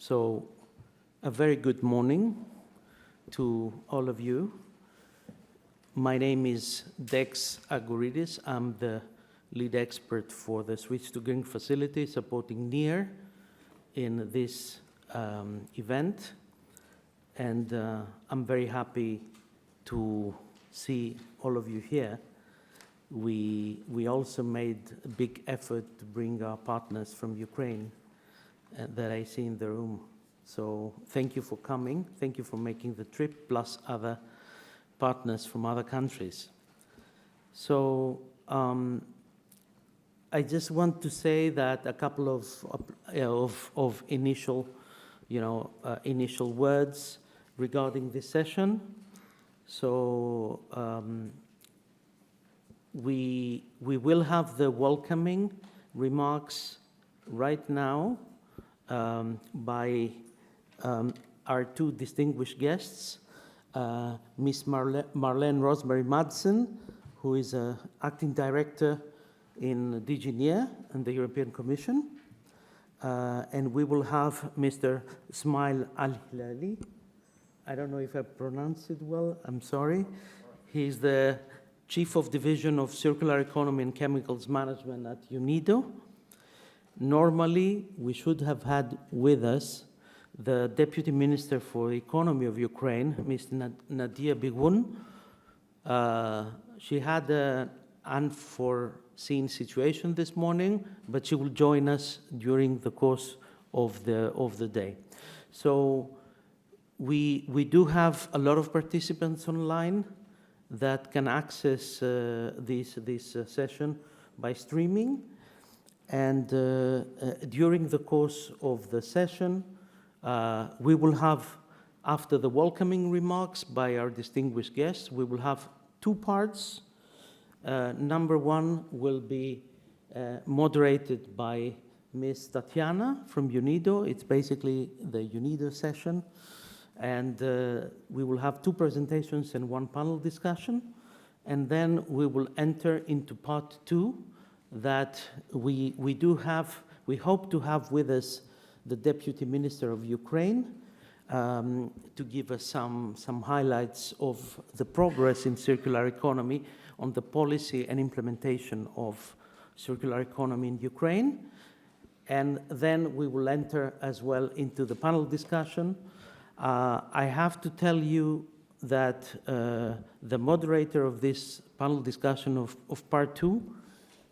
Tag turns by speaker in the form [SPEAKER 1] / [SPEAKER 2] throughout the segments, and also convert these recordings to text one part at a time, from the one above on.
[SPEAKER 1] So, a very good morning to all of you. My name is Dex Agoridis. I'm the lead expert for the Switch to Green facility supporting NEAR in this event. And I'm very happy to see all of you here. We also made a big effort to bring our partners from Ukraine that I see in the room. So thank you for coming. Thank you for making the trip, plus other partners from other countries. So I just want to say that a couple of initial, initial words regarding this session. So we will have the welcoming remarks right now by our two distinguished guests, Ms. Marlene Rosemary Madsen, who is an acting director in DG Near and the European Commission, and we will have Mr. Ismail Al-Hilali. I don't know if I pronounced it well, I'm sorry. He's the Chief of Division of Circular Economy and Chemicals Management at UNIDO. Normally, we should have had with us the Deputy Minister for the Economy of Ukraine, Ms. Nadia Bigun. She had an unforeseen situation this morning, but she will join us during the course of the day. So we do have a lot of participants online that can access this session by streaming. And during the course of the session, we will have, after the welcoming remarks by our distinguished guests, we will have two parts. Number one will be moderated by Ms. Tatiana from UNIDO. It's basically the UNIDO session. And we will have two presentations and one panel discussion. And then we will enter into part two, that we hope to have with us the Deputy Minister of Ukraine to give us some highlights of the progress in circular economy on the policy and implementation of circular economy in Ukraine. And then we will enter as well into the panel discussion. I have to tell you that the moderator of this panel discussion of part two,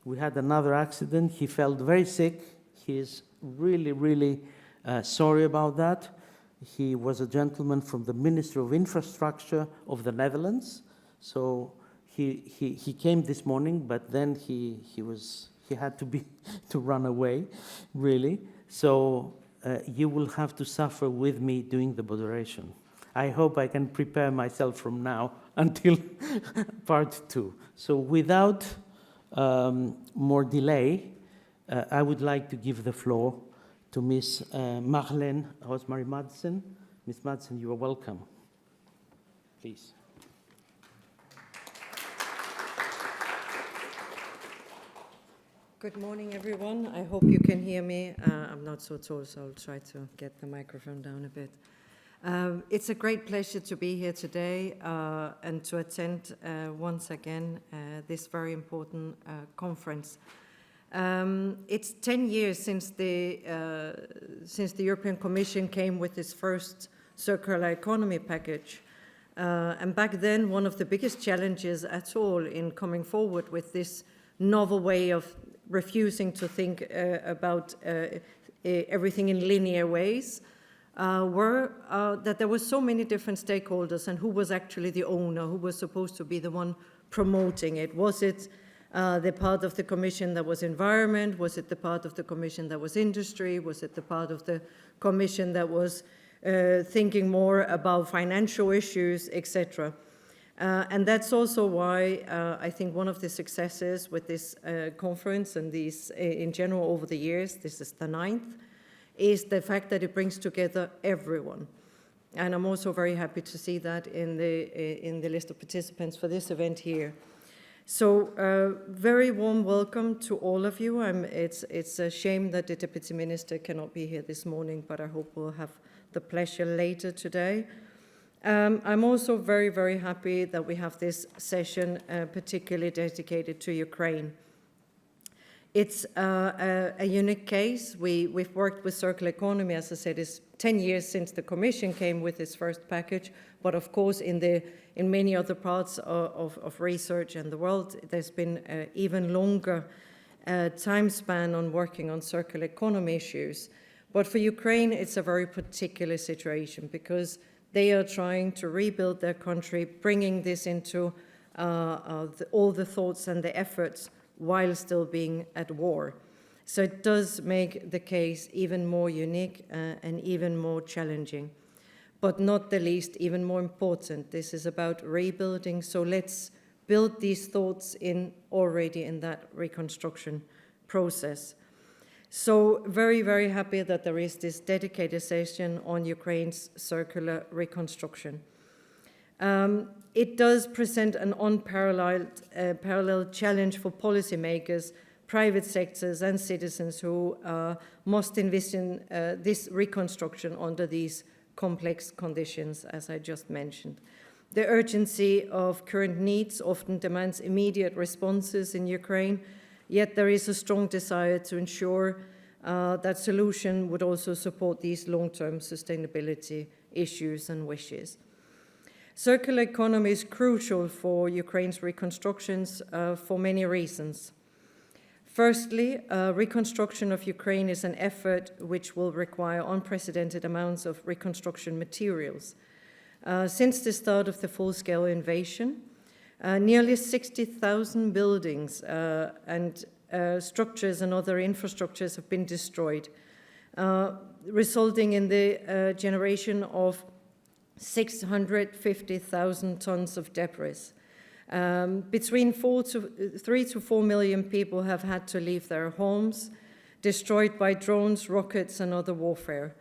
[SPEAKER 1] we had another accident. He felt very sick. He is really, really sorry about that. He was a gentleman from the Ministry of Infrastructure of the Netherlands. So he came this morning, but then he had to run away, really. So you will have to suffer with me doing the moderation. I hope I can prepare myself from now until part two. So without more delay, I would like to give the floor to Ms. Marlene Rosemary Madsen. Ms. Madsen, you are welcome. Please.
[SPEAKER 2] Good morning, everyone. I hope you can hear me. I'm not so tall, so I'll try to get the microphone down a bit. It's a great pleasure to be here today and to attend once again this very important conference. It's 10 years since the European Commission came with its first circular economy package. And back then, one of the biggest challenges at all in coming forward with this novel way of refusing to think about everything in linear ways were that there were so many different stakeholders, and who was actually the owner, who was supposed to be the one promoting it. Was it the part of the Commission that was environment? Was it the part of the Commission that was industry? Was it the part of the Commission that was thinking more about financial issues, etc.? And that's also why I think one of the successes with this conference and these in general over the years, this is the 9th, is the fact that it brings together everyone. And I'm also very happy to see that in the list of participants for this event here. So very warm welcome to all of you. It's a shame that the Deputy Minister cannot be here this morning, but I hope we'll have the pleasure later today. I'm also very, very happy that we have this session particularly dedicated to Ukraine. It's a unique case. We've worked with circular economy, as I said, it's 10 years since the Commission came with its first package, but of course in many other parts of research and the world, there's been an even longer time span on working on circular economy issues. But for Ukraine, it's a very particular situation because they are trying to rebuild their country, bringing this into all the thoughts and the efforts while still being at war. So it does make the case even more unique and even more challenging. But not the least, even more important, this is about rebuilding. So let's build these thoughts in already in that reconstruction process. So very, very happy that there is this dedicated session on Ukraine's circular reconstruction. It does present an unparalleled challenge for policymakers, private sectors and citizens who must envision this reconstruction under these complex conditions, as I just mentioned. The urgency of current needs often demands immediate responses in Ukraine, yet there is a strong desire to ensure that solution would also support these long-term sustainability issues and wishes. Circular economy is crucial for Ukraine's reconstructions for many reasons. Firstly, reconstruction of Ukraine is an effort which will require unprecedented amounts of reconstruction materials. Since the start of the full-scale invasion, nearly 60,000 buildings and structures and other infrastructures have been destroyed, resulting in the generation of 650,000 tons of debris. Between 3 to 4 million people have had to leave their homes, destroyed by drones, rockets, and other warfare.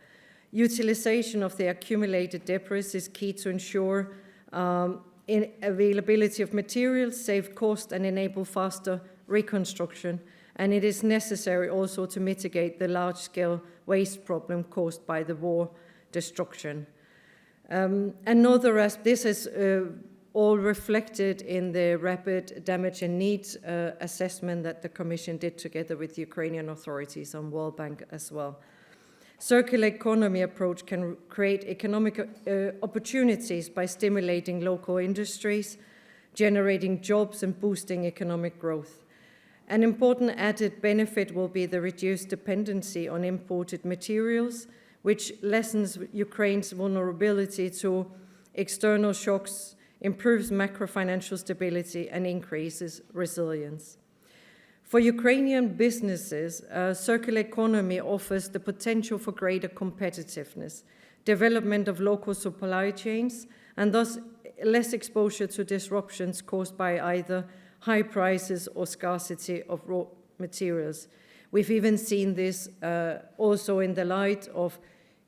[SPEAKER 2] Utilization of the accumulated debris is key to ensure availability of materials, save cost, and enable faster reconstruction. And it is necessary also to mitigate the large-scale waste problem caused by the war destruction. Another aspect, this is all reflected in the rapid damage and needs assessment that the Commission did together with the Ukrainian authorities on World Bank as well. Circular economy approach can create economic opportunities by stimulating local industries, generating jobs and boosting economic growth. An important added benefit will be the reduced dependency on imported materials, which lessens Ukraine's vulnerability to external shocks, improves macro-financial stability, and increases resilience. For Ukrainian businesses, circular economy offers the potential for greater competitiveness, development of local supply chains, and thus less exposure to disruptions caused by either high prices or scarcity of raw materials. We've even seen this also in the light of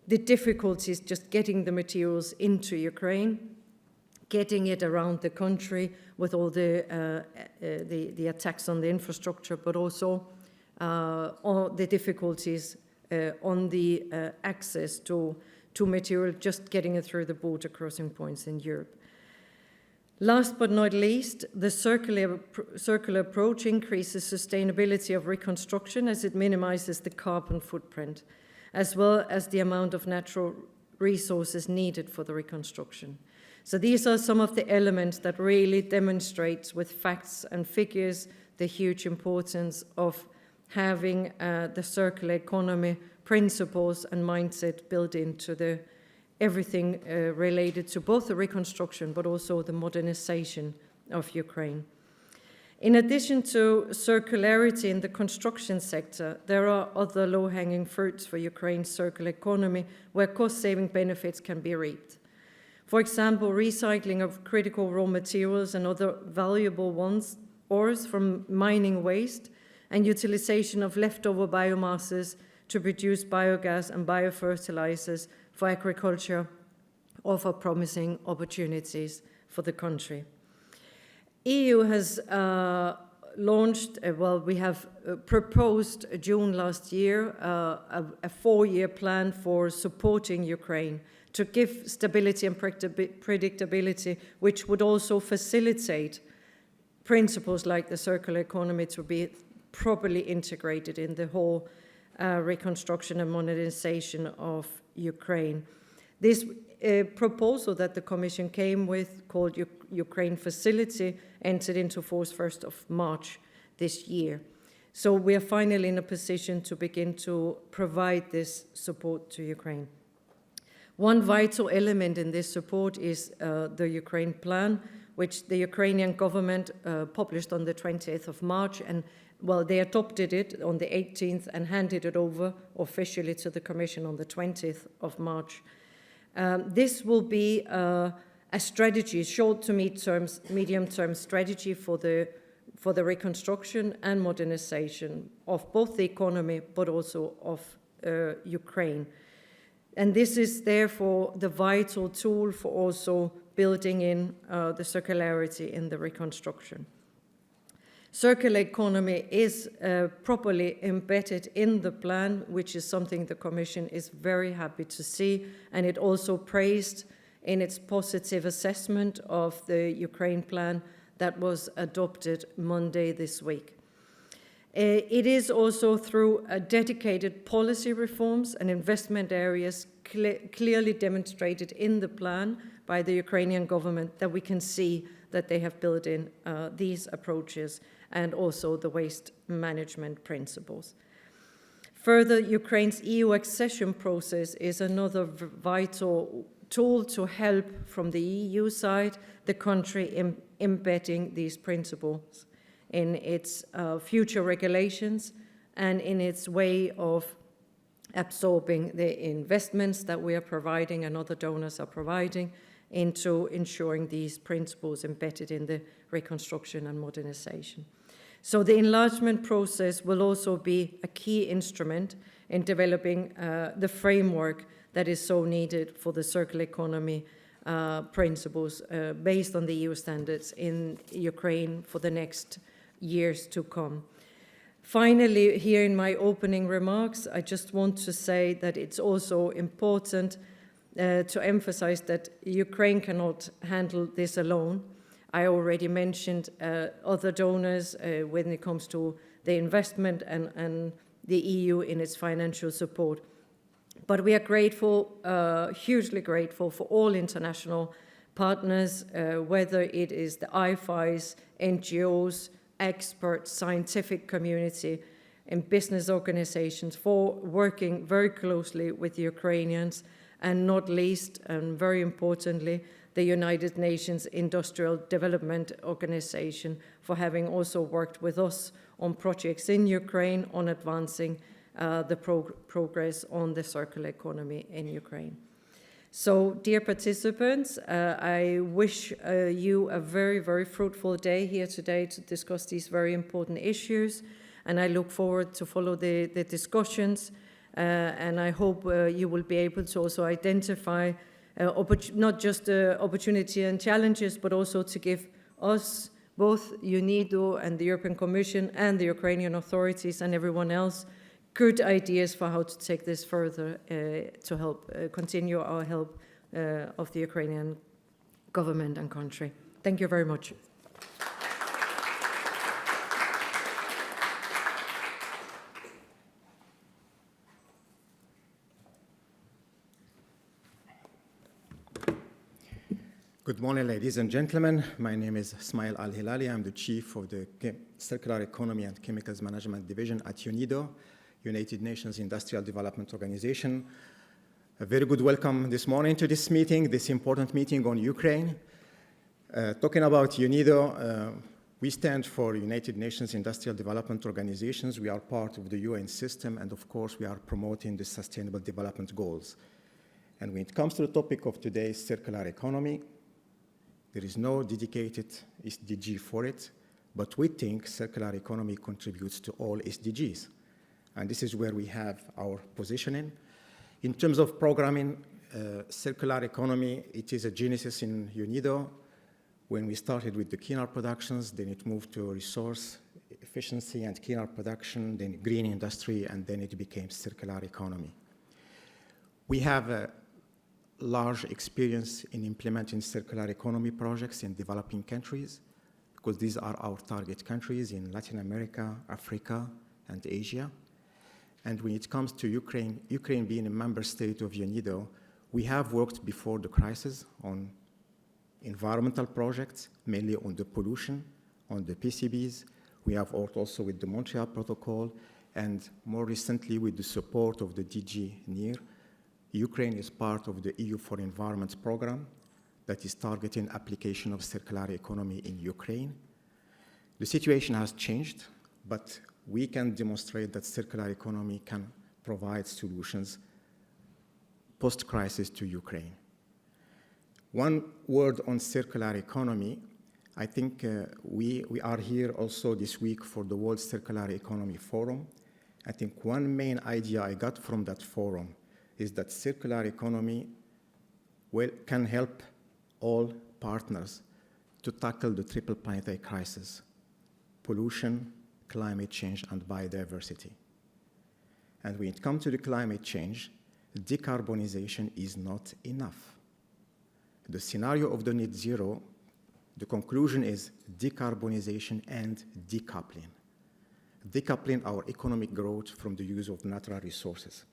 [SPEAKER 2] the difficulties just getting the materials into Ukraine, getting it around the country with all the attacks on the infrastructure, but also all the difficulties on the access to material, just getting it through the border crossing points in Europe. Last but not least, the circular approach increases sustainability of reconstruction as it minimizes the carbon footprint, as well as the amount of natural resources needed for the reconstruction. So these are some of the elements that really demonstrate with facts and figures the huge importance of having the circular economy principles and mindset built into everything related to both the reconstruction but also the modernization of Ukraine. In addition to circularity in the construction sector, there are other low-hanging fruits for Ukraine's circular economy where cost-saving benefits can be reaped. For example, recycling of critical raw materials and other valuable ores from mining waste and utilization of leftover biomasses to produce biogas and biofertilizers for agriculture offer promising opportunities for the country. EU has launched, we have proposed June last year a 4-year plan for supporting Ukraine to give stability and predictability, which would also facilitate principles like the circular economy to be properly integrated in the whole reconstruction and modernization of Ukraine. This proposal that the Commission came with, called Ukraine Facility, entered into force 1st of March this year. So we are finally in a position to begin to provide this support to Ukraine. One vital element in this support is the Ukraine plan, which the Ukrainian government published on the 20th of March, and they adopted it on the 18th and handed it over officially to the Commission on the 20th of March. This will be a strategy, short to medium-term strategy for the reconstruction and modernization of both the economy but also of Ukraine. And this is therefore the vital tool for also building in the circularity in the reconstruction. Circular economy is properly embedded in the plan, which is something the Commission is very happy to see, and it also praised in its positive assessment of the Ukraine plan that was adopted Monday this week. It is also through dedicated policy reforms and investment areas clearly demonstrated in the plan by the Ukrainian government that we can see that they have built in these approaches and also the waste management principles. Further, Ukraine's EU accession process is another vital tool to help from the EU side the country in embedding these principles in its future regulations and in its way of absorbing the investments that we are providing and other donors are providing into ensuring these principles embedded in the reconstruction and modernization. So the enlargement process will also be a key instrument in developing the framework that is so needed for the circular economy principles based on the EU standards in Ukraine for the next years to come. Finally, here in my opening remarks, I just want to say that it's also important to emphasize that Ukraine cannot handle this alone. I already mentioned other donors when it comes to the investment and the EU in its financial support. But we are grateful, hugely grateful for all international partners, whether it is the IFIs, NGOs, experts, scientific community, and business organizations for working very closely with the Ukrainians, and not least, and very importantly, the United Nations Industrial Development Organization for having also worked with us on projects in Ukraine on advancing the progress on the circular economy in Ukraine. So, dear participants, I wish you a very, very fruitful day here today to discuss these very important issues, and I look forward to follow the discussions, and I hope you will be able to also identify not just the opportunity and challenges, but also to give us, both UNIDO and the European Commission and the Ukrainian authorities and everyone else, good ideas for how to take this further to help continue our help of the Ukrainian government and country. Thank you very much.
[SPEAKER 3] Good morning, ladies and gentlemen. My name is Ismail Al-Hilali. I'm the chief of the Circular Economy and Chemicals Management Division at UNIDO, United Nations Industrial Development Organization. A very good welcome this morning to this meeting, this important meeting on Ukraine. Talking about UNIDO, we stand for United Nations Industrial Development Organizations. We are part of the UN system, and of course, we are promoting the Sustainable Development Goals. And when it comes to the topic of today's circular economy, there is no dedicated SDG for it, but we think circular economy contributes to all SDGs. And this is where we have our positioning. In terms of programming, circular economy, it is a genesis in UNIDO. When we started with the cleaner productions, then it moved to resource efficiency and cleaner production, then green industry, and then it became circular economy. We have a large experience in implementing circular economy projects in developing countries, because these are our target countries in Latin America, Africa, and Asia. And when it comes to Ukraine, Ukraine being a member state of UNIDO, we have worked before the crisis on environmental projects, mainly on the pollution, on the PCBs. We have worked also with the Montreal Protocol, and more recently with the support of the DG Near. Ukraine is part of the EU for Environment program that is targeting application of circular economy in Ukraine. The situation has changed, but we can demonstrate that circular economy can provide solutions post-crisis to Ukraine. One word on circular economy. I think we are here also this week for the World Circular Economy Forum. I think one main idea I got from that forum is that circular economy can help all partners to tackle the triple planetary crisis: pollution, climate change, and biodiversity. And when it comes to the climate change, decarbonization is not enough. The scenario of the net zero, the conclusion is decarbonization and decoupling. Decoupling our economic growth from the use of natural resources.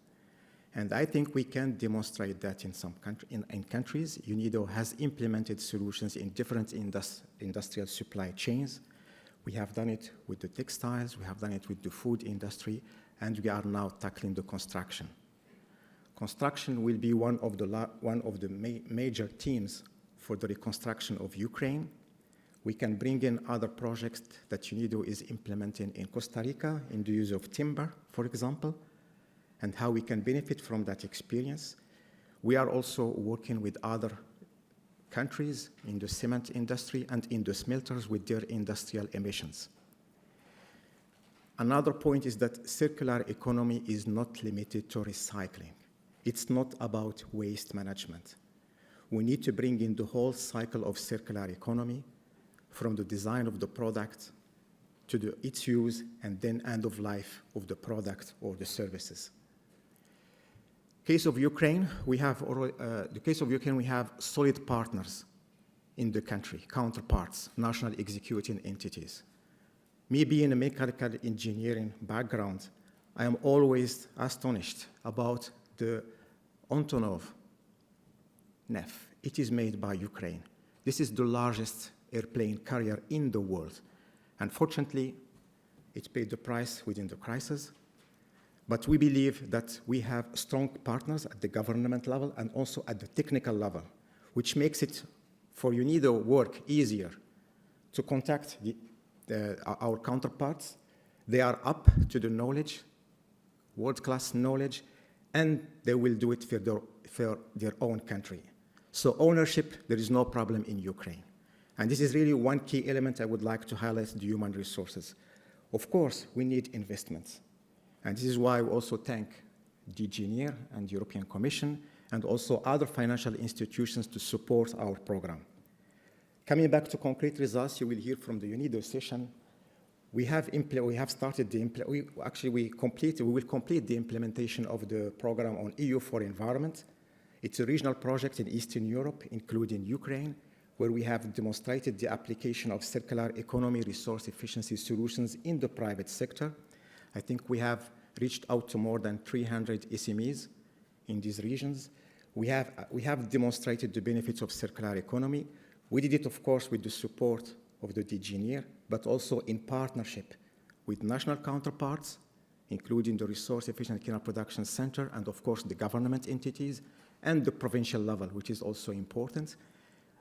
[SPEAKER 3] And I think we can demonstrate that in some countries. UNIDO has implemented solutions in different industrial supply chains. We have done it with the textiles, we have done it with the food industry, and we are now tackling the construction. Construction will be one of the major themes for the reconstruction of Ukraine. We can bring in other projects that UNIDO is implementing in Costa Rica in the use of timber, for example, and how we can benefit from that experience. We are also working with other countries in the cement industry and in the smelters with their industrial emissions. Another point is that circular economy is not limited to recycling. It's not about waste management. We need to bring in the whole cycle of circular economy, from the design of the product to its use and then end of life of the product or the services. Case of Ukraine, we have solid partners in the country, counterparts, national executing entities. Me being a mechanical engineering background, I am always astonished about the Antonov NEF. It is made by Ukraine. This is the largest airplane carrier in the world. Unfortunately, it paid the price within the crisis. But we believe that we have strong partners at the government level and also at the technical level, which makes it for UNIDO work easier to contact our counterparts. They are up to the knowledge, world-class knowledge, and they will do it for their own country. So ownership, there is no problem in Ukraine. And this is really one key element I would like to highlight, the human resources. Of course, we need investments. And this is why we also thank DG Near and the European Commission and also other financial institutions to support our program. Coming back to concrete results, you will hear from the UNIDO session. We will complete the implementation of the program on EU for Environment. It's a regional project in Eastern Europe, including Ukraine, where we have demonstrated the application of circular economy resource efficiency solutions in the private sector. I think we have reached out to more than 300 SMEs in these regions. We have demonstrated the benefits of circular economy. We did it, of course, with the support of the DG Near, but also in partnership with national counterparts, including the Resource Efficient Cleaner Production Center, and of course the government entities, and the provincial level, which is also important,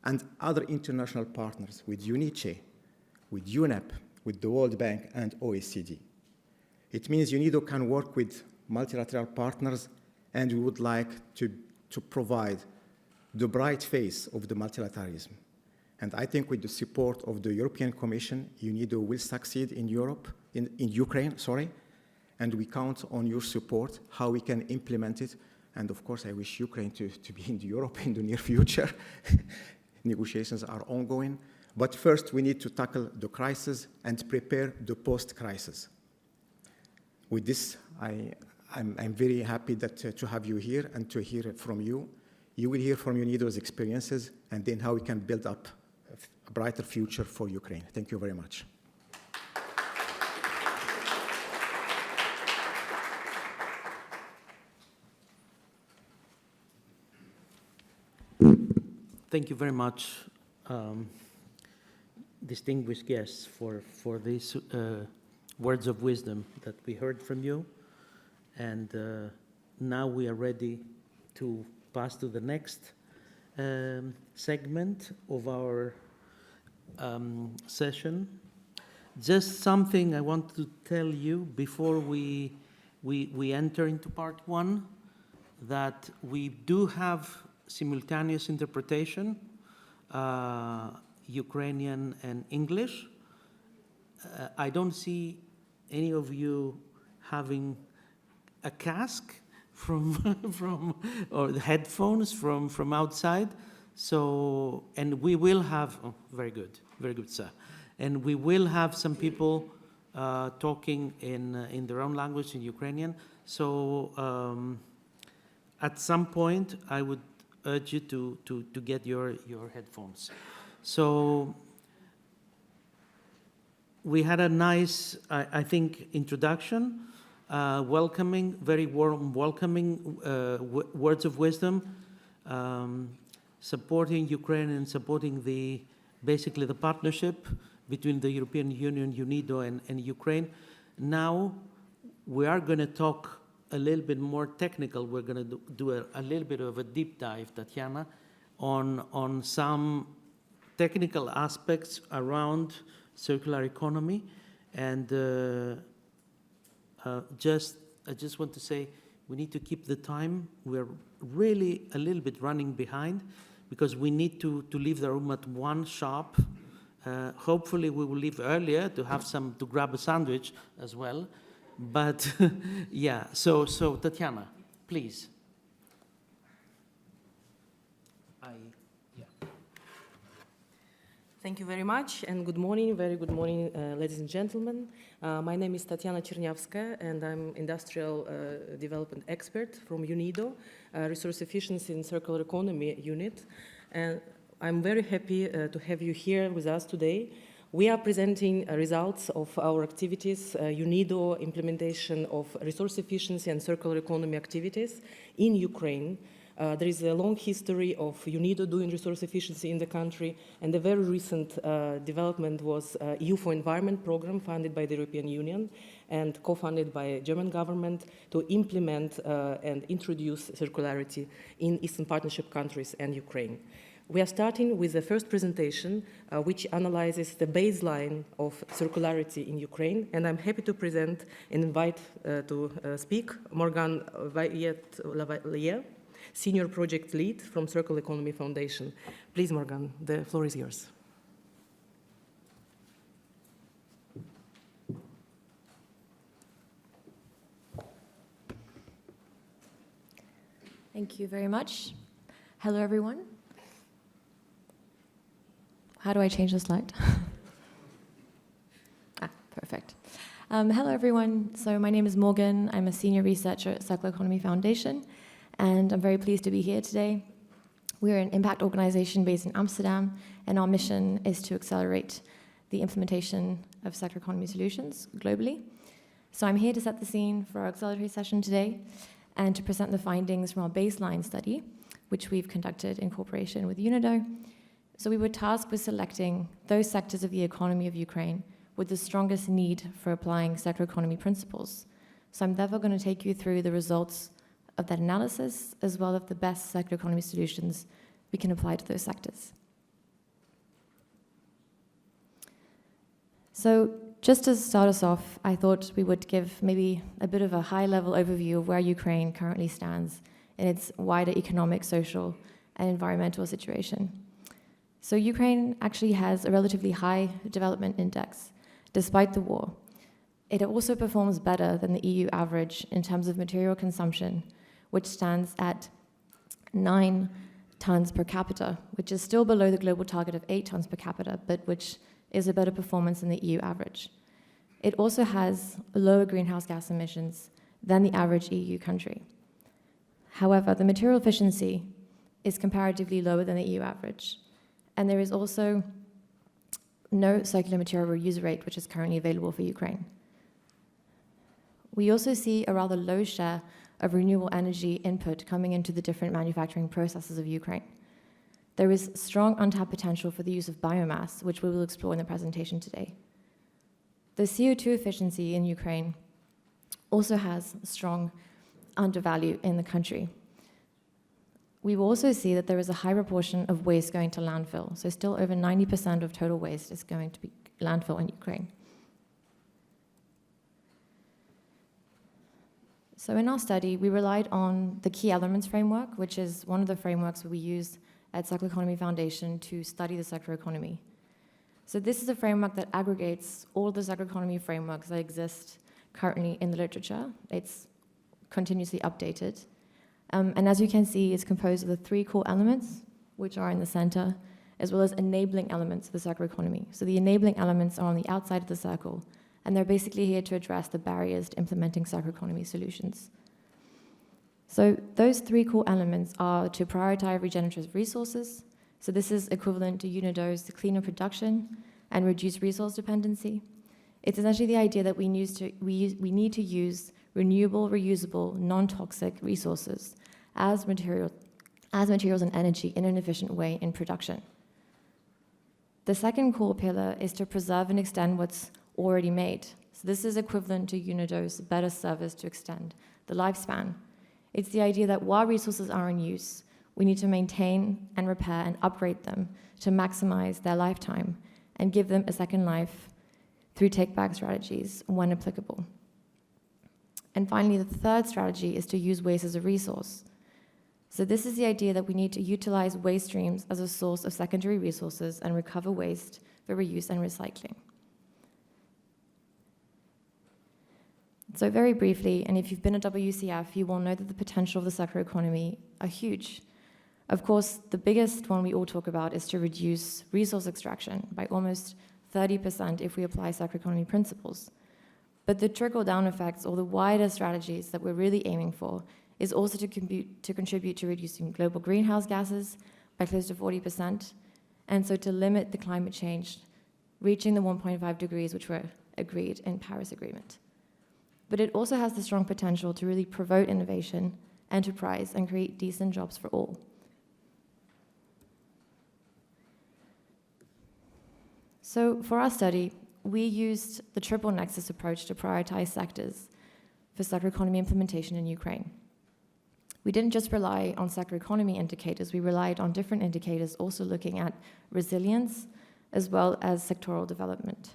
[SPEAKER 3] and other international partners with UNICE, with UNEP, with the World Bank, and OECD. It means UNIDO can work with multilateral partners, and we would like to provide the bright face of the multilateralism. And I think with the support of the European Commission, UNIDO will succeed in Ukraine, and we count on your support, how we can implement it. And of course, I wish Ukraine to be in Europe in the near future. Negotiations are ongoing, But first, we need to tackle the crisis and prepare the post-crisis. With this, I'm very happy that, to have you here and to hear it from you. You will hear from UNIDO's experiences and then how we can build up a brighter future for Ukraine. Thank you very much.
[SPEAKER 1] Thank you very much, distinguished guests, for these words of wisdom that we heard from you. And now we are ready to pass to the next segment of our session. Just something I want to tell you before we enter into part one, that we do have simultaneous interpretation, Ukrainian and English. I don't see any of you having a cask or the headphones from outside. So, and we will have, oh, very good, sir. And we will have some people talking in their own language, in Ukrainian. So at some point, I would urge you to get your headphones. So we had a nice, I think, introduction, welcoming, very warm welcoming words of wisdom, supporting Ukraine and supporting basically the partnership between the European Union, UNIDO, and Ukraine. Now we are going to talk a little bit more technical. We're going to do a little bit of a deep dive, Tatiana, on some technical aspects around circular economy. And I just want to say we need to keep the time. We're really a little bit running behind because we need to leave the room at 1 sharp. Hopefully we will leave earlier to grab a sandwich as well. But yeah, so Tatiana, please.
[SPEAKER 4] Thank you very much, and good morning, very good morning, ladies and gentlemen. My name is Tatiana Чернявская, and I'm industrial development expert from UNIDO, Resource Efficiency and Circular Economy Unit. And I'm very happy to have you here with us today. We are presenting results of our activities, UNIDO implementation of resource efficiency and circular economy activities in Ukraine. There is a long history of UNIDO doing resource efficiency in the country, and a very recent development was EU for Environment program funded by the European Union and co-funded by German government to implement and introduce circularity in Eastern Partnership countries and Ukraine. We are starting with the first presentation, which analyzes the baseline of circularity in Ukraine, and I'm happy to present and invite to speak Morgan Vayet-Lavalier, Senior Project Lead from Circular Economy Foundation. Please, Morgan, the floor is yours.
[SPEAKER 5] Thank you very much. Hello, everyone. How do I change the slide? Perfect. Hello, everyone. So my name is Morgan. I'm a senior researcher at Circular Economy Foundation, and I'm very pleased to be here today. We're an impact organization based in Amsterdam, and our mission is to accelerate the implementation of circular economy solutions globally. So I'm here to set the scene for our Accelerator Session today and to present the findings from our baseline study, which we've conducted in cooperation with UNIDO. So we were tasked with selecting those sectors of the economy of Ukraine with the strongest need for applying circular economy principles. So I'm therefore going to take you through the results of that analysis, as well as the best circular economy solutions we can apply to those sectors. So just to start us off, I thought we would give maybe a bit of a high-level overview of where Ukraine currently stands in its wider economic, social, and environmental situation. So Ukraine actually has a relatively high development index, despite the war. It also performs better than the EU average in terms of material consumption, which stands at 9 tons per capita, which is still below the global target of 8 tons per capita, but which is a better performance than the EU average. It also has lower greenhouse gas emissions than the average EU country. However, the material efficiency is comparatively lower than the EU average, and there is also no circular material reuse rate, which is currently available for Ukraine. We also see a rather low share of renewable energy input coming into the different manufacturing processes of Ukraine. There is strong untapped potential for the use of biomass, which we will explore in the presentation today. The CO2 efficiency in Ukraine also has strong undervalue in the country. We will also see that there is a high proportion of waste going to landfill, so still over 90% of total waste is going to be landfill in Ukraine. So in our study, we relied on the key elements framework, which is one of the frameworks we use at Circular Economy Foundation to study the circular economy. So this is a framework that aggregates all the circular economy frameworks that exist currently in the literature. It's continuously updated. And as you can see, it's composed of the 3 core elements, which are in the center, as well as enabling elements of the circular economy. So the enabling elements are on the outside of the circle, and they're basically here to address the barriers to implementing circular economy solutions. So those 3 core elements are to prioritize regenerative resources. So this is equivalent to UNIDO's cleaner production and reduce resource dependency. It's essentially the idea that we need to use renewable, reusable, non-toxic resources as materials and energy in an efficient way in production. The second core pillar is to preserve and extend what's already made. So this is equivalent to UNIDO's better service to extend the lifespan. It's the idea that while resources are in use, we need to maintain and repair and upgrade them to maximize their lifetime and give them a second life through take-back strategies when applicable. And finally, the third strategy is to use waste as a resource. So this is the idea that we need to utilize waste streams as a source of secondary resources and recover waste for reuse and recycling. So very briefly, and if you've been at WCEF, you will know that the potential of the circular economy are huge. Of course, the biggest one we all talk about is to reduce resource extraction by almost 30% if we apply circular economy principles. But the trickle-down effects, or the wider strategies that we're really aiming for, is also to contribute to reducing global greenhouse gases by close to 40%, and so to limit the climate change, reaching the 1.5 degrees which were agreed in Paris Agreement. But it also has the strong potential to really promote innovation, enterprise, and create decent jobs for all. So for our study, we used the triple nexus approach to prioritize sectors for circular economy implementation in Ukraine. We didn't just rely on circular economy indicators, we relied on different indicators also looking at resilience as well as sectoral development.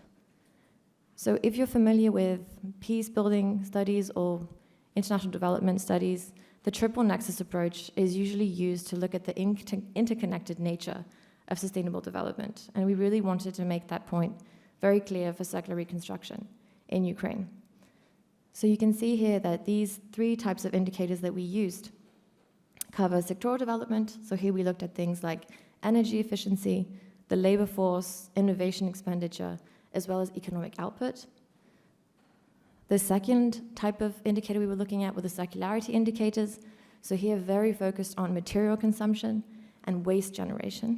[SPEAKER 5] So if you're familiar with peace building studies or international development studies, the triple nexus approach is usually used to look at the interconnected nature of sustainable development. And we really wanted to make that point very clear for circular reconstruction in Ukraine. So you can see here that these 3 types of indicators that we used cover sectoral development. So here we looked at things like energy efficiency, the labor force, innovation expenditure, as well as economic output. The second type of indicator we were looking at were the circularity indicators. So here very focused on material consumption and waste generation.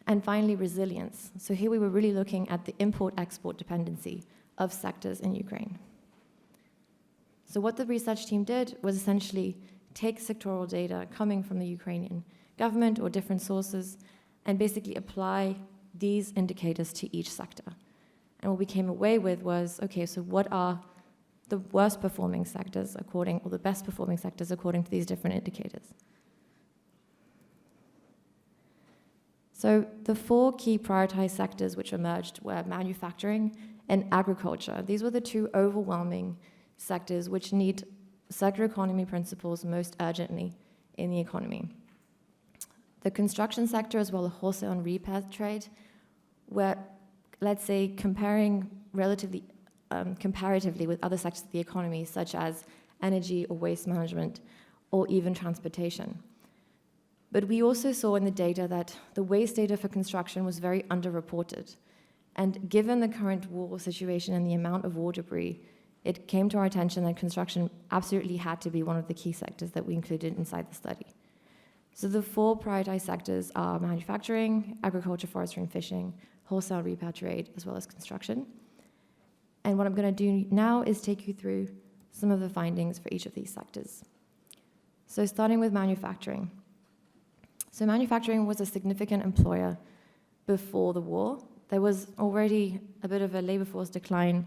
[SPEAKER 5] And finally, resilience. So here we were really looking at the import-export dependency of sectors in Ukraine. So what the research team did was essentially take sectoral data coming from the Ukrainian government or different sources and basically apply these indicators to each sector. And what we came away with was, okay, so what are the worst performing sectors or the best performing sectors according to these different indicators? So the 4 key prioritized sectors which emerged were manufacturing and agriculture. These were the 2 overwhelming sectors which need circular economy principles most urgently in the economy. The construction sector, as well as wholesale and repair trade, were, let's say, comparing comparatively with other sectors of the economy, such as energy or waste management, or even transportation. But we also saw in the data that the waste data for construction was very underreported. And given the current war situation and the amount of war debris, it came to our attention that construction absolutely had to be one of the key sectors that we included inside the study. So the 4 prioritized sectors are manufacturing, agriculture, forestry and fishing, wholesale repair trade, as well as construction. And what I'm going to do now is take you through some of the findings for each of these sectors. So starting with manufacturing. So manufacturing was a significant employer before the war. There was already a bit of a labor force decline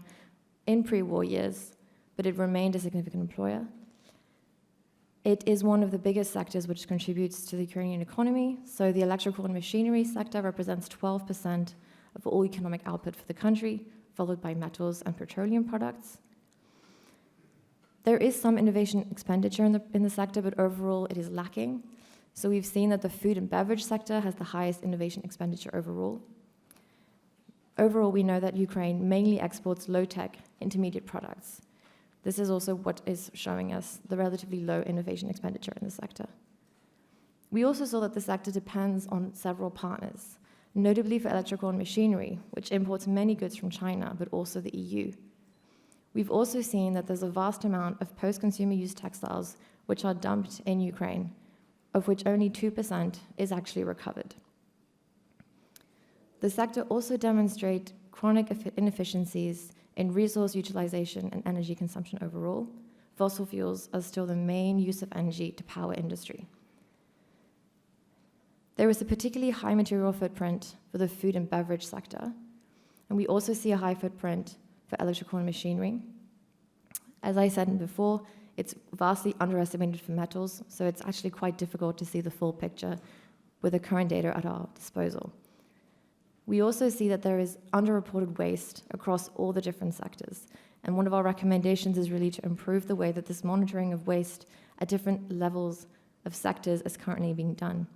[SPEAKER 5] in pre-war years, but it remained a significant employer. It is one of the biggest sectors which contributes to the Ukrainian economy. So the electrical and machinery sector represents 12% of all economic output for the country, followed by metals and petroleum products. There is some innovation expenditure in the sector, but overall it is lacking. So we've seen that the food and beverage sector has the highest innovation expenditure overall. Overall, we know that Ukraine mainly exports low-tech intermediate products. This is also what is showing us the relatively low innovation expenditure in the sector. We also saw that the sector depends on several partners, notably for electrical and machinery, which imports many goods from China, but also the EU. We've also seen that there's a vast amount of post-consumer use textiles which are dumped in Ukraine, of which only 2% is actually recovered. The sector also demonstrates chronic inefficiencies in resource utilization and energy consumption overall. Fossil fuels are still the main use of energy to power industry. There is a particularly high material footprint for the food and beverage sector, and we also see a high footprint for electrical and machinery. As I said before, it's vastly underestimated for metals, so it's actually quite difficult to see the full picture with the current data at our disposal. We also see that there is underreported waste across all the different sectors, and one of our recommendations is really to improve the way that this monitoring of waste at different levels of sectors is currently being done.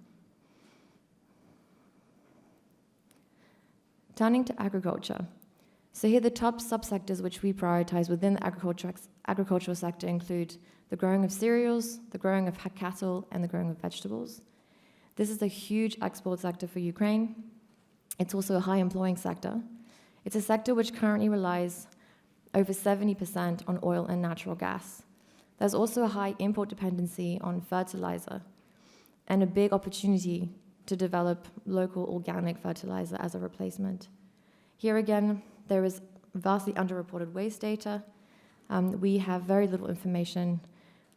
[SPEAKER 5] Turning to agriculture. So here the top subsectors which we prioritize within the agricultural sector include the growing of cereals, the growing of cattle, and the growing of vegetables. This is a huge export sector for Ukraine. It's also a high employing sector. It's a sector which currently relies over 70% on oil and natural gas. There's also a high import dependency on fertilizer and a big opportunity to develop local organic fertilizer as a replacement. Here again, there is vastly underreported waste data. We have very little information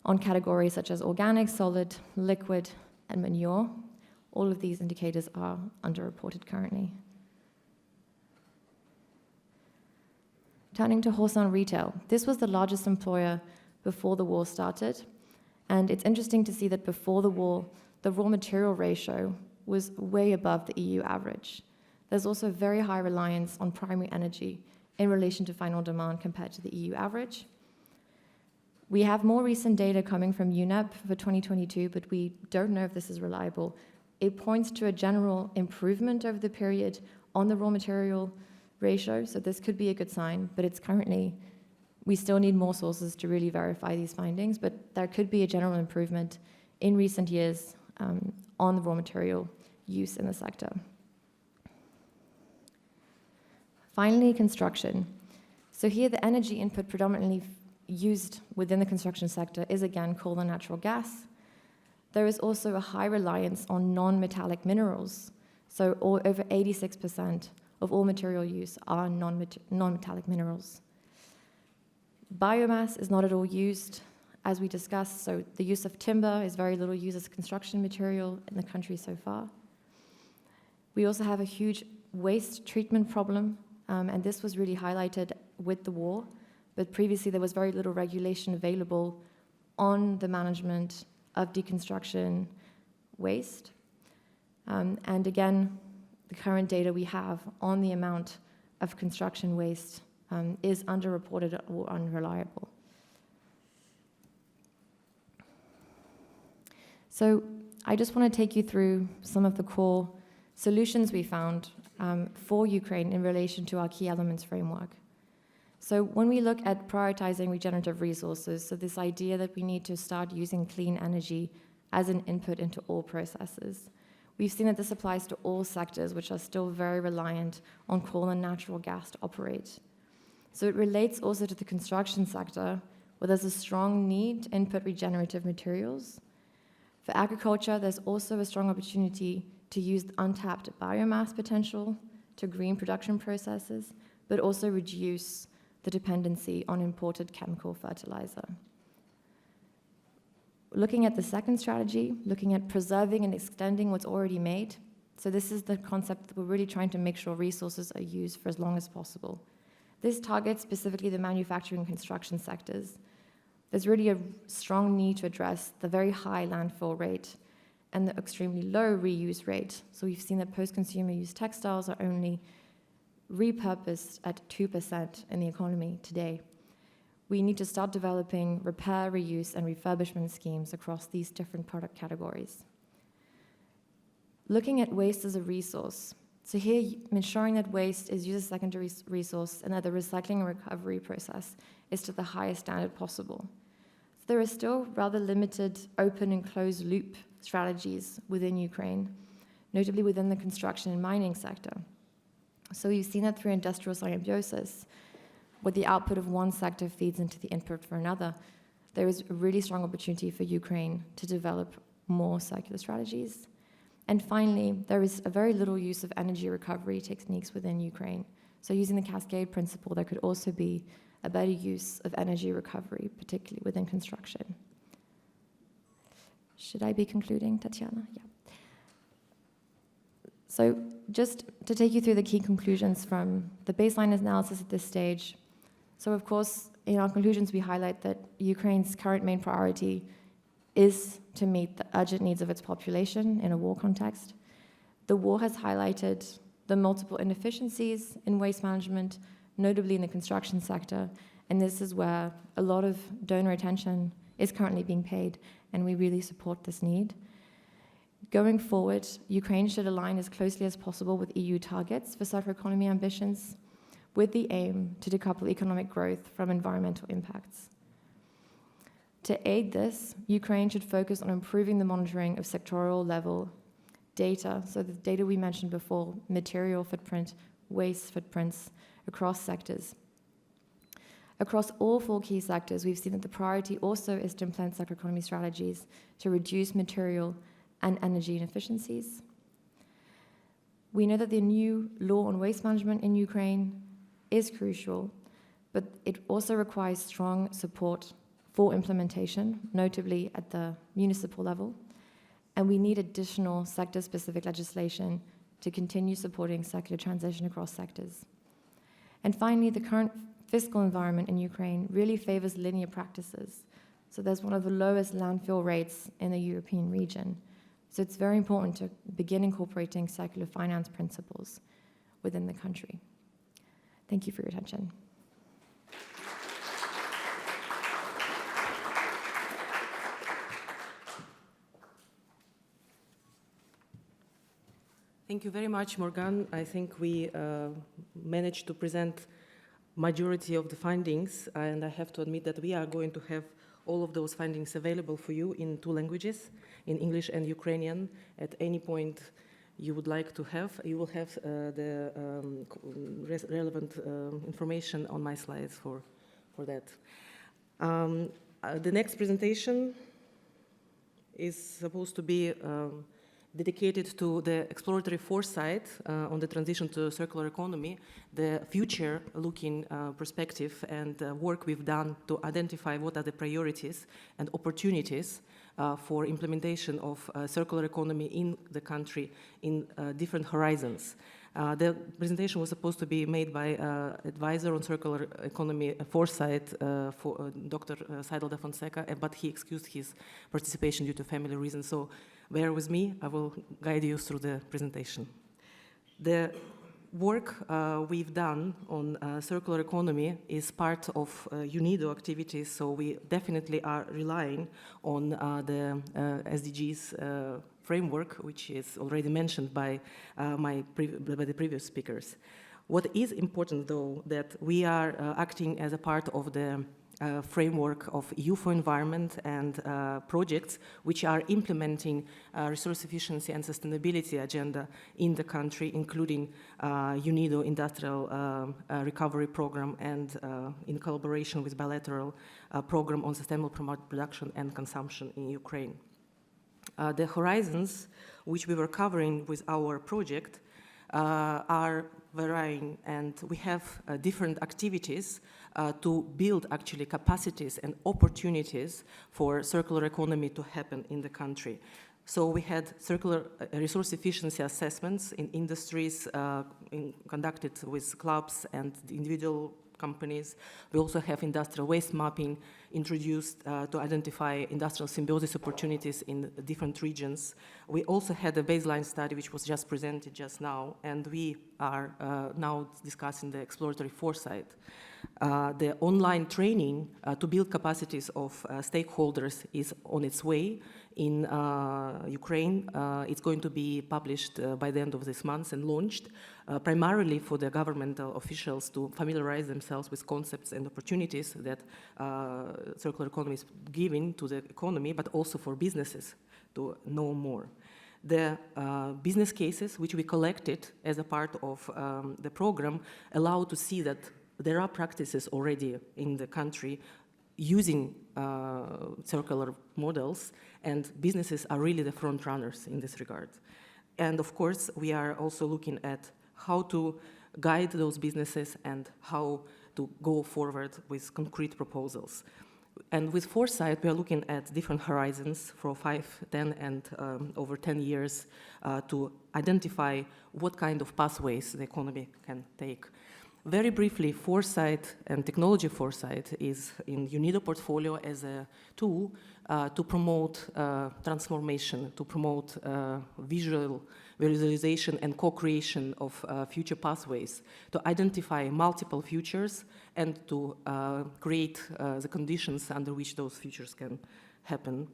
[SPEAKER 5] on categories such as organic, solid, liquid, and manure. All of these indicators are underreported currently. Turning to wholesale and retail. This was the largest employer before the war started. And it's interesting to see that before the war, the raw material ratio was way above the EU average. There's also a very high reliance on primary energy in relation to final demand compared to the EU average. We have more recent data coming from UNEP for 2022, but we don't know if this is reliable. It points to a general improvement over the period on the raw material ratio, so this could be a good sign, but it's currently, we still need more sources to really verify these findings, but there could be a general improvement in recent years on the raw material use in the sector. Finally, construction. So here the energy input predominantly used within the construction sector is again coal and natural gas. There is also a high reliance on non-metallic minerals. So over 86% of all material use are non-metallic minerals. Biomass is not at all used, as we discussed, so the use of timber is very little used as construction material in the country so far. We also have a huge waste treatment problem, and this was really highlighted with the war, but previously there was very little regulation available on the management of deconstruction waste. And again, the current data we have on the amount of construction waste is underreported or unreliable. So I just want to take you through some of the core solutions we found for Ukraine in relation to our key elements framework. So when we look at prioritizing regenerative resources, so this idea that we need to start using clean energy as an input into all processes. We've seen that this applies to all sectors which are still very reliant on coal and natural gas to operate. So it relates also to the construction sector, where there's a strong need to input regenerative materials. For agriculture, there's also a strong opportunity to use the untapped biomass potential to green production processes, but also reduce the dependency on imported chemical fertilizer. Looking at the second strategy, looking at preserving and extending what's already made. So this is the concept that we're really trying to make sure resources are used for as long as possible. This targets specifically the manufacturing and construction sectors. There's really a strong need to address the very high landfill rate and the extremely low reuse rate. So we've seen that post-consumer use textiles are only repurposed at 2% in the economy today. We need to start developing repair, reuse, and refurbishment schemes across these different product categories. Looking at waste as a resource. So here, ensuring that waste is used as a secondary resource and that the recycling and recovery process is to the highest standard possible. So there are still rather limited open and closed loop strategies within Ukraine, notably within the construction and mining sector. So we've seen that through industrial symbiosis, where the output of one sector feeds into the input for another. There is a really strong opportunity for Ukraine to develop more circular strategies. And finally, there is a very little use of energy recovery techniques within Ukraine. So using the cascade principle, there could also be a better use of energy recovery, particularly within construction. Should I be concluding, Tatiana? Yeah. So just to take you through the key conclusions from the baseline analysis at this stage. So of course, in our conclusions, we highlight that Ukraine's current main priority is to meet the urgent needs of its population in a war context. The war has highlighted the multiple inefficiencies in waste management, notably in the construction sector, and this is where a lot of donor attention is currently being paid, and we really support this need. Going forward, Ukraine should align as closely as possible with EU targets for circular economy ambitions, with the aim to decouple economic growth from environmental impacts. To aid this, Ukraine should focus on improving the monitoring of sectoral level data, so the data we mentioned before, material footprint, waste footprints across sectors. Across all 4 key sectors, we've seen that the priority also is to implement circular economy strategies to reduce material and energy inefficiencies. We know that the new law on waste management in Ukraine is crucial, but it also requires strong support for implementation, notably at the municipal level, and we need additional sector-specific legislation to continue supporting circular transition across sectors. And finally, the current fiscal environment in Ukraine really favors linear practices. So there's one of the lowest landfill rates in the European region. So it's very important to begin incorporating circular finance principles within the country. Thank you for your attention.
[SPEAKER 4] Thank you very much, Morgan. I think we managed to present majority of the findings, and I have to admit that we are going to have all of those findings available for you in 2 languages, in English and Ukrainian, at any point you would like to have. You will have the relevant information on my slides for that. The next presentation is supposed to be dedicated to the exploratory foresight on the transition to a circular economy, the future-looking perspective and work we've done to identify what are the priorities and opportunities for implementation of circular economy in the country in different horizons. The presentation was supposed to be made by advisor on circular economy foresight for Dr. Seidel da Fonseca, but he excused his participation due to family reasons. So bear with me, I will guide you through the presentation. The work we've done on circular economy is part of UNIDO activities, so we definitely are relying on the SDGs framework, which is already mentioned by the previous speakers. What is important, though, that we are acting as a part of the framework of EU for environment and projects which are implementing resource efficiency and sustainability agenda in the country, including UNIDO industrial recovery program and in collaboration with bilateral program on sustainable production and consumption in Ukraine. The horizons which we were covering with our project are varying, and we have different activities to build actually capacities and opportunities for circular economy to happen in the country. So we had circular resource efficiency assessments in industries conducted with clubs and individual companies. We also have industrial waste mapping introduced to identify industrial symbiosis opportunities in different regions. We also had a baseline study which was just presented just now, and we are now discussing the exploratory foresight. The online training to build capacities of stakeholders is on its way in Ukraine. It's going to be published by the end of this month and launched primarily for the governmental officials to familiarize themselves with concepts and opportunities that circular economy is giving to the economy, but also for businesses to know more. The business cases which we collected as a part of the program allow to see that there are practices already in the country using circular models, and businesses are really the front runners in this regard. And of course, we are also looking at how to guide those businesses and how to go forward with concrete proposals. And with foresight, we are looking at different horizons for 5, 10, and over 10 years to identify what kind of pathways the economy can take. Very briefly, foresight and technology foresight is in UNIDO portfolio as a tool to promote transformation, to promote visualization and co-creation of future pathways, to identify multiple futures and to create the conditions under which those futures can happen.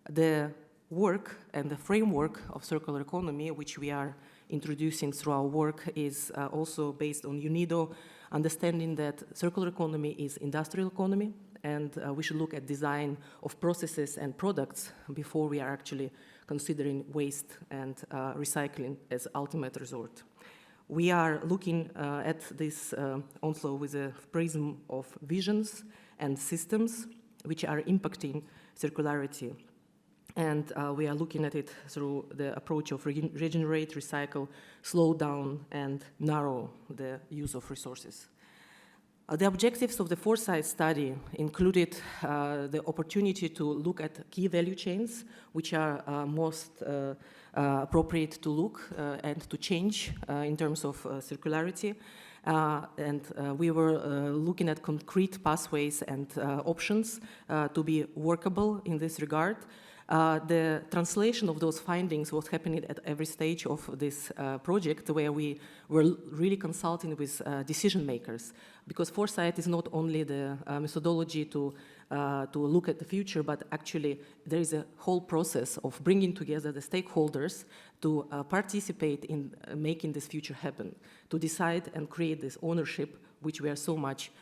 [SPEAKER 4] The work and the framework of circular economy, which we are introducing through our work, is also based on UNIDO, understanding that circular economy is industrial economy, and we should look at design of processes and products before we are actually considering waste and recycling as ultimate resort. We are looking at this also with a prism of visions and systems which are impacting circularity. And we are looking at it through the approach of regenerate, recycle, slow down, and narrow the use of resources. The objectives of the foresight study included the opportunity to look at key value chains, which are most appropriate to look and to change in terms of circularity. We were looking at concrete pathways and options to be workable in this regard. The translation of those findings was happening at every stage of this project, where we were really consulting with decision makers, because foresight is not only the methodology to look at the future, but actually there is a whole process of bringing together the stakeholders to participate in making this future happen, to decide and create this ownership, which we are so much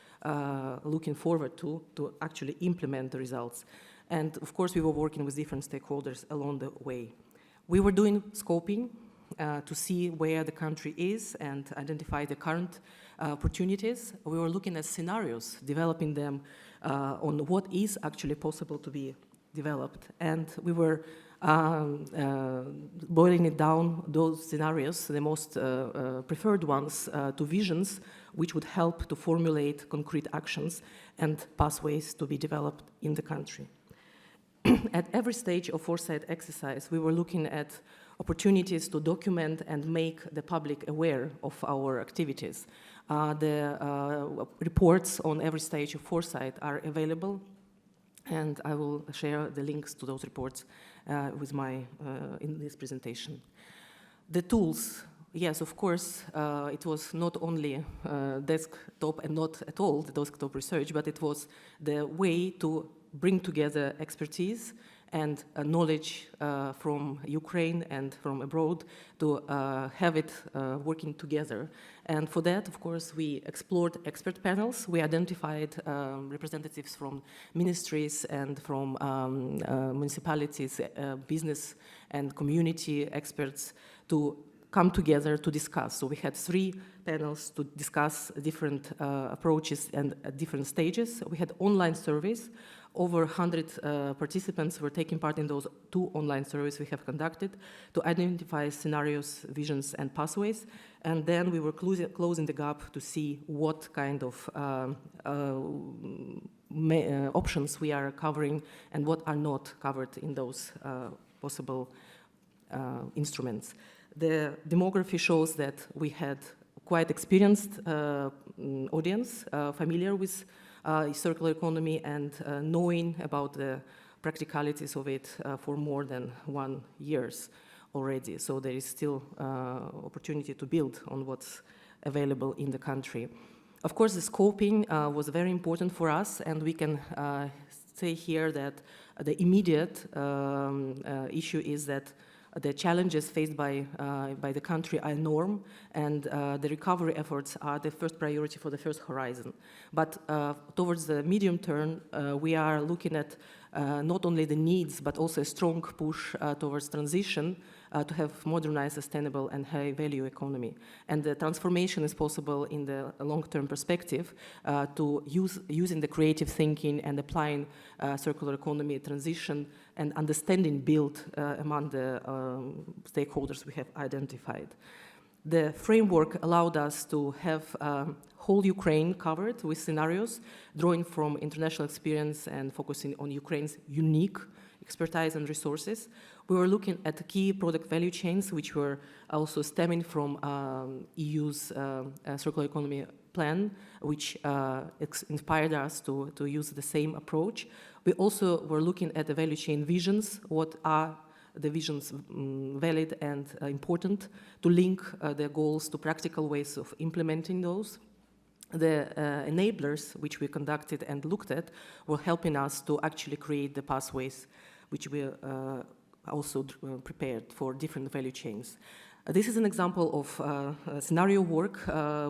[SPEAKER 4] looking forward to actually implement the results. And of course, we were working with different stakeholders along the way. We were doing scoping to see where the country is and identify the current opportunities. We were looking at scenarios, developing them on what is actually possible to be developed. And we were boiling it down, those scenarios, the most preferred ones, to visions, which would help to formulate concrete actions and pathways to be developed in the country. At every stage of foresight exercise, we were looking at opportunities to document and make the public aware of our activities. The reports on every stage of foresight are available, and I will share the links to those reports with in this presentation. The tools, yes, of course, it was not only desktop and not at all the desktop research, but it was the way to bring together expertise and knowledge from Ukraine and from abroad to have it working together. And for that, of course, we explored expert panels. We identified representatives from ministries and from municipalities, business and community experts to come together to discuss. So we had 3 panels to discuss different approaches and at different stages. We had online surveys. Over 100 participants were taking part in those 2 online surveys we have conducted to identify scenarios, visions, and pathways. And then we were closing the gap to see what kind of options we are covering and what are not covered in those possible instruments. The demography shows that we had quite experienced audience, familiar with circular economy and knowing about the practicalities of it for more than 1 year already. So there is still opportunity to build on what's available in the country. Of course, the scoping was very important for us, and we can say here that the immediate issue is that the challenges faced by the country are enormous, and the recovery efforts are the first priority for the first horizon. But towards the medium term, we are looking at not only the needs, but also a strong push towards transition to have modernized, sustainable, and high-value economy. And the transformation is possible in the long-term perspective to using the creative thinking and applying circular economy transition and understanding built among the stakeholders we have identified. The framework allowed us to have whole Ukraine covered with scenarios, drawing from international experience and focusing on Ukraine's unique expertise and resources. We were looking at key product value chains, which were also stemming from EU's circular economy plan, which inspired us to use the same approach. We also were looking at the value chain visions, what are the visions valid and important, to link the goals to practical ways of implementing those. The enablers, which we conducted and looked at, were helping us to actually create the pathways, which we also prepared for different value chains. This is an example of scenario work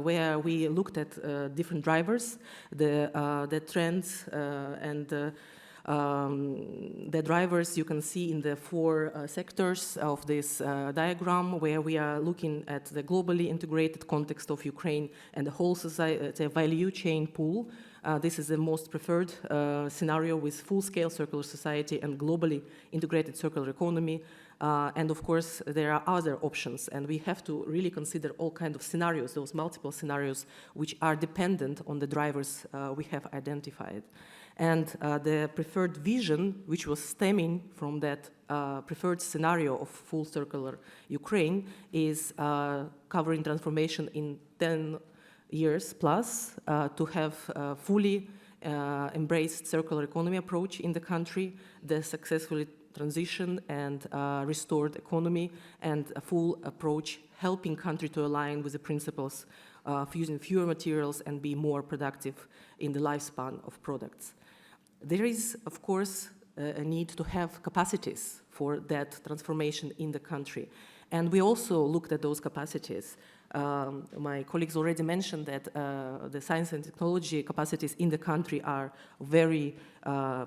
[SPEAKER 4] where we looked at different drivers, the trends and the drivers you can see in the 4 sectors of this diagram, where we are looking at the globally integrated context of Ukraine and the whole society value chain pool. This is the most preferred scenario with full-scale circular society and globally integrated circular economy. And of course, there are other options, and we have to really consider all kinds of scenarios, those multiple scenarios, which are dependent on the drivers we have identified. And the preferred vision, which was stemming from that preferred scenario of full circular Ukraine, is covering transformation in 10 years plus to have fully embraced circular economy approach in the country, the successfully transition and restored economy, and a full approach helping country to align with the principles of using fewer materials and be more productive in the lifespan of products. There is, of course, a need to have capacities for that transformation in the country. And we also looked at those capacities. My colleagues already mentioned that the science and technology capacities in the country are very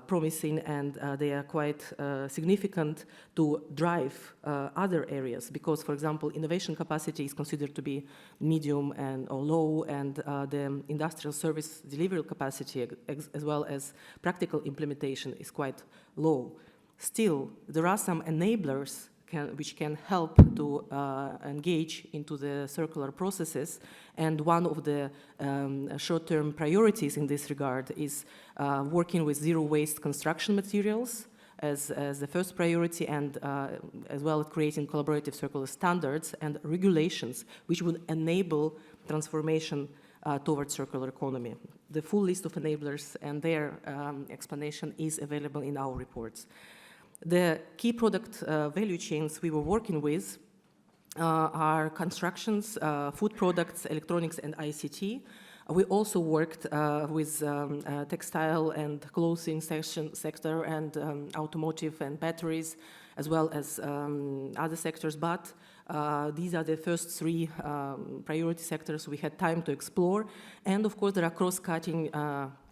[SPEAKER 4] promising, and they are quite significant to drive other areas, because, for example, innovation capacity is considered to be medium or low, and the industrial service delivery capacity, as well as practical implementation, is quite low. Still, there are some enablers which can help to engage into the circular processes. And one of the short-term priorities in this regard is working with zero-waste construction materials as the first priority, and as well as creating collaborative circular standards and regulations which would enable transformation towards circular economy. The full list of enablers and their explanation is available in our reports. The key product value chains we were working with are constructions, food products, electronics, and ICT. We also worked with textile and clothing sector and automotive and batteries, as well as other sectors, but these are the first three priority sectors we had time to explore. And of course, there are cross-cutting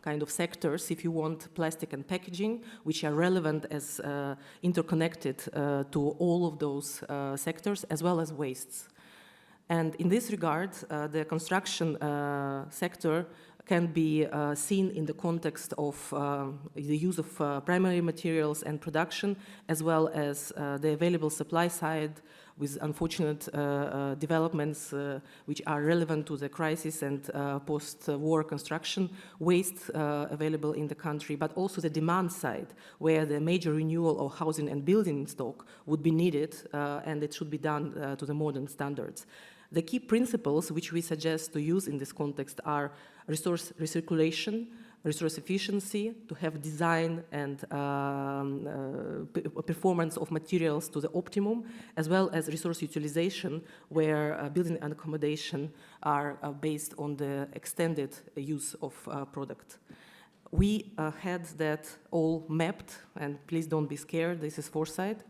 [SPEAKER 4] kind of sectors, if you want, plastic and packaging, which are relevant as interconnected to all of those sectors, as well as wastes. And in this regard, the construction sector can be seen in the context of the use of primary materials and production, as well as the available supply side, with unfortunate developments which are relevant to the crisis and post-war construction waste available in the country, but also the demand side, where the major renewal of housing and building stock would be needed, and it should be done to the modern standards. The key principles which we suggest to use in this context are resource recirculation, resource efficiency, to have design and performance of materials to the optimum, as well as resource utilization, where building and accommodation are based on the extended use of product. We had that all mapped, and please don't be scared, this is foresight.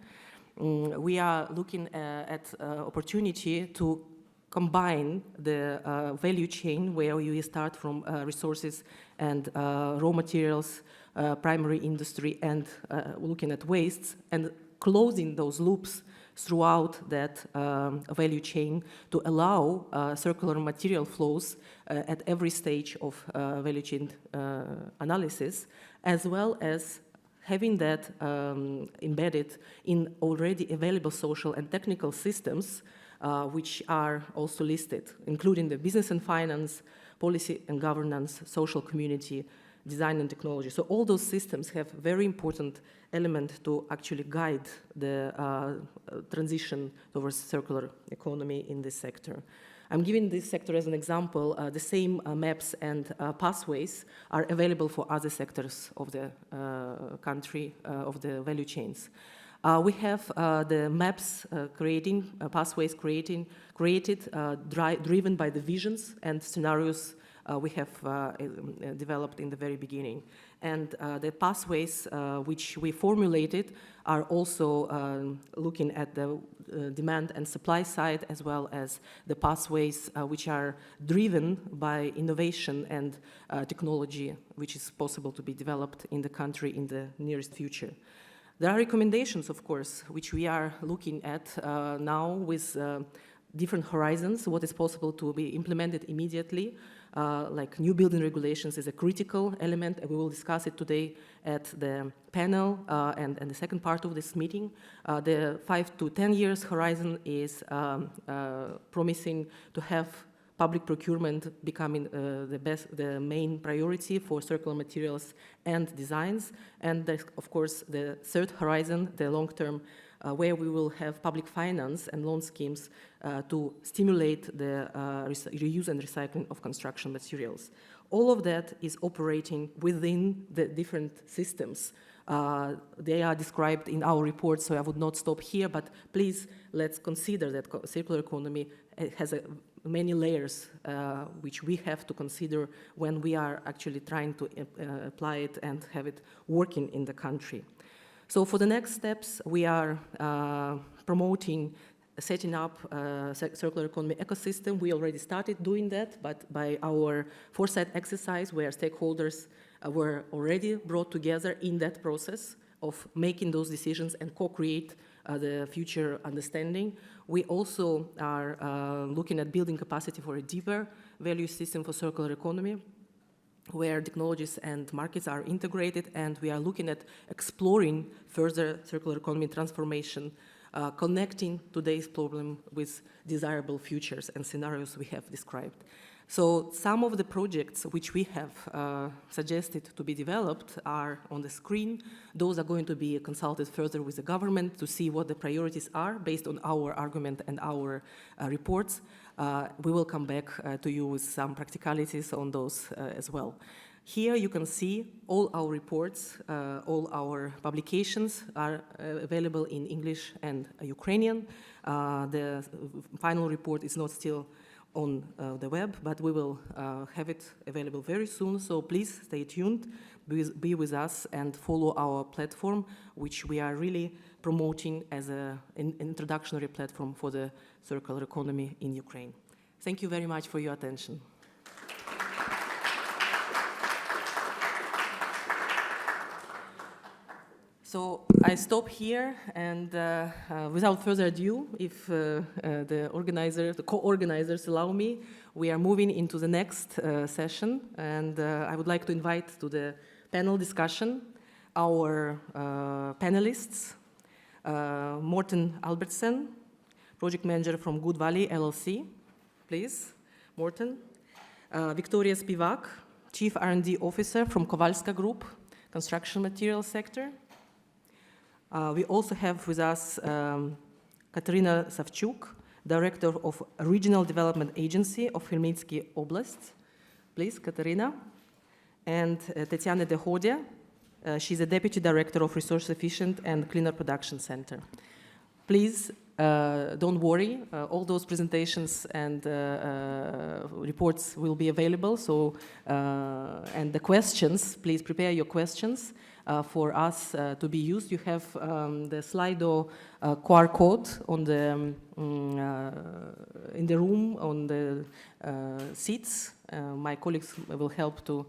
[SPEAKER 4] We are looking at opportunity to combine the value chain, where you start from resources and raw materials, primary industry, and looking at wastes, and closing those loops throughout that value chain to allow circular material flows at every stage of value chain analysis, as well as having that embedded in already available social and technical systems, which are also listed, including the business and finance, policy and governance, social community, design and technology. So all those systems have very important element to actually guide the transition towards circular economy in this sector. I'm giving this sector as an example. The same maps and pathways are available for other sectors of the country, of the value chains. We have the maps pathways created, driven by the visions and scenarios we have developed in the very beginning. And the pathways which we formulated are also looking at the demand and supply side, as well as the pathways which are driven by innovation and technology, which is possible to be developed in the country in the nearest future. There are recommendations, of course, which we are looking at now with different horizons, what is possible to be implemented immediately, like new building regulations is a critical element, and we will discuss it today at the panel and the second part of this meeting. The 5 to 10 years horizon is promising to have public procurement becoming the main priority for circular materials and designs. And of course, the third horizon, the long term, where we will have public finance and loan schemes to stimulate the reuse and recycling of construction materials. All of that is operating within the different systems. They are described in our report, so I would not stop here, but please let's consider that circular economy has many layers which we have to consider when we are actually trying to apply it and have it working in the country. So for the next steps, we are promoting setting up a circular economy ecosystem. We already started doing that, but by our foresight exercise, where stakeholders were already brought together in that process of making those decisions and co-create the future understanding. We also are looking at building capacity for a deeper value system for circular economy, where technologies and markets are integrated, and we are looking at exploring further circular economy transformation, connecting today's problem with desirable futures and scenarios we have described. So some of the projects which we have suggested to be developed are on the screen. Those are going to be consulted further with the government to see what the priorities are based on our argument and our reports. We will come back to you with some practicalities on those as well. Here you can see all our reports, all our publications are available in English and Ukrainian. The final report is not still on the web, but we will have it available very soon. So please stay tuned, be with us, and follow our platform, which we are really promoting as an introductory platform for the circular economy in Ukraine. Thank you very much for your attention. So I stop here, and without further ado, if the co-organizers allow me, we are moving into the next session, and I would like to invite to the panel discussion our panelists, Morten Albertsen, project manager from Good Valley LLC, please, Morten. Victoria Spivak, chief R&D officer from Kowalska Group, construction materials sector. We also have with us Katerina Savchuk, Director of Regional Development Agency of Khmelnytsky Oblast. Please, Katerina. And Tetiana Dehodya, she's a Deputy Director of Resource Efficient and Cleaner Production Center. Please, don't worry, all those presentations and reports will be available, so, and the questions, please prepare your questions for us to be used. You have the Slido QR code on the, in the room, on the seats. My colleagues will help to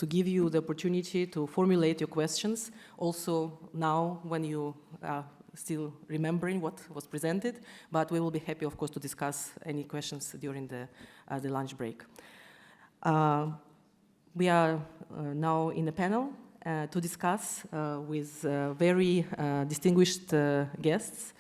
[SPEAKER 4] give you the opportunity to formulate your questions. Also now, when you are still remembering what was presented, but we will be happy, of course, to discuss any questions during the lunch break. We are now in a panel to discuss with very distinguished guests,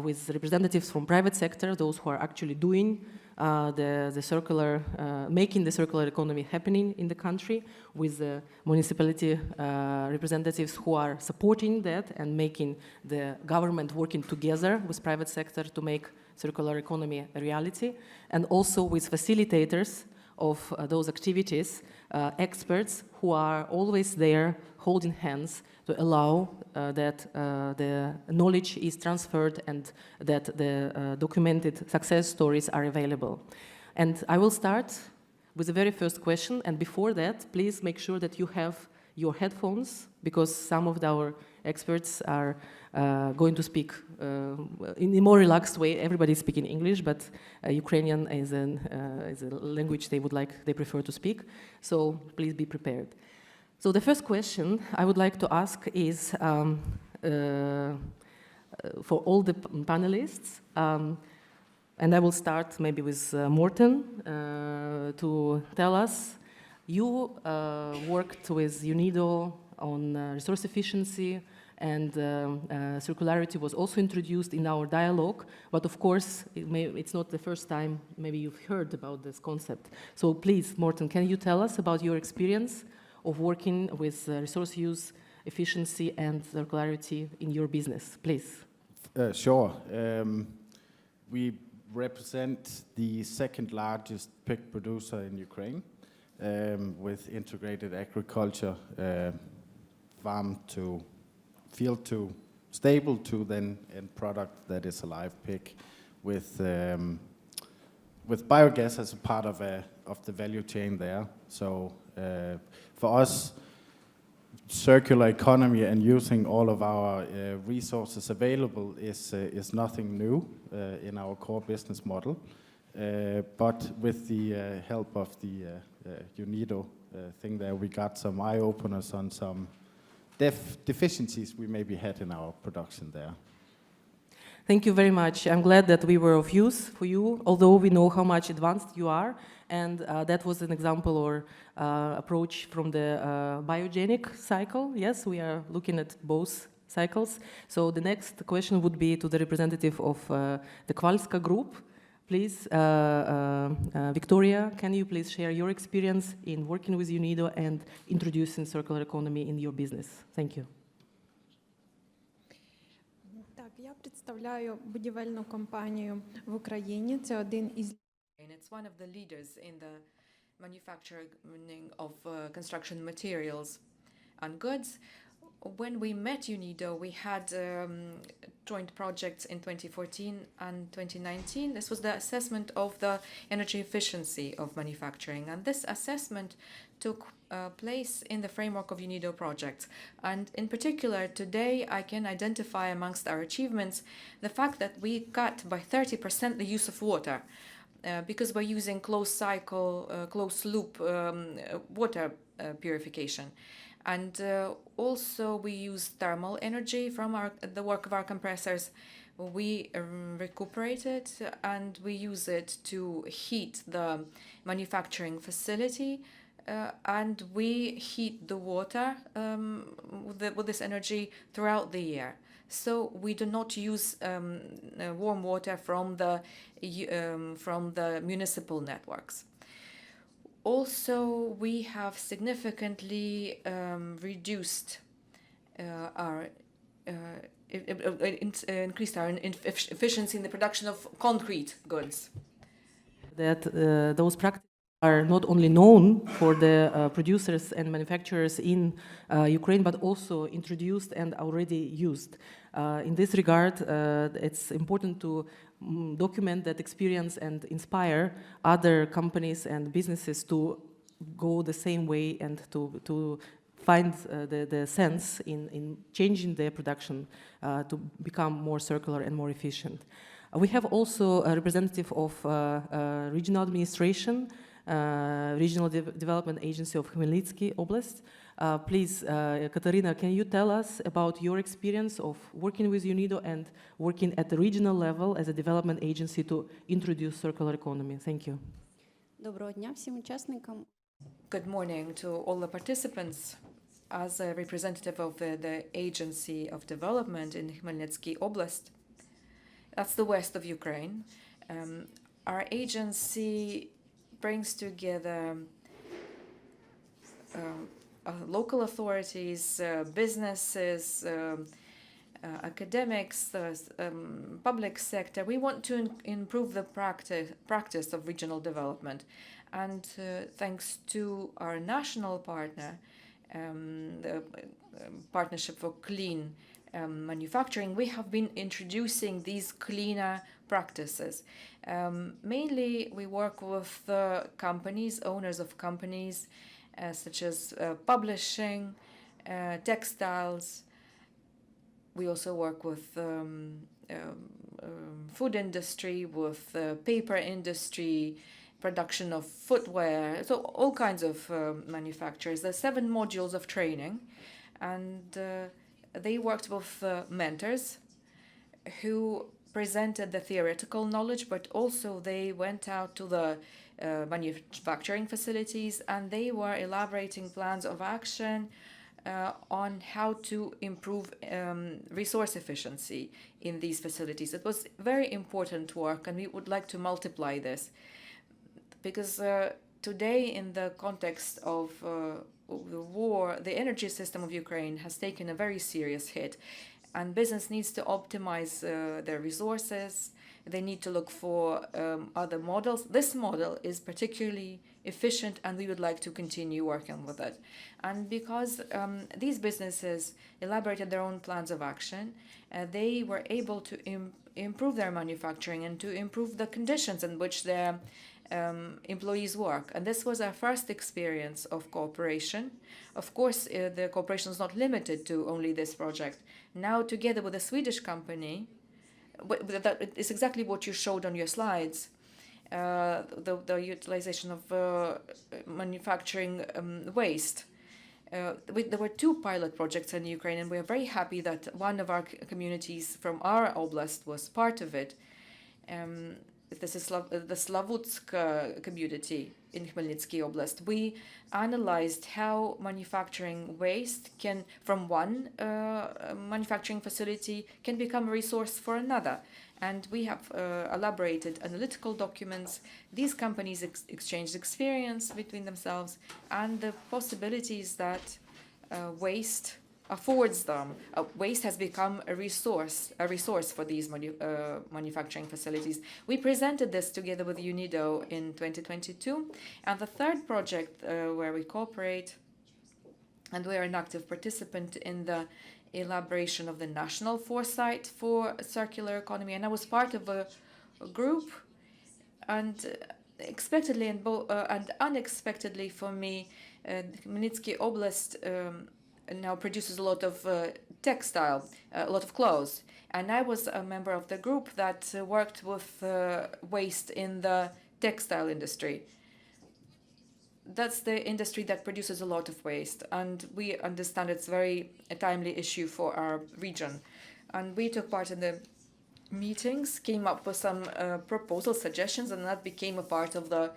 [SPEAKER 4] with representatives from private sector, those who are actually doing the circular, making the circular economy happening in the country, with the municipality representatives who are supporting that and making the government working together with private sector to make circular economy a reality, and also with facilitators of those activities, experts who are always there holding hands to allow that the knowledge is transferred and that the documented success stories are available. And I will start with the very first question, and before that, please make sure that you have your headphones, because some of our experts are going to speak in a more relaxed way. Everybody's speaking English, but Ukrainian is a language they prefer to speak. So please be prepared. So the first question I would like to ask is for all the panelists, and I will start maybe with Morten to tell us. You worked with UNIDO on resource efficiency, and circularity was also introduced in our dialogue, but of course it's not the first time maybe you've heard about this concept. So please, Morten, can you tell us about your experience of working with resource use, efficiency and circularity in your business, please?
[SPEAKER 6] Sure. We represent the second largest pig producer in Ukraine, with integrated agriculture, farm to field to stable to then end product that is a live pig, with biogas as a part of the value chain there. So for us, circular economy and using all of our resources available is nothing new in our core business model. But with the help of the UNIDO thing there, we got some eye-openers on some deficiencies we maybe had in our production there.
[SPEAKER 4] Thank you very much. I'm glad that we were of use for you, although we know how much advanced you are. And that was an example or approach from the biogenic cycle. Yes, we are looking at both cycles. So the next question would be to the representative of the Kowalska Group. Please, Victoria, can you please share your experience in working with UNIDO and introducing circular economy in your business? Thank you.
[SPEAKER 7] Так, я представляю будівельну компанію в Україні. Це один із
[SPEAKER 8] And it's one of the leaders in the manufacturing of construction materials and goods. When we met UNIDO, we had joint projects in 2014 and 2019. This was the assessment of the energy efficiency of manufacturing, and this assessment took place in the framework of UNIDO projects. And in particular, today I can identify amongst our achievements the fact that we cut by 30% the use of water because we're using closed cycle, closed loop water purification. And also we use thermal energy from the work of our compressors. We recuperate it and we use it to heat the manufacturing facility, and we heat the water with this energy throughout the year. So we do not use warm water from the municipal networks. Also, we have significantly reduced increased our efficiency in the production of concrete goods.
[SPEAKER 4] That those practices are not only known for the producers and manufacturers in Ukraine, but also introduced and already used. In this regard, it's important to document that experience and inspire other companies and businesses to go the same way and to find the sense in changing their production to become more circular and more efficient. We have also a representative of regional administration, Regional Development Agency of Khmelnytsky Oblast. Please, Katarina, can you tell us about your experience of working with UNIDO and working at the regional level as a development agency to introduce circular economy? Thank you.
[SPEAKER 9] Доброго дня всім учасникам.
[SPEAKER 8] Good morning to all the participants. As a representative of the Agency of Development in Khmelnytsky Oblast, that's the west of Ukraine, our agency brings together local authorities, businesses, academics, public sector. We want to improve the practice of regional development. And thanks to our national partner, the Partnership for Clean Manufacturing, we have been introducing these cleaner practices. Mainly, we work with companies, owners of companies, such as publishing, textiles. We also work with food industry, with paper industry, production of footwear, so all kinds of manufacturers. There's 7 modules of training, and they worked with mentors who presented the theoretical knowledge, but also they went out to the manufacturing facilities and they were elaborating plans of action on how to improve resource efficiency in these facilities. It was very important work, and we would like to multiply this. Because today, in the context of the war, the energy system of Ukraine has taken a very serious hit, and business needs to optimize their resources. They need to look for other models. This model is particularly efficient, and we would like to continue working with it. And because these businesses elaborated their own plans of action, they were able to improve their manufacturing and to improve the conditions in which their employees work. And this was our first experience of cooperation. Of course, the cooperation is not limited to only this project. Now, together with a Swedish company, that is exactly what you showed on your slides, the utilization of manufacturing waste. There were 2 pilot projects in Ukraine, and we are very happy that one of our communities from our oblast was part of it. This is the Slavutsk community in Khmelnytsky Oblast. We analyzed how manufacturing waste can, from one manufacturing facility, can become a resource for another. And we have elaborated analytical documents. These companies exchanged experience between themselves and the possibilities that waste affords them. Waste has become a resource for these manufacturing facilities. We presented this together with UNIDO in 2022, and the third project where we cooperate, and we are an active participant in the elaboration of the national foresight for circular economy. And I was part of a group, and expectedly and unexpectedly for me, Khmelnytskyi Oblast now produces a lot of textile, a lot of clothes. And I was a member of the group that worked with waste in the textile industry. That's the industry that produces a lot of waste, and we understand it's a timely issue for our region. And we took part in the meetings, came up with some proposals, suggestions, and that became a part of the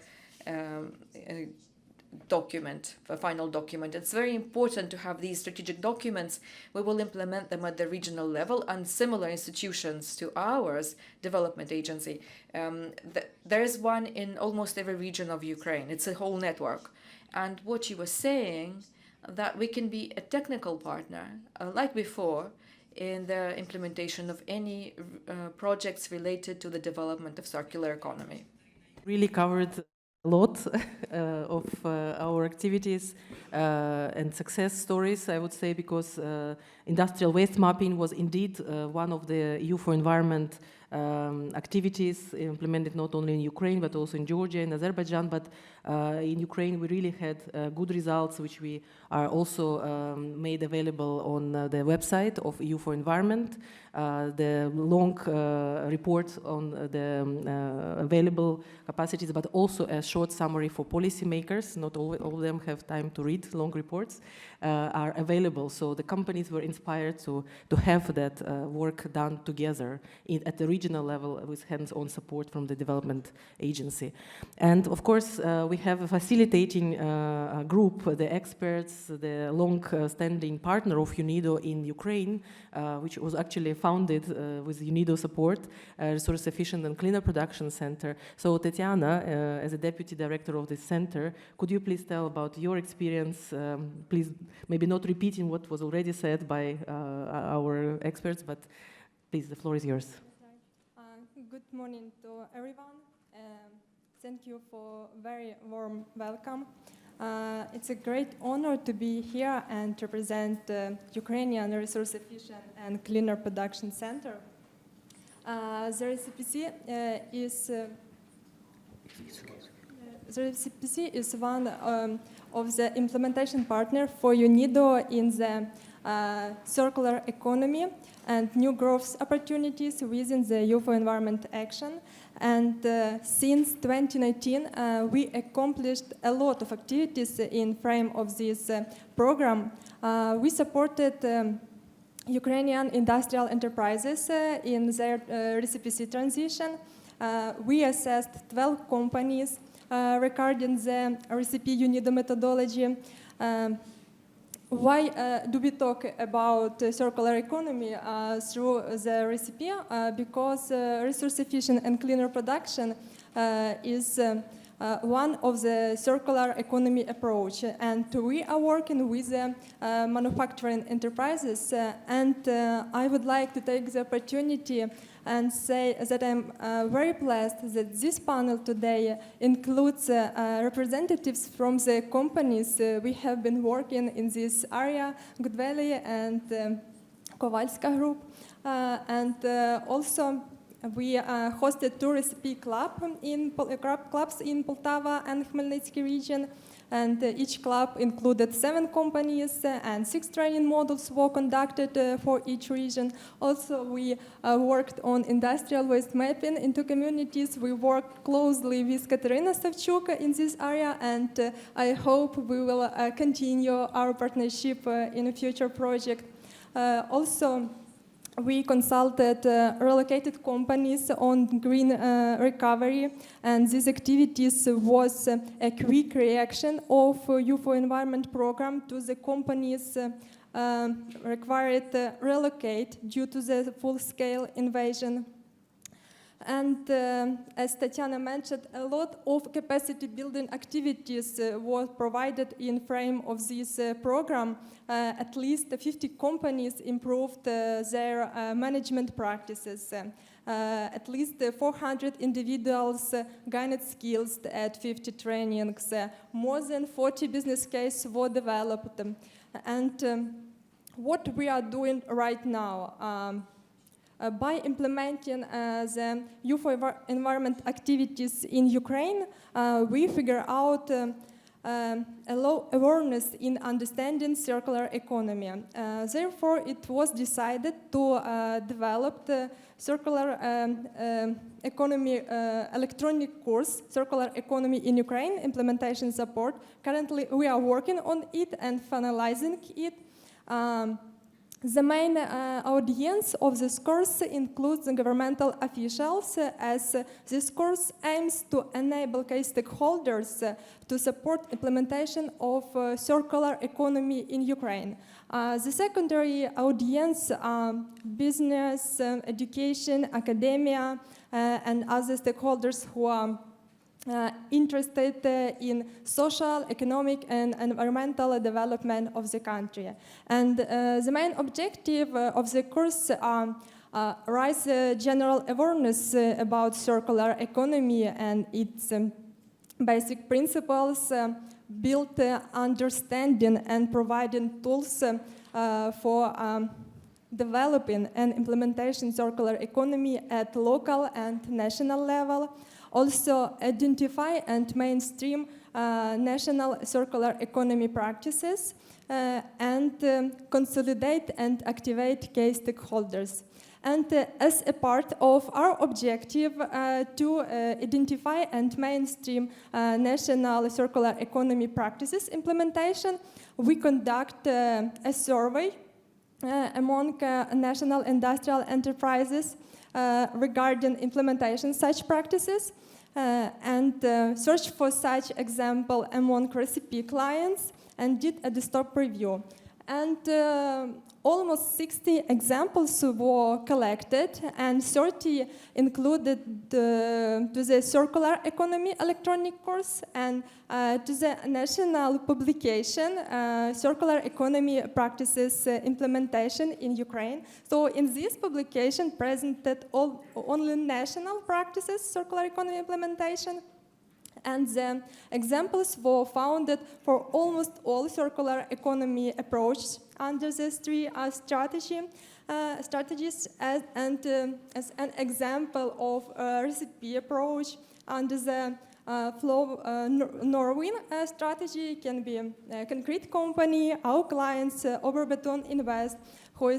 [SPEAKER 8] document, a final document. It's very important to have these strategic documents. We will implement them at the regional level, and similar institutions to ours, development agency. There is one in almost every region of Ukraine. It's a whole network. And what you were saying, that we can be a technical partner, like before, in the implementation of any projects related to the development of circular economy.
[SPEAKER 4] Really covered a lot of our activities and success stories, I would say, because industrial waste mapping was indeed one of the EU for Environment activities implemented not only in Ukraine but also in Georgia and Azerbaijan. But in Ukraine we really had good results, which we are also made available on the website of EU for Environment. The long report on the available capacities, but also a short summary for policymakers. Not all of them have time to read long reports, are available. So the companies were inspired to have that work done together at the regional level with hands-on support from the development agency. And of course, we have a facilitating group, the experts, the long-standing partner of UNIDO in Ukraine, which was actually founded with UNIDO support, Resource Efficient and Cleaner Production Center. So Tatiana, as a deputy director of this center, could you please tell about your experience? Please, maybe not repeating what was already said by our experts, but please, the floor is yours.
[SPEAKER 10] Good morning to everyone. Thank you for very warm welcome. It's a great honor to be here and to present Ukrainian Resource Efficient and Cleaner Production Center. The RCPC is one of the implementation partner for UNIDO in the circular economy and new growth opportunities within the EU for Environment Action. And since 2019, we accomplished a lot of activities in frame of this program. We supported Ukrainian industrial enterprises in their RCPC transition. We assessed 12 companies regarding the RCP UNIDO methodology. Why do we talk about circular economy through the recipe? Because resource efficient and cleaner production is one of the circular economy approach, and we are working with manufacturing enterprises. And I would like to take the opportunity and say that I'm very blessed that this panel today includes representatives from the companies we have been working in this area, Good Valley and Kovalska Group. And also we hosted two recipe clubs in Poltava and Khmelnytsky region. And each club included 7 companies and 6 training modules were conducted for each region. Also, we worked on industrial waste mapping into communities. We worked closely with Katerina Savchuk in this area, and I hope we will continue our partnership in a future project. Also, we consulted relocated companies on green recovery, and these activities was a quick reaction of EU for Environment program to the companies required to relocate due to the full-scale invasion. And as Tatiana mentioned, a lot of capacity building activities were provided in frame of this program. At least 50 companies improved their management practices. At least 400 individuals gained skills at 50 trainings. More than 40 business cases were developed. And what we are doing right now. By implementing the youth environment activities in Ukraine, we figure out a low awareness in understanding circular economy. Therefore, it was decided to develop the circular economy electronic course, Circular Economy in Ukraine, implementation support. Currently, we are working on it and finalizing it. The main audience of this course includes the governmental officials, as this course aims to enable key stakeholders to support implementation of circular economy in Ukraine. The secondary audience are business, education, academia, and other stakeholders who are interested in social, economic, and environmental development of the country. And the main objective of the course raise general awareness about circular economy and its basic principles, build understanding and providing tools for developing and implementation circular economy at local and national level. Also identify and mainstream national circular economy practices and consolidate and activate key stakeholders. And as a part of our objective to identify and mainstream national circular economy practices implementation, we conduct a survey among national industrial enterprises regarding implementation such practices and search for such example among recipe clients and did a desktop review. And almost 60 examples were collected and 30 included to the circular economy electronic course and to the national publication circular economy practices implementation in Ukraine. So in this publication presented only national practices circular economy implementation, and the examples were founded for almost all circular economy approaches under these three strategies as an example of a recipe approach under the flow Norwin strategy can be a concrete company, our clients, Oberbeton Invest, who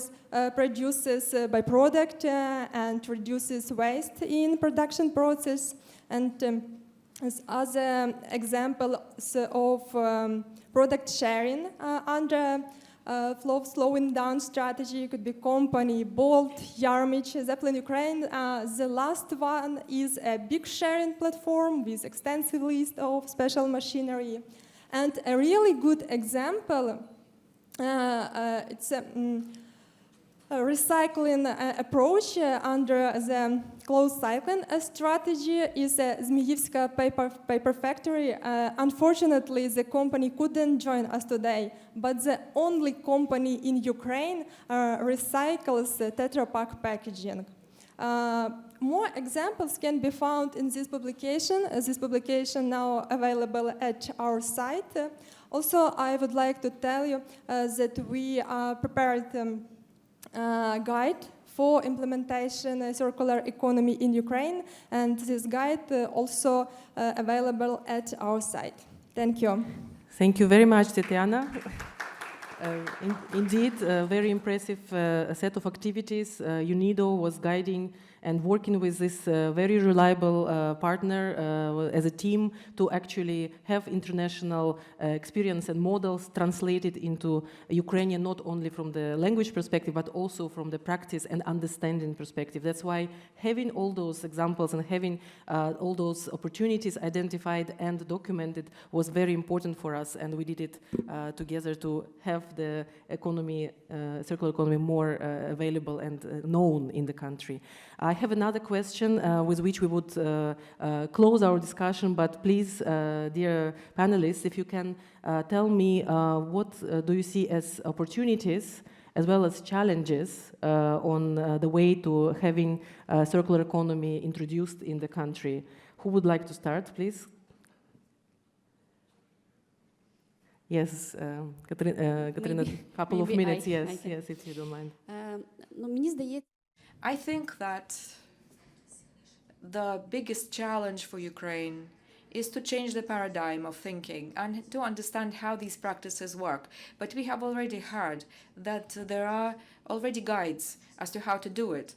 [SPEAKER 10] produces byproduct and reduces waste in production process, and as other examples of product sharing under slowing down strategy could be company, Bolt, Yarmich, Zeppelin Ukraine. The last one is a big sharing platform with extensive list of special machinery. And a really good example, it's a recycling approach under the closed cycling strategy is Zmyivska paper factory. Unfortunately, the company couldn't join us today, but the only company in Ukraine recycles Tetra Pak packaging. More examples can be found in this publication now available at our site. Also, I would like to tell you that we prepared guide for implementation circular economy in Ukraine, and this guide also available at our site. Thank you.
[SPEAKER 4] Thank you very much, Tatiana. Indeed, a very impressive set of activities. UNIDO was guiding and working with this very reliable partner as a team to actually have international experience and models translated into Ukrainian, not only from the language perspective, but also from the practice and understanding perspective. That's why having all those examples and having all those opportunities identified and documented was very important for us, and we did it together to have the economy, circular economy more available and known in the country. I have another question with which we would close our discussion, but please, dear panelists, if you can tell me what do you see as opportunities as well as challenges on the way to having circular economy introduced in the country. Who would like to start, please? Yes, Katrina, couple of
[SPEAKER 9] maybe
[SPEAKER 4] minutes.
[SPEAKER 9] I
[SPEAKER 4] Yes,
[SPEAKER 9] can.
[SPEAKER 4] yes, if you don't mind.
[SPEAKER 9] Ну, мені здається,
[SPEAKER 8] I think that the biggest challenge for Ukraine is to change the paradigm of thinking and to understand how these practices work. But we have already heard that there are already guides as to how to do it.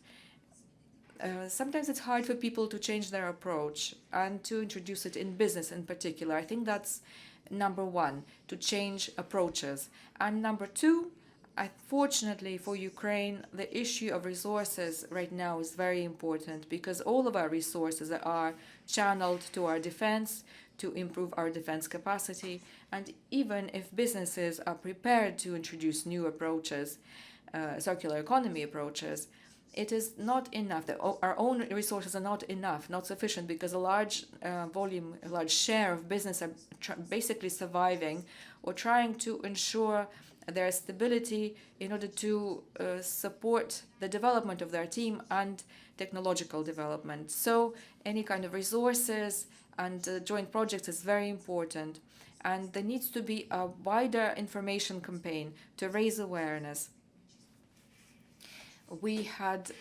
[SPEAKER 8] Sometimes it's hard for people to change their approach and to introduce it in business in particular. I think that's number one, to change approaches. And number two, unfortunately for Ukraine, the issue of resources right now is very important because all of our resources are channeled to our defense, to improve our defense capacity. And even if businesses are prepared to introduce new approaches, circular economy approaches, it is not enough. Our own resources are not enough, not sufficient, because a large volume, a large share of business are basically surviving or trying to ensure their stability in order to support the development of their team and technological development. So any kind of resources and joint projects is very important. And there needs to be a wider information campaign to raise awareness. We had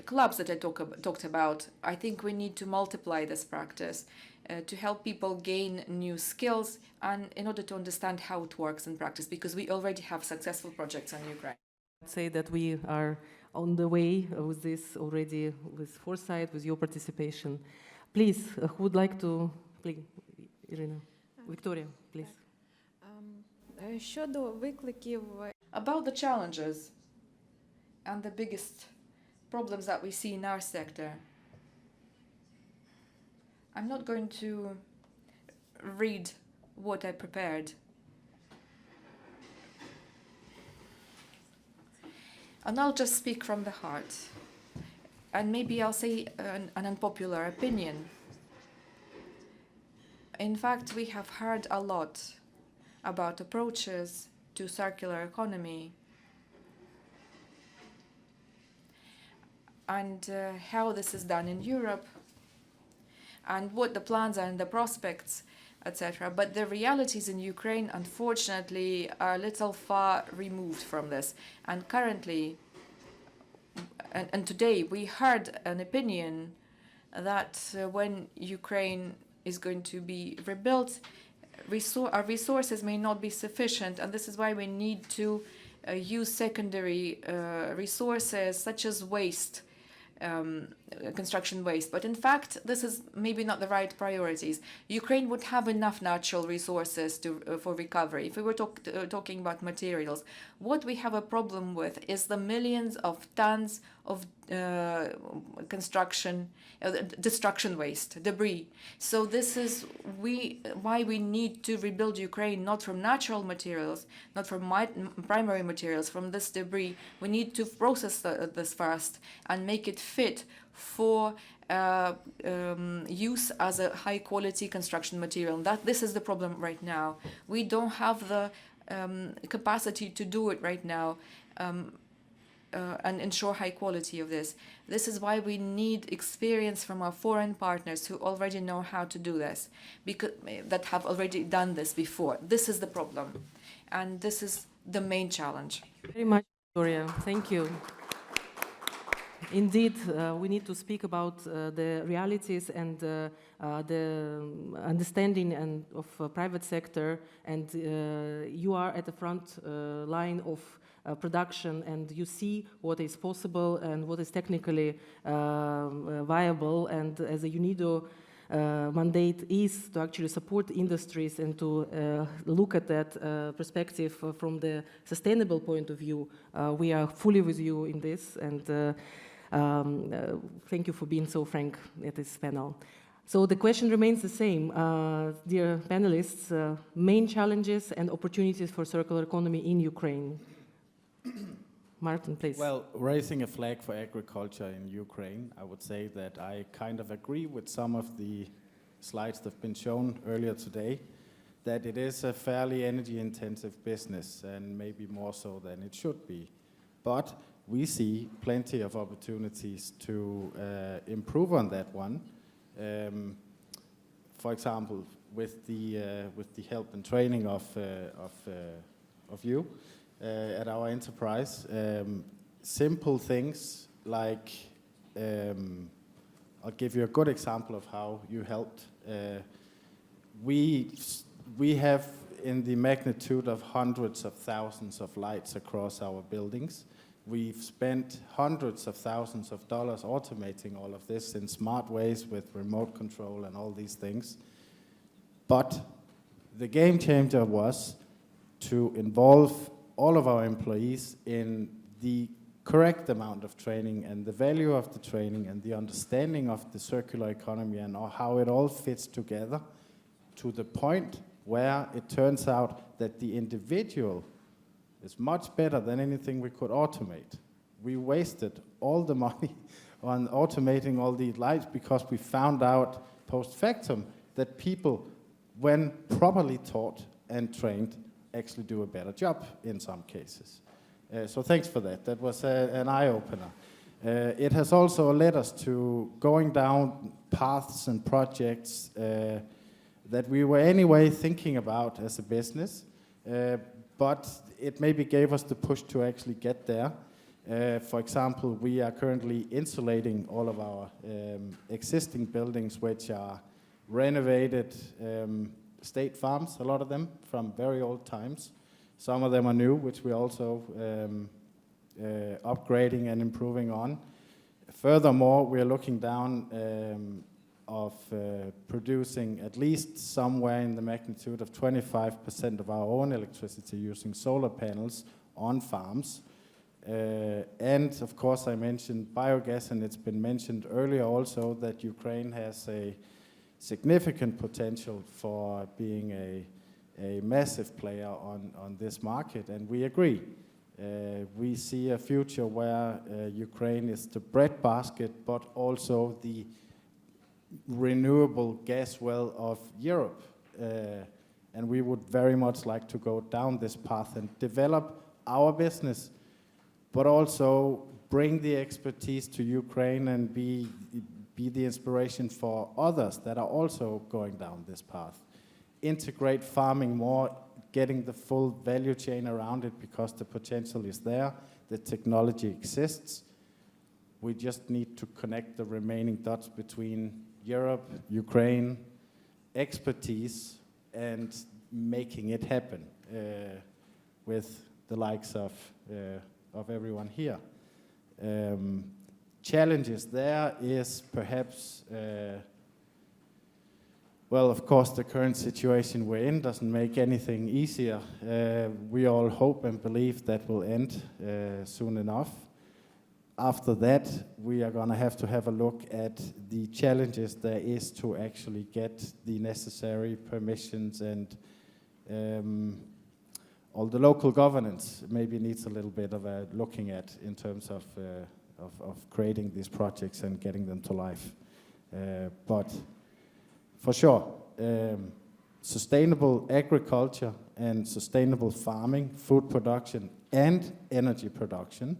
[SPEAKER 8] clubs that I talked about. I think we need to multiply this practice to help people gain new skills and in order to understand how it works in practice, because we already have successful projects in Ukraine.
[SPEAKER 4] I'd say that we are on the way with this already, with foresight, with your participation. Please, who would like to, please, Irina, Victoria, please.
[SPEAKER 7] Щодо викликів,
[SPEAKER 8] About the challenges and the biggest problems that we see in our sector, I'm not going to read what I prepared. And I'll just speak from the heart. And maybe I'll say an unpopular opinion. In fact, we have heard a lot about approaches to circular economy and how this is done in Europe and what the plans are and the prospects, etc. But the realities in Ukraine, unfortunately, are a little far removed from this. And currently, and today, we heard an opinion that when Ukraine is going to be rebuilt, our resources may not be sufficient, and this is why we need to use secondary resources such as waste, construction waste. But in fact, this is maybe not the right priorities. Ukraine would have enough natural resources for recovery. If we were talking about materials, what we have a problem with is the millions of tons of destruction waste, debris. So this is why we need to rebuild Ukraine, not from natural materials, not from primary materials, from this debris. We need to process this first and make it fit for use as a high-quality construction material. This is the problem right now. We don't have the capacity to do it right now. And ensure high quality of this. This is why we need experience from our foreign partners who already know how to do this, because that have already done this before. This is the problem, and this is the main challenge.
[SPEAKER 4] Very much, Victoria. Thank you. Indeed, we need to speak about the realities and the understanding of private sector, and you are at the front line of production, and you see what is possible and what is technically viable. And as a UNIDO mandate is to actually support industries and to look at that perspective from the sustainable point of view. We are fully with you in this, and thank you for being so frank at this panel. So the question remains the same, dear panelists, main challenges and opportunities for circular economy in Ukraine. Martin, please.
[SPEAKER 6] Well, raising a flag for agriculture in Ukraine, I would say that I kind of agree with some of the slides that have been shown earlier today, that it is a fairly energy-intensive business, and maybe more so than it should be. But we see plenty of opportunities to improve on that one. For example, with the help and training of you at our enterprise. Simple things like, I'll give you a good example of how you helped. We have in the magnitude of hundreds of thousands of lights across our buildings. We've spent hundreds of thousands of dollars automating all of this in smart ways with remote control and all these things. But the game changer was to involve all of our employees in the correct amount of training and the value of the training and the understanding of the circular economy and how it all fits together, to the point where it turns out that the individual is much better than anything we could automate. We wasted all the money on automating all these lights because we found out post factum that people, when properly taught and trained, actually do a better job in some cases. So thanks for that. That was an eye-opener. It has also led us to going down paths and projects that we were anyway thinking about as a business, but it maybe gave us the push to actually get there. For example, we are currently insulating all of our existing buildings, which are renovated state farms, a lot of them, from very old times. Some of them are new, which we're also upgrading and improving on. Furthermore, we're looking down of producing at least somewhere in the magnitude of 25% of our own electricity using solar panels on farms. And of course I mentioned biogas, and it's been mentioned earlier also that Ukraine has a significant potential for being a massive player on this market, and we agree. We see a future where Ukraine is the breadbasket, but also the renewable gas well of Europe. And we would very much like to go down this path and develop our business, but also bring the expertise to Ukraine and be the inspiration for others that are also going down this path. Integrate farming more, getting the full value chain around it, because the potential is there, the technology exists. We just need to connect the remaining dots between Europe, Ukraine, expertise, and making it happen with the likes of everyone here. Challenges there is perhaps, well, of course, the current situation we're in doesn't make anything easier. We all hope and believe that will end soon enough. After that, we are going to have a look at the challenges there is to actually get the necessary permissions, and all the local governance maybe needs a little bit of a looking at in terms of creating these projects and getting them to life. But for sure, sustainable agriculture and sustainable farming, food production and energy production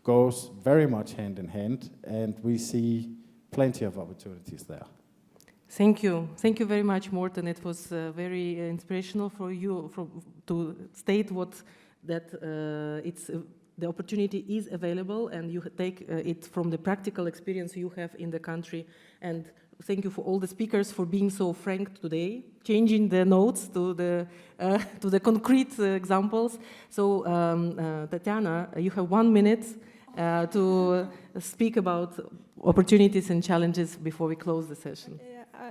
[SPEAKER 6] goes very much hand in hand, and we see plenty of opportunities there.
[SPEAKER 4] Thank you. Thank you very much, Morten. It was very inspirational for you to state the opportunity is available, and you take it from the practical experience you have in the country. And thank you for all the speakers for being so frank today, changing the notes to the concrete examples. So, Tatiana, you have 1 minute to speak about opportunities and challenges before we close the session.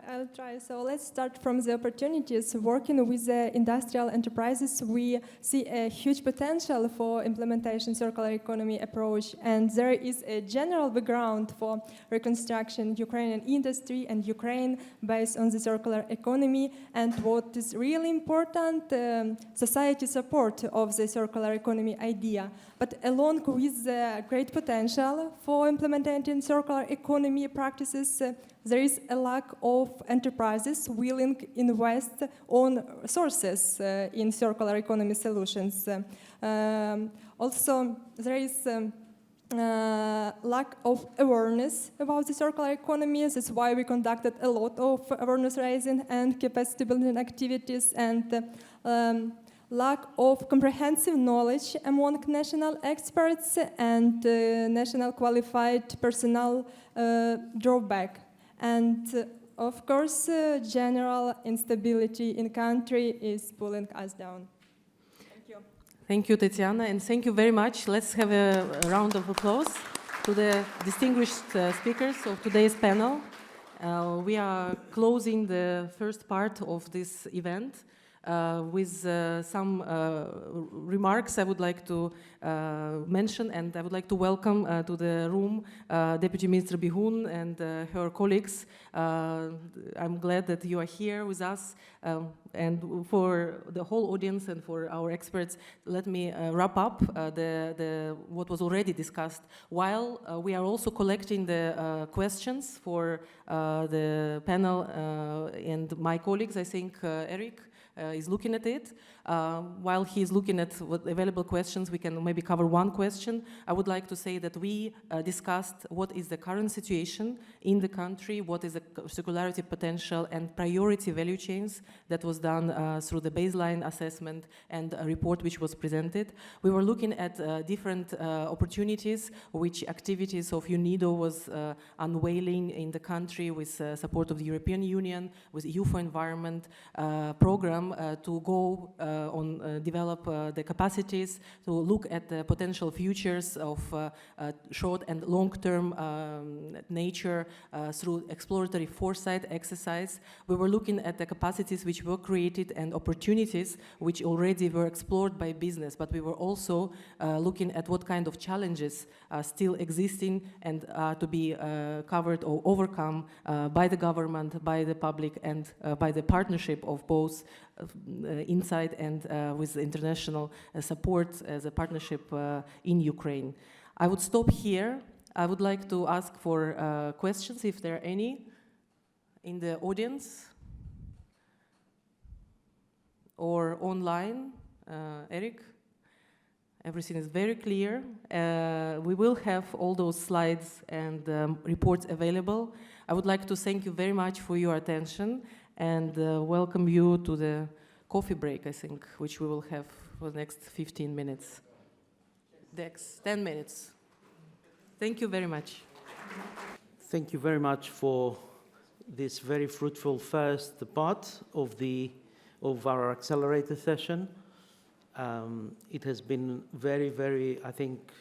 [SPEAKER 10] I'll try. So let's start from the opportunities. Working with the industrial enterprises, we see a huge potential for implementation circular economy approach, and there is a general background for reconstruction Ukrainian industry and Ukraine based on the circular economy. And what is really important, society support of the circular economy idea. But along with the great potential for implementing circular economy practices, there is a lack of enterprises willing to invest on sources in circular economy solutions. Also, there is lack of awareness about the circular economy. That's why we conducted a lot of awareness raising and capacity building activities, and lack of comprehensive knowledge among national experts and national qualified personnel drawback. And of course, general instability in country is pulling us down. Thank you.
[SPEAKER 4] Thank you, Tatiana, and thank you very much. Let's have a round of applause to the distinguished speakers of today's panel. We are closing the first part of this event with some remarks I would like to mention, and I would like to welcome to the room Deputy Minister Bihun and her colleagues. I'm glad that you are here with us, and for the whole audience and for our experts, let me wrap up what was already discussed. While we are also collecting the questions for the panel and my colleagues, I think Eric is looking at it. While he's looking at what available questions, we can maybe cover one question. I would like to say that we discussed what is the current situation in the country, what is the circularity potential and priority value chains that was done through the baseline assessment and a report which was presented. We were looking at different opportunities which activities of UNIDO was unveiling in the country with support of the European Union, with EU for Environment program to go develop the capacities to look at the potential futures of short and long-term nature through exploratory foresight exercise. We were looking at the capacities which were created and opportunities which already were explored by business, but we were also looking at what kind of challenges are still existing and are to be covered or overcome by the government, by the public, and by the partnership of both inside and with international support as a partnership in Ukraine. I would stop here. I would like to ask for questions, if there are any, in the audience or online. Eric, everything is very clear. We will have all those slides and reports available. I would like to thank you very much for your attention and welcome you to the coffee break, I think, which we will have for the next 15 minutes. Next 10 minutes. Thank you very much.
[SPEAKER 1] Thank you very much for this very fruitful first part of our Accelerator session. It has been very, I think,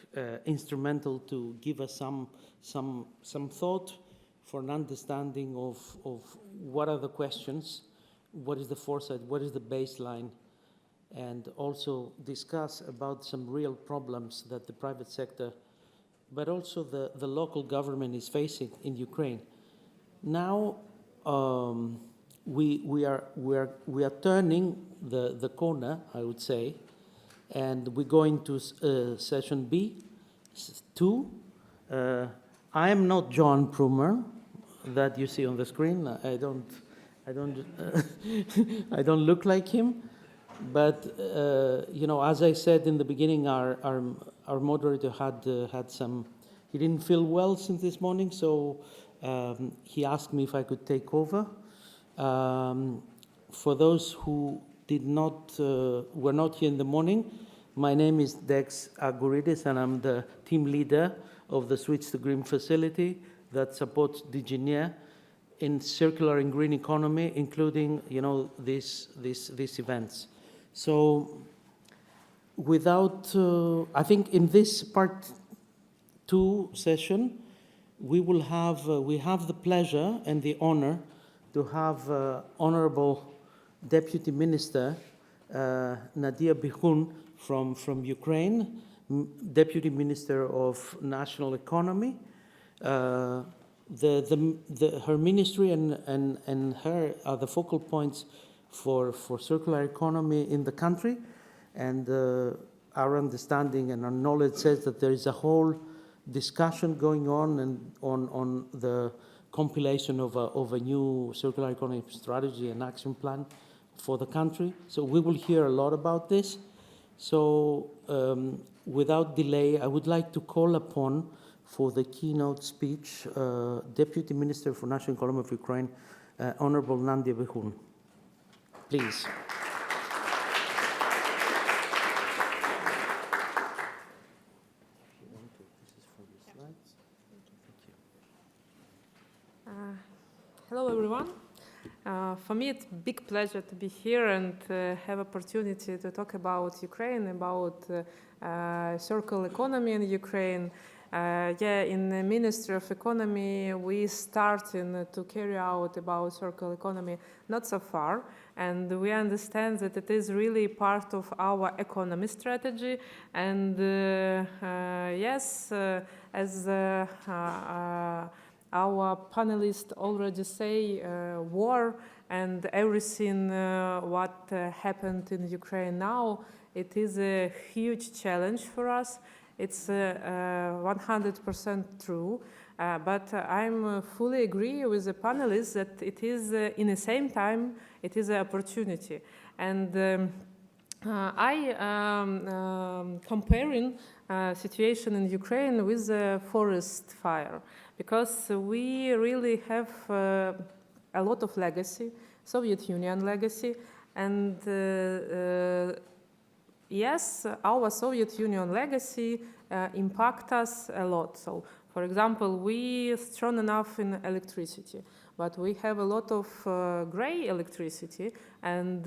[SPEAKER 1] instrumental to give us some thought for an understanding of what are the questions, what is the foresight, what is the baseline, and also discuss about some real problems that the private sector, but also the local government is facing in Ukraine. Now we are turning the corner, I would say, and we're going to session B2. I am not John Prumer that you see on the screen. I don't I don't look like him, but you know, as I said in the beginning, our moderator had some. He didn't feel well since this morning, so he asked me if I could take over. For those who were not here in the morning, my name is Dex Agoridis, and I'm the team leader of the Switch to Green facility that supports DG Near in circular and green economy, including, you know, these events. So without, I think in this part 2 session, we have the pleasure and the honor to have Honorable Deputy Minister Nadia Bihun from Ukraine, Deputy Minister of National Economy. Her ministry and her are the focal points for circular economy in the country, and our understanding and our knowledge says that there is a whole discussion going on and on the compilation of a new circular economy strategy and action plan for the country. So we will hear a lot about this. So without delay, I would like to call upon for the keynote speech Deputy Minister for National Economy of Ukraine, Honorable Nadia Behun. Please.
[SPEAKER 4] Hello, everyone. For me, it's a big pleasure to be here and have opportunity to talk about Ukraine, about circular economy in Ukraine. In the Ministry of Economy, we starting to carry out about circular economy not so far, and we understand that it is really part of our economy strategy. And as our panelists already say, war and everything what happened in Ukraine now, it is a huge challenge for us. It's 100% true, but I'm fully agree with the panelists that it is, in the same time, it is an opportunity. And comparing situation in Ukraine with the forest fire, because we really have a lot of legacy, Soviet Union legacy, and yes, our Soviet Union legacy impact us a lot. So, for example, we strong enough in electricity, but we have a lot of gray electricity, and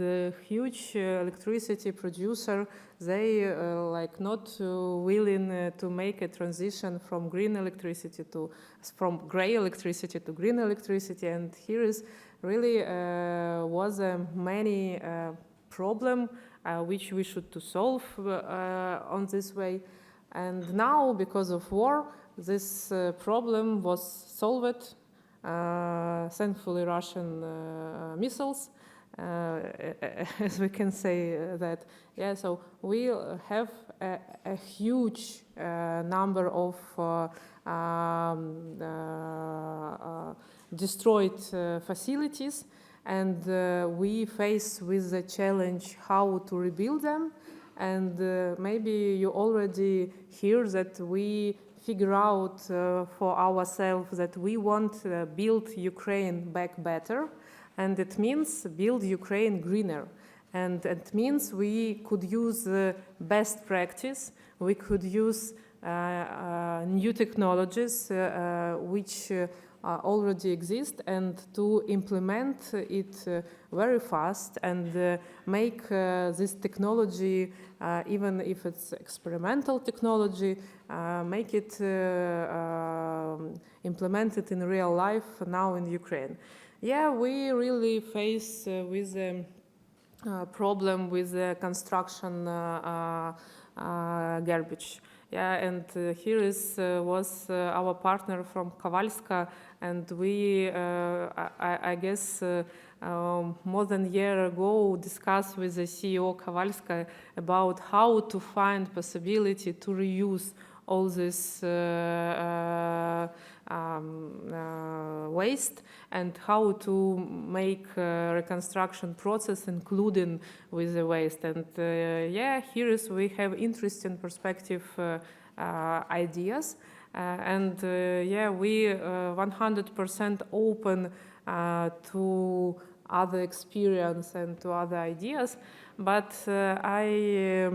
[SPEAKER 4] huge electricity producer, they like not willing to make a transition from green electricity to from gray electricity to green electricity, and here is really was many problem which we should to solve on this way. And now, because of war, this problem was solved. Thankfully, Russian missiles, as we can say that. Yeah, so we have a huge number of destroyed facilities, and we face with the challenge how to rebuild them. And maybe you already hear that we figure out for ourselves that we want to build Ukraine back better, and it means build Ukraine greener. And it means we could use best practice, we could use new technologies which already exist, and to implement it very fast and make this technology, even if it's experimental technology, make it implemented in real life now in Ukraine. Yeah, we really face with a problem with construction garbage. Yeah, and here was our partner from Kovalska, and we, I guess, more than a year ago, discussed with the CEO Kovalska about how to find possibility to reuse all this waste, and how to make reconstruction process including with the waste. And yeah, here we have interesting perspective ideas, and yeah, we 100% open to other experience and to other ideas, but I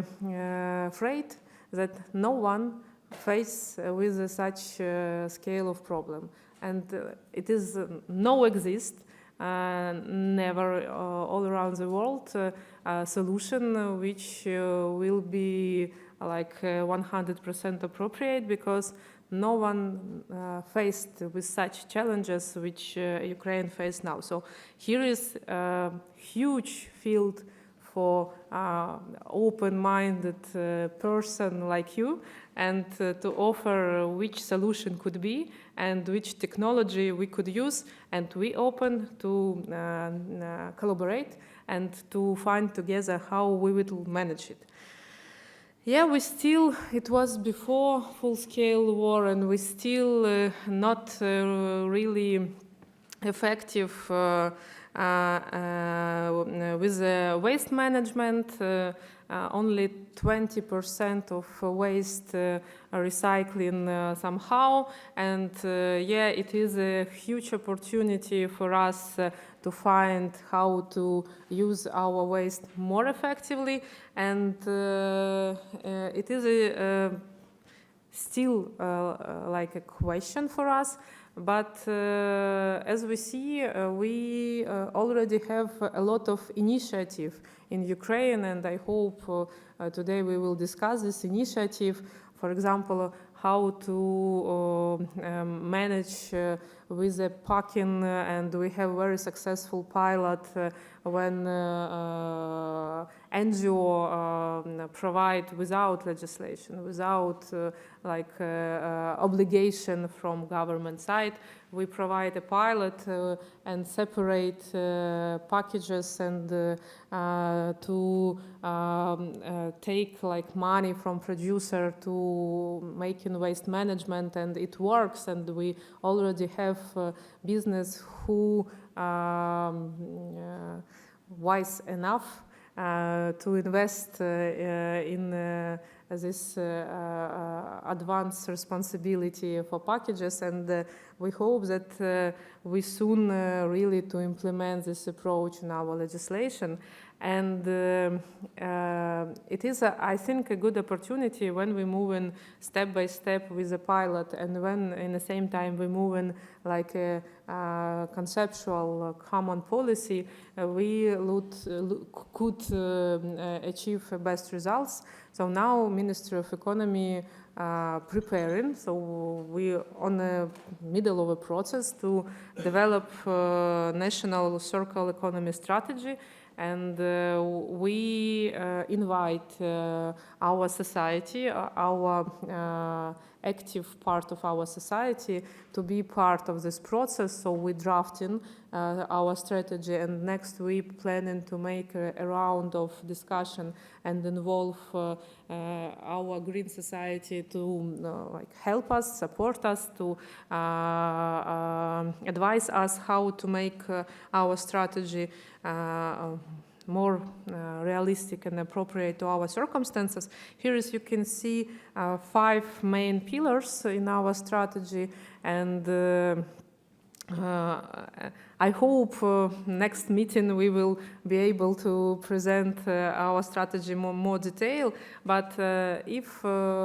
[SPEAKER 4] afraid that no one face with such scale of problem, and it is no exist never all around the world solution which will be like 100% appropriate, because no one faced with such challenges which Ukraine face now. So here is a huge field for open-minded person like you, and to offer which solution could be and which technology we could use, and we open to collaborate and to find together how we will manage it. Yeah, we still, it was before full-scale war, and we still not really effective with waste management.
[SPEAKER 10] only 20% of waste recycling somehow, and yeah, it is a huge opportunity for us to find how to use our waste more effectively, and it is still like a question for us. But as we see, we already have a lot of initiative in Ukraine, and I hope today we will discuss this initiative. For example, how to manage with the packing, and we have very successful pilot when NGO provide without legislation, without obligation from government side. We provide a pilot and separate packages and to take money from producer to making waste management, and it works, and we already have business who wise enough to invest in this advanced responsibility for packages, and we hope that we soon really to implement this approach in our legislation. And it is, I think, a good opportunity when we move in step by step with the pilot, and when in the same time we move in like a conceptual common policy, we could achieve best results. So now Ministry of Economy preparing, so we on the middle of a process to develop national circular economy strategy, and we invite our society, our active part of our society to be part of this process. So we're drafting our strategy, and next week planning to make a round of discussion and involve our green society to help us, support us, to advise us how to make our strategy more realistic and appropriate to our circumstances. Here, as you can see, 5 main pillars in our strategy, and I hope next meeting we will be able to present our strategy more detail. But if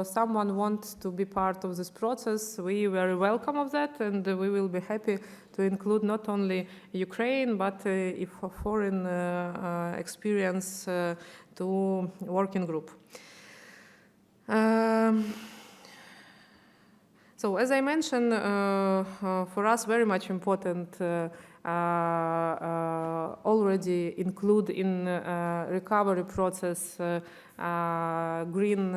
[SPEAKER 10] someone wants to be part of this process, we very welcome of that, and we will be happy to include not only Ukraine, but if a foreign experience to working group. So as I mentioned, for us very much important already include in recovery process green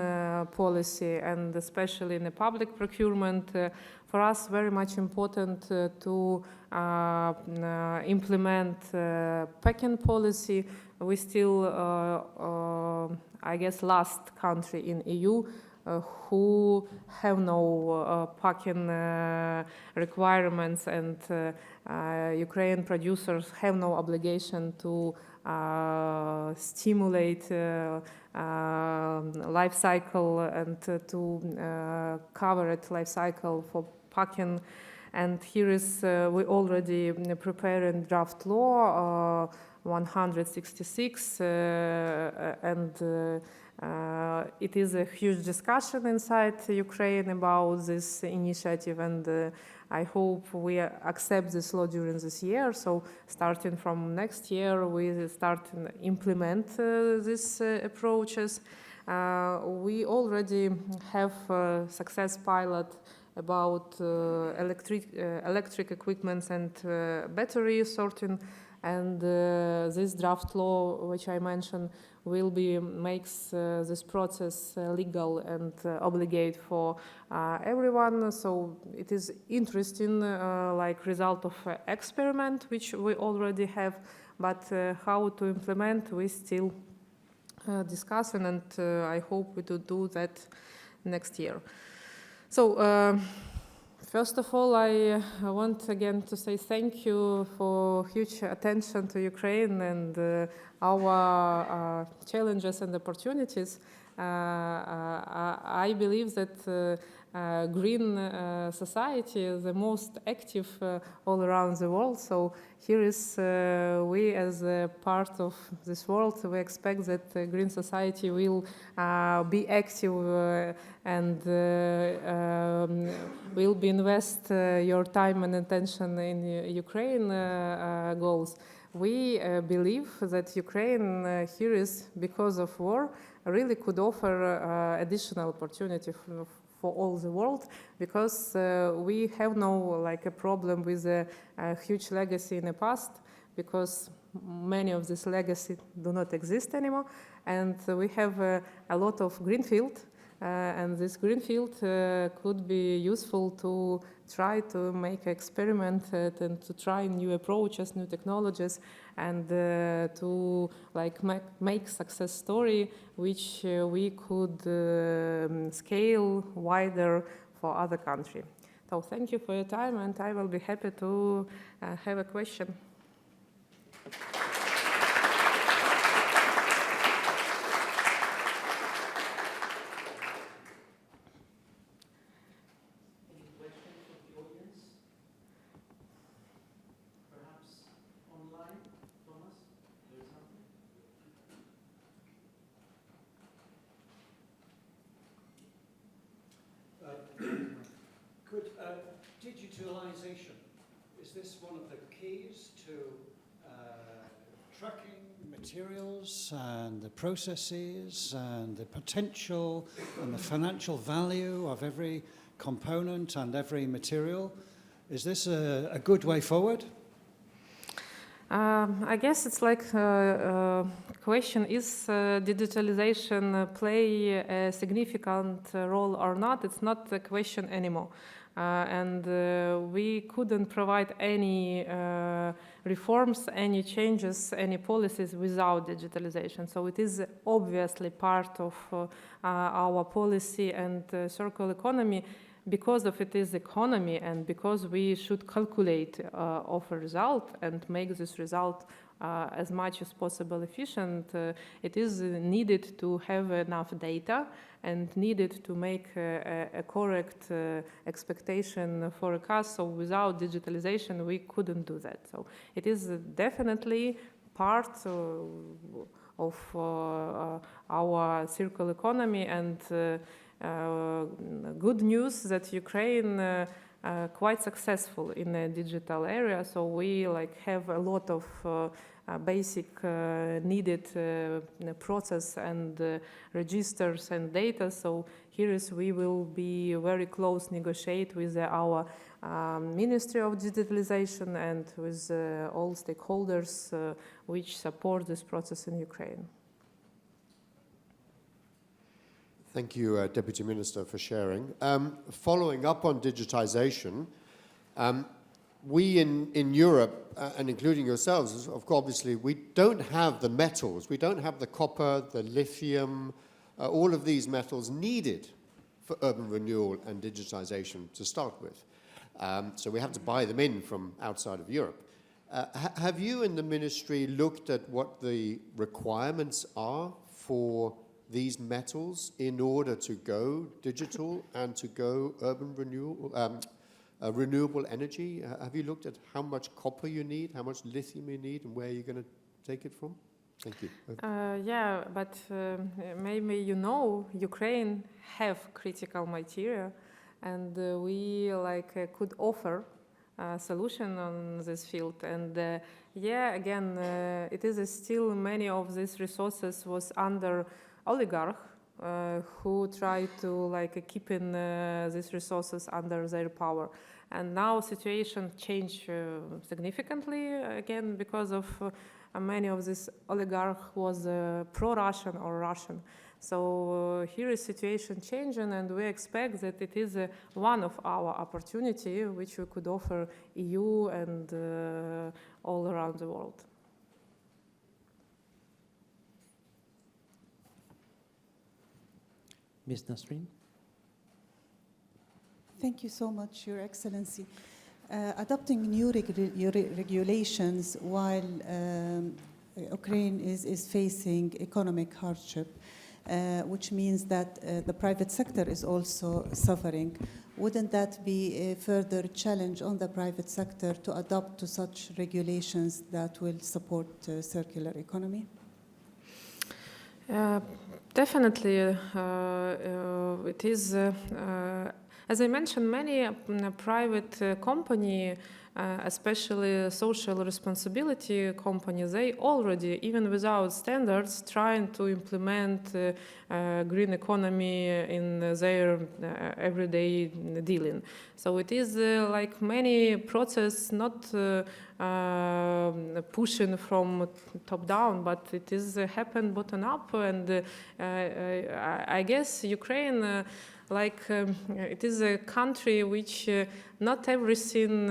[SPEAKER 10] policy, and especially in the public procurement. For us very much important to implement packing policy. We still, I guess, last country in EU who have no packing requirements, and Ukrainian producers have no obligation to stimulate life cycle and to cover it life cycle for packing. And here is we already preparing draft law 166, and it is a huge discussion inside Ukraine about this initiative, and I hope we accept this law during this year. So starting from next year, we start to implement these approaches. We already have a success pilot about electric equipments and battery sorting, and this draft law, which I mentioned, will be makes this process legal and obligate for everyone. So it is interesting, like result of experiment which we already have, but how to implement we still discussing, and I hope we to do that next year. So
[SPEAKER 4] First of all, I want again to say thank you for huge attention to Ukraine and our challenges and opportunities. I believe that green society is the most active all around the world. So here is we as a part of this world, we expect that green society will be active and will be invest your time and attention in Ukraine goals. We believe that Ukraine here is, because of war, really could offer additional opportunity for all the world, because we have no a problem with a huge legacy in the past, because many of this legacy do not exist anymore, and we have a lot of greenfield, and this greenfield could be useful to try to make experiment and to try new approaches, new technologies, and to make success story which we could scale wider for other country. So thank you for your time, and I will be happy to have a question.
[SPEAKER 11] Could digitalization, is this one of the keys to tracking materials and the processes and the potential and the financial value of every component and every material? Is this a good way forward?
[SPEAKER 4] I guess it's question, is digitalization play a significant role or not? It's not a question anymore. And we couldn't provide any reforms, any changes, any policies without digitalization. So it is obviously part of our policy and circular economy, because of it is economy and because we should calculate of a result and make this result as much as possible efficient. It is needed to have enough data and needed to make a correct expectation forecast. So without digitalization, we couldn't do that. So it is definitely part of our circular economy, and good news that Ukraine quite successful in the digital area. So we have a lot of basic needed process and registers and data. So here is we will be very close negotiate with our Ministry of Digitalization and with all stakeholders which support this process in Ukraine.
[SPEAKER 12] Thank you, Deputy Minister, for sharing. Following up on digitization, we in Europe, and including yourselves, obviously, we don't have the metals. We don't have the copper, the lithium, all of these metals needed for urban renewal and digitization to start with. So we have to buy them in from outside of Europe. Have you in the ministry looked at what the requirements are for these metals in order to go digital and to go urban renewal, renewable energy? Have you looked at how much copper you need, how much lithium you need, and where you're going to take it from? Thank you.
[SPEAKER 4] Yeah, but maybe you know Ukraine have critical material, and we could offer a solution on this field. And yeah, again, it is still many of these resources was under oligarch who try to keep in these resources under their power. And now situation changed significantly again because of many of these oligarch was pro-Russian or Russian. So here is situation changing, and we expect that it is one of our opportunity which we could offer EU and all around the world.
[SPEAKER 1] Ms. Nasreen?
[SPEAKER 13] Thank you so much, Your Excellency. Adopting new regulations while Ukraine is facing economic hardship, which means that the private sector is also suffering. Wouldn't that be a further challenge on the private sector to adopt to such regulations that will support circular economy?
[SPEAKER 14] Definitely, it is. As I mentioned, many private company, especially social responsibility companies, they already, even without standards, trying to implement green economy in their everyday dealing. So it is like many process, not pushing from top down, but it is happen bottom up. And I guess Ukraine, it is a country which not everything,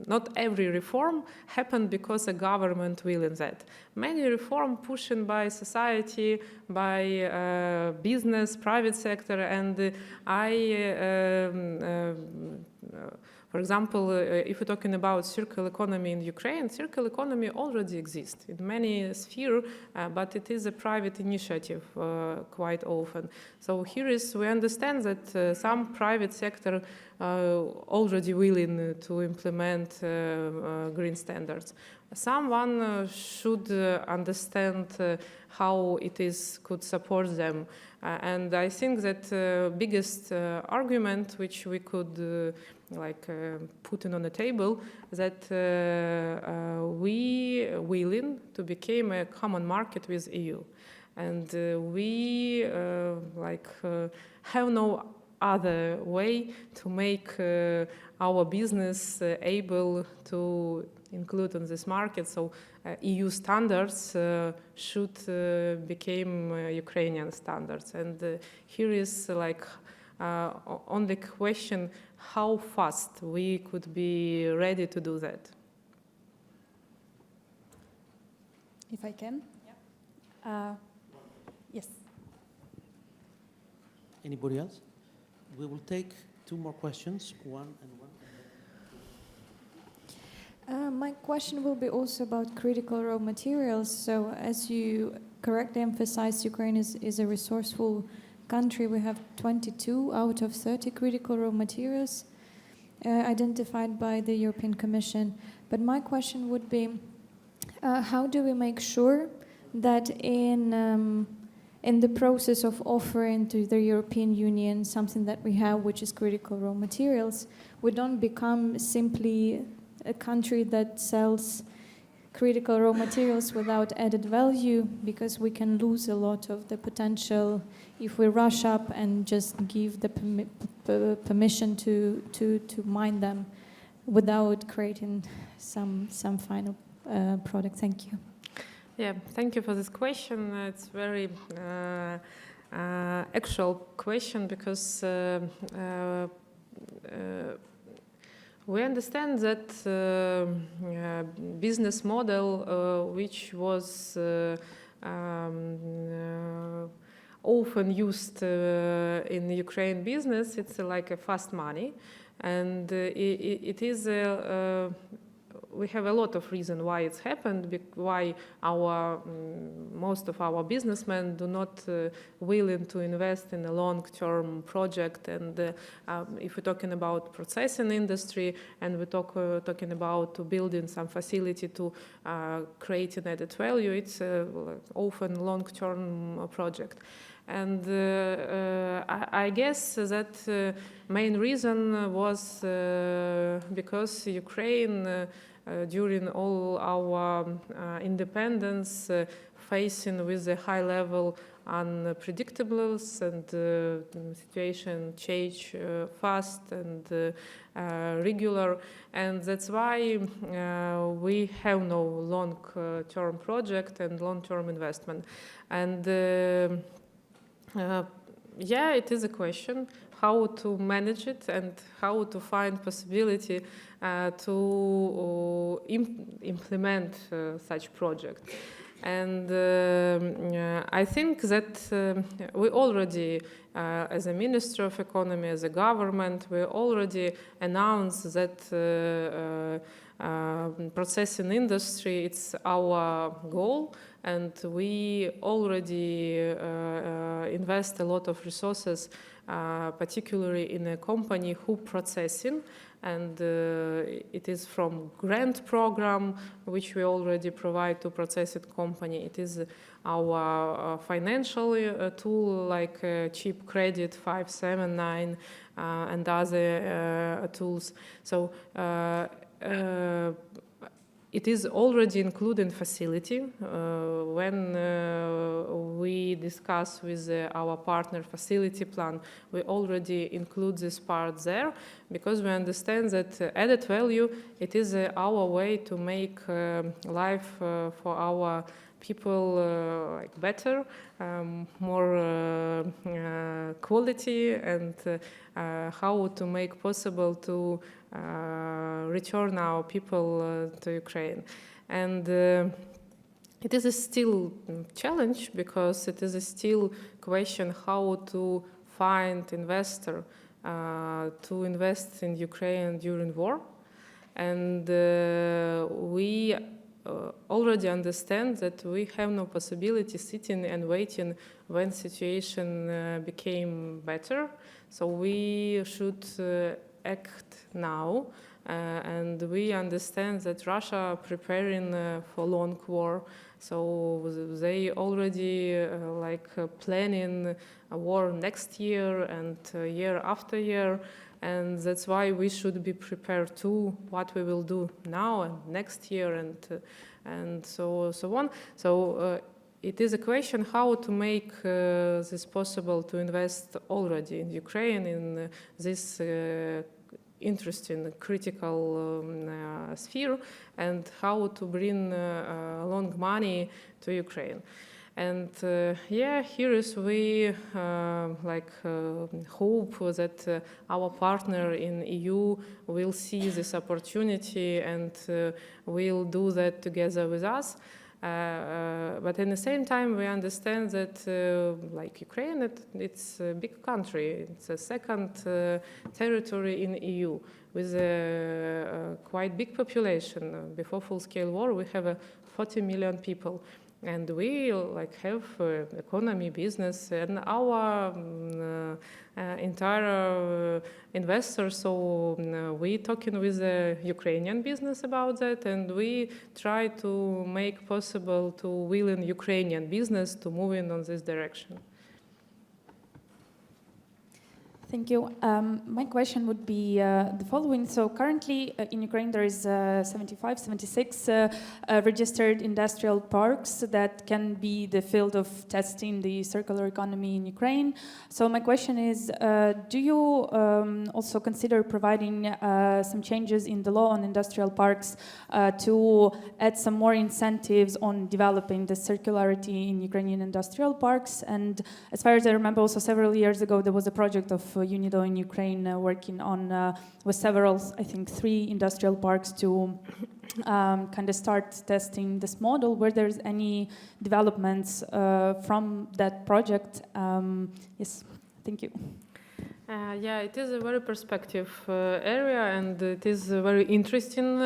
[SPEAKER 14] not every reform happened because the government willing that. Many reform pushed by society, by business, private sector, and for example, if we're talking about circular economy in Ukraine, circular economy already exists in many spheres, but it is a private initiative quite often. So here we understand that some private sector already willing to implement green standards. Someone should understand how it could support them. And I think that biggest argument which we could put on the table that we willing to become a common market with EU, and we have no other way to make our business able to include on this market. So EU standards should become Ukrainian standards, and here is on the question how fast we could be ready to do that.
[SPEAKER 15] If I can? Yeah. Yes.
[SPEAKER 1] Anybody else? We will take two more questions, one and one.
[SPEAKER 15] My question will be also about critical raw materials. So as you correctly emphasized, Ukraine is a resourceful country. We have 22 out of 30 critical raw materials identified by the European Commission. But my question would be, how do we make sure that in the process of offering to the European Union something that we have, which is critical raw materials, we don't become simply a country that sells critical raw materials without added value, because we can lose a lot of the potential if we rush up and just give the permission to mine them without creating some final product. Thank you.
[SPEAKER 14] Yeah, thank you for this question. It's very actual question, because we understand that business model which was often used in Ukraine business, it's like a fast money, and it is we have a lot of reasons why it's happened, why most of our businessmen do not willing to invest in a long-term project. And if we're talking about processing industry, and we're talking about building some facility to creating added value, it's often long-term project. And I guess that main reason was because Ukraine, during all our independence, facing with a high level unpredictables, and situation change fast and regular, and that's why we have no long-term project and long-term investment. And yeah, it is a question how to manage it and how to find possibility to implement such project. And I think that we already, as a Ministry of Economy, as a government, we already announced that processing industry, it's our goal, and we already invest a lot of resources, particularly in a company who processing, and it is from grant program, which we already provide to processing company. It is our financial tool, like cheap credit 579 and other tools. So it is already included in facility. When we discuss with our partner facility plan, we already include this part there, because we understand that added value, it is our way to make life for our people like better, more quality, and how to make possible to return our people to Ukraine. And it is a still challenge, because it is a still question how to find investor to invest in Ukraine during war. And we already understand that we have no possibility sitting and waiting when situation became better. So we should act now, and we understand that Russia preparing for long war. So they already planning a war next year and year after year. And that's why we should be prepared to what we will do now and next year and so on. So it is a question how to make this possible to invest already in Ukraine in this interesting critical sphere, and how to bring long money to Ukraine. And here is we hope that our partner in EU will see this opportunity and will do that together with us. But in the same time, we understand that, like Ukraine, it's a big country. It's a second territory in EU with a quite big population. Before full-scale war, we have 40 million people. And we have economy, business, and our entire investors. So we talking with the Ukrainian business about that, and we try to make possible to willing Ukrainian business to move in on this direction.
[SPEAKER 15] Thank you. My question would be the following. So currently in Ukraine there is 76 registered industrial parks that can be the field of testing the circular economy in Ukraine. So my question is, do you also consider providing some changes in the law on industrial parks to add some more incentives on developing the circularity in Ukrainian industrial parks? And as far as I remember, also several years ago there was a project of UNIDO in Ukraine working on with several, I think 3 industrial parks to kind of start testing this model. Were there any developments from that project? Yes, thank you.
[SPEAKER 14] Yeah, it is a very perspective area, and it is very interesting,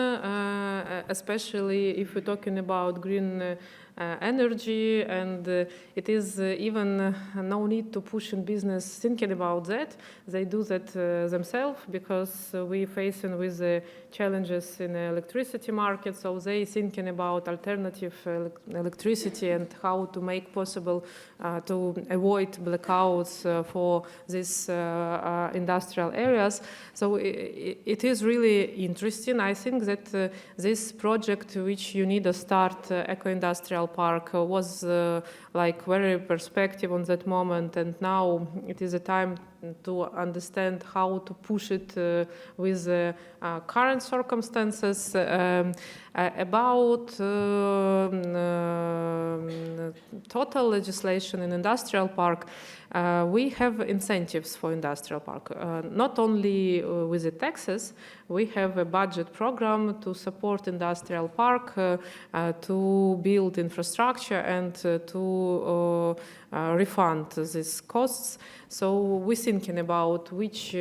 [SPEAKER 14] especially if we're talking about green energy, and it is even no need to push in business thinking about that. They do that themselves, because we facing with the challenges in the electricity market, so they thinking about alternative electricity and how to make possible to avoid blackouts for these industrial areas. So it is really interesting. I think that this project which UNIDO start eco-industrial park was very perspective on that moment, and now it is a time to understand how to push it with current circumstances. About total legislation in industrial park, we have incentives for industrial park. Not only with the taxes, we have a budget program to support industrial park, to build infrastructure and to refund these costs. So we're thinking about which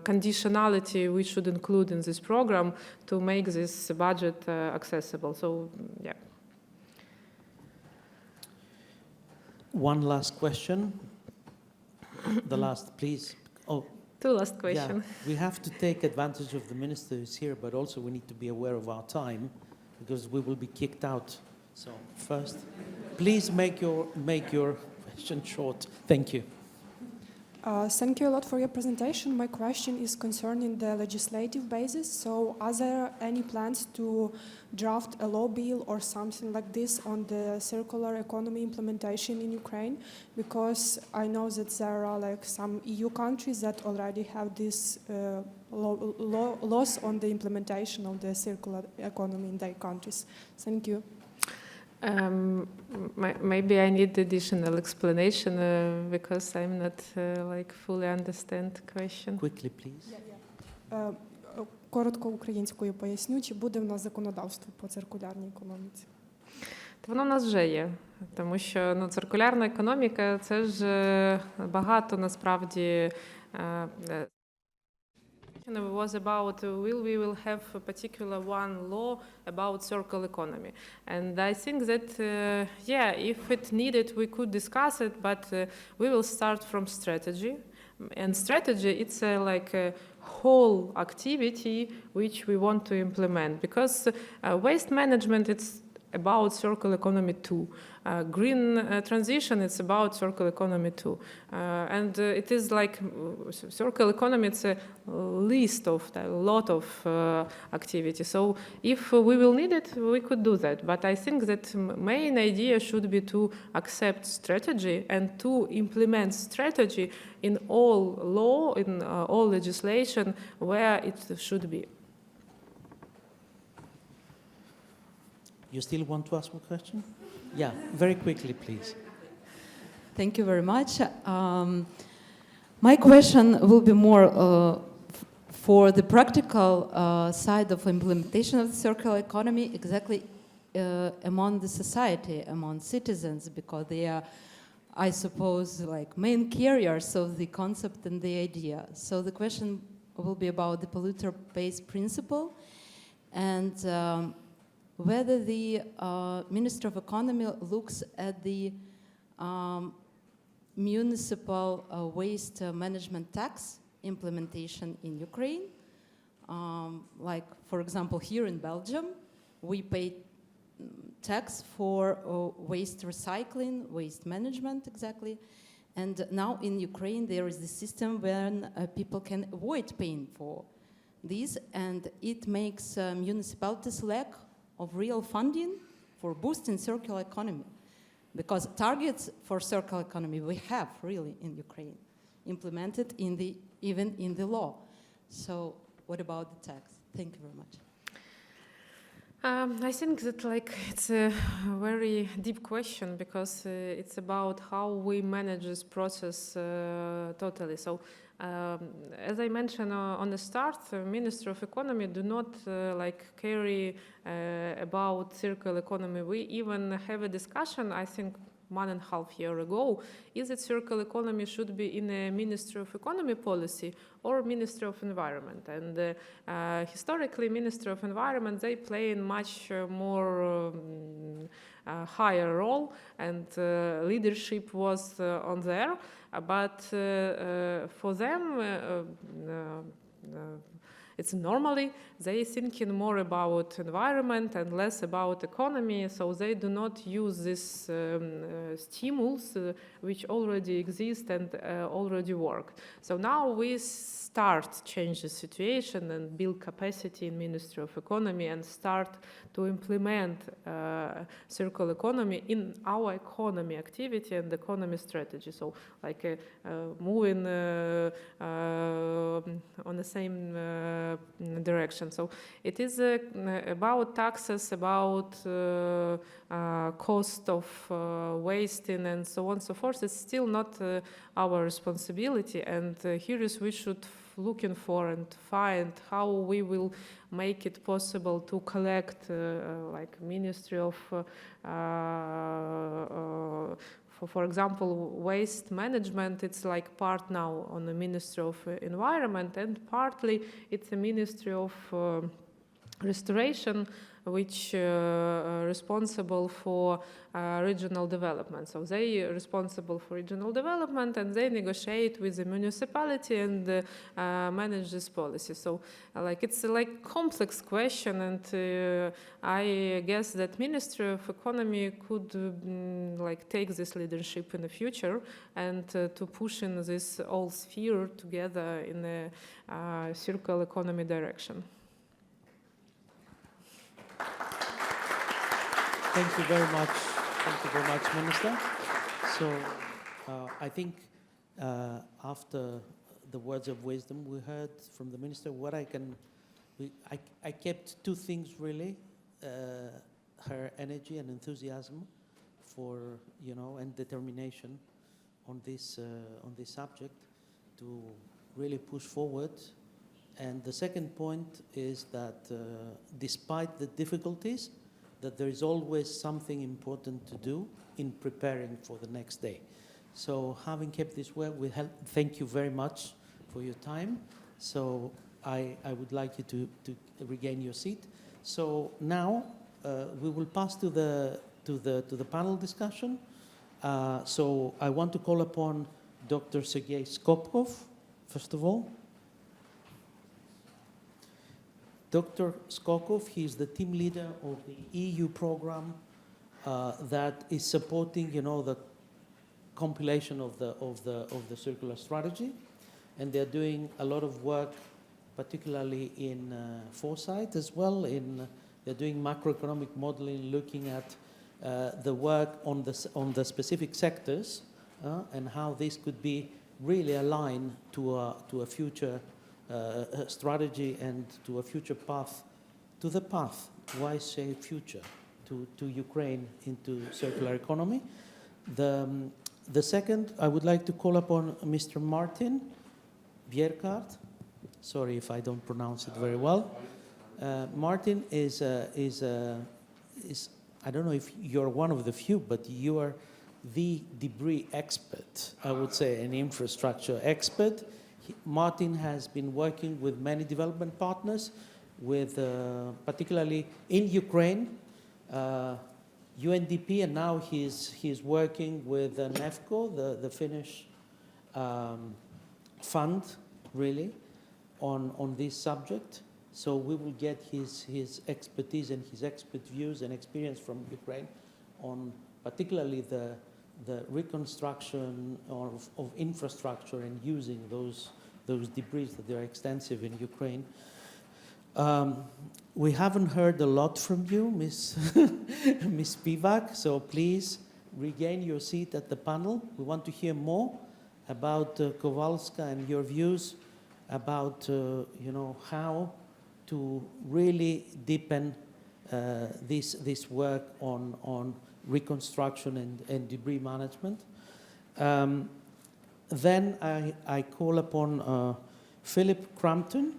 [SPEAKER 14] conditionality we should include in this program to make this budget accessible. So, yeah.
[SPEAKER 1] One last question. The last, please. Oh,
[SPEAKER 14] two last questions.
[SPEAKER 1] Yeah, we have to take advantage of the minister who's here, but also we need to be aware of our time because we will be kicked out. So first, please make your question short. Thank you.
[SPEAKER 16] Thank you a lot for your presentation. My question is concerning the legislative basis. So are there any plans to draft a law bill or something like this on the circular economy implementation in Ukraine? Because I know that there are like some EU countries that already have this laws on the implementation of the circular economy in their countries. Thank you.
[SPEAKER 14] Maybe I need additional explanation because I'm not like fully understand question.
[SPEAKER 1] Quickly, please.
[SPEAKER 16] Коротко українською поясню, чи буде в нас законодавство по циркулярній економіці?
[SPEAKER 14] Воно в нас вже є, тому що циркулярна економіка – це ж багато насправді It was about we will have a particular one law about circular economy, and I think that if it needed we could discuss it, but we will start from strategy, and strategy it's like a whole activity which we want to implement because waste management it's about circular economy too. Green transition, it's about circular economy too. And it is like circular economy, it's a list of a lot of activities. So if we will need it, we could do that. But I think that main idea should be to accept strategy and to implement strategy in all law, in all legislation where it should be.
[SPEAKER 1] You still want to ask a question? Yeah, very quickly, please.
[SPEAKER 17] Thank you very much. My question will be more for the practical side of implementation of the circular economy, exactly among the society, among citizens, because they are, I suppose, like main carriers of the concept and the idea. So the question will be about the polluter pays principle and whether the Minister of Economy looks at the municipal waste management tax implementation in Ukraine. Like, for example, here in Belgium, we pay tax for waste recycling, waste management, exactly. And now in Ukraine, there is the system when people can avoid paying for these, and it makes municipalities lack of real funding for boosting circular economy. Because targets for circular economy we have really in Ukraine, implemented in even in the law. So what about the tax? Thank you very much.
[SPEAKER 14] I think that it's a very deep question because it's about how we manage this process totally. So as I mentioned on the start, the Minister of Economy do not carry about circular economy. We even have a discussion, I think, 1.5 years ago, is that circular economy should be in a Ministry of Economy policy or Ministry of Environment. And historically, Ministry of Environment, they play a much more higher role, and leadership was on there. But for them, it's normally they thinking more about environment and less about economy, so they do not use these stimulus which already exist and already work. So now we start change the situation and build capacity in Ministry of Economy and start to implement circular economy in our economy activity and economy strategy. So moving on the same direction. So it is about taxes, about cost of wasting and so on and so forth. It's still not our responsibility, and here is we should looking for and find how we will make it possible to collect like Ministry of for example, waste management, it's like part now on the Ministry of Environment, and partly it's a Ministry of Restoration, which responsible for regional development. So they are responsible for regional development, and they negotiate with the municipality and manage this policy. So like it's like complex question, and I guess that Ministry of Economy could like take this leadership in the future and to push in this whole sphere together in a circular economy direction.
[SPEAKER 1] Thank you very much. Thank you very much, Minister. So I think after the words of wisdom we heard from the Minister, what I kept two things really, her energy and enthusiasm for, and determination on this subject to really push forward. And the second point is that despite the difficulties, that there is always something important to do in preparing for the next day. So having kept this well, thank you very much for your time. So I would like you to regain your seat. So now we will pass to the panel discussion. So I want to call upon Dr. Sergei Skopkov, first of all. Dr. Skokov, he is the team leader of the EU program that is supporting, the compilation of the circular strategy, and they're doing a lot of work, particularly in foresight as well. They're doing macroeconomic modeling, looking at the work on the specific sectors and how this could be really aligned to a future strategy and to a future path, to the path, why say future, to Ukraine into circular economy. The second, I would like to call upon Mr. Martin Bjerkart. Sorry if I don't pronounce it very well. Martin is I don't know if you're one of the few, but you are the debris expert, I would say, an infrastructure expert. Martin has been working with many development partners, with particularly in Ukraine, UNDP, and now he's working with NEFCO, the Finnish fund, really, on this subject. So we will get his expertise and his expert views and experience from Ukraine on particularly the reconstruction of infrastructure and using those debris that are extensive in Ukraine. We haven't heard a lot from you, Ms. Spivak, so please regain your seat at the panel. We want to hear more about Kowalska and your views about how to really deepen this work on reconstruction and debris management. Then I call upon Philip Crampton.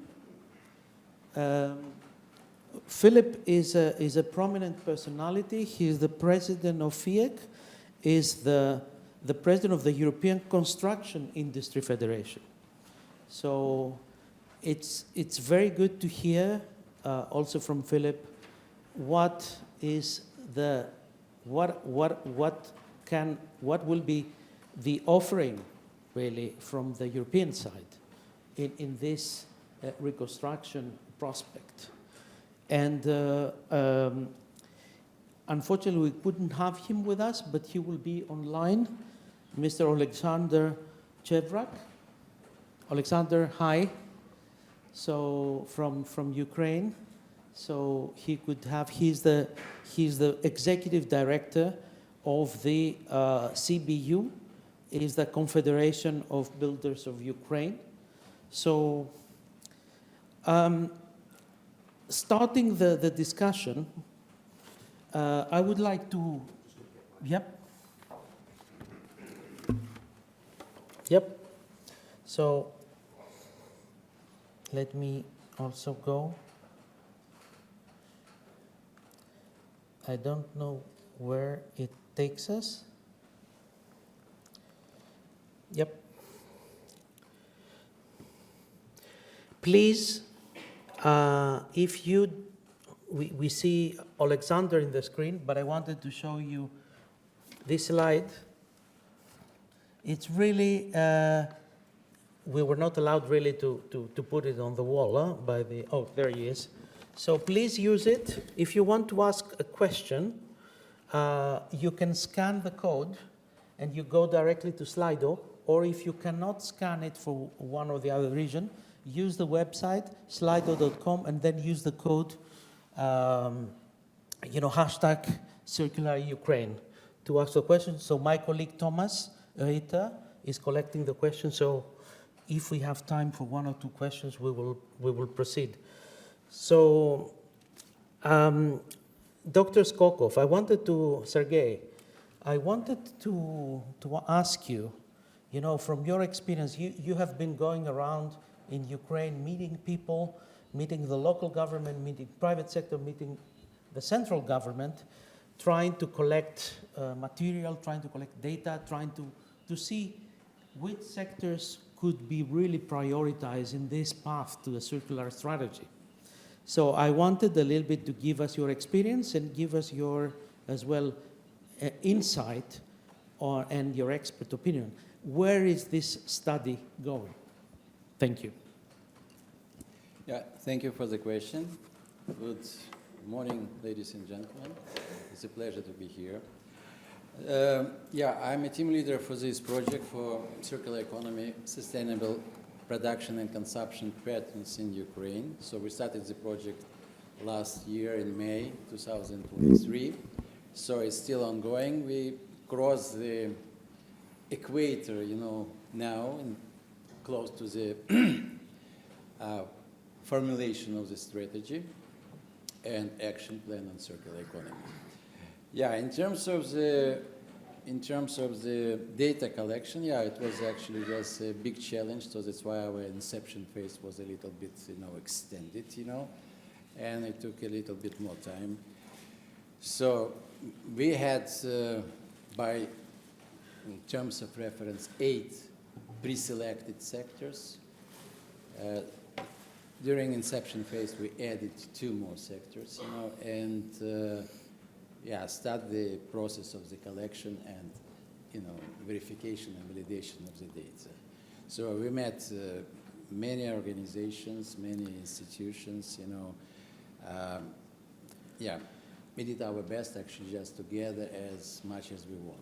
[SPEAKER 1] Philip is a prominent personality. He is the president of FIEC, is the president of the European Construction Industry Federation. So it's very good to hear also from Philip what will be the offering really from the European side in this reconstruction prospect. And unfortunately we couldn't have him with us, but he will be online, Mr. Alexander Chevrak. Alexander, hi. So from Ukraine. So he could have, he's the executive director of the CBU. It is the Confederation of Builders of Ukraine. So Starting the discussion, I would like to, yep. So let me also go. I don't know where it takes us. Yep. Please, if you, we see Alexander in the screen, but I wanted to show you this slide. It's really, we were not allowed really to put it on the wall by the, oh, there he is. So please use it. If you want to ask a question, you can scan the code and you go directly to Slido, or if you cannot scan it for one or the other region, use the website, slido.com, and then use the code, hashtag Circular Ukraine to ask the question. So my colleague Thomas Rita is collecting the questions. So if we have time for one or two questions, we will proceed. So, Dr. Skokov, Sergey, I wanted to ask you, from your experience, you have been going around in Ukraine, meeting people, meeting the local government, meeting private sector, meeting the central government, trying to collect material, trying to collect data, trying to see which sectors could be really prioritized in this path to a circular strategy. So I wanted a little bit to give us your experience and give us your, as well, insight and your expert opinion. Where is this study going? Thank you.
[SPEAKER 18] Yeah, thank you for the question. Good morning, ladies and gentlemen. It's a pleasure to be here. I'm a team leader for this project for circular economy, sustainable production and consumption patterns in Ukraine. So we started the project last year in May 2023. So it's still ongoing. We crossed the equator, now, and close to the formulation of the strategy and action plan on circular economy. Yeah, in terms of the data collection, it was actually just a big challenge. So that's why our inception phase was a little bit, extended, and it took a little bit more time. So we had, in terms of reference, 8 pre-selected sectors. During inception phase, we added 2 more sectors, and start the process of the collection and, verification and validation of the data. So we met many organizations, many institutions, we did our best actually just to gather as much as we want,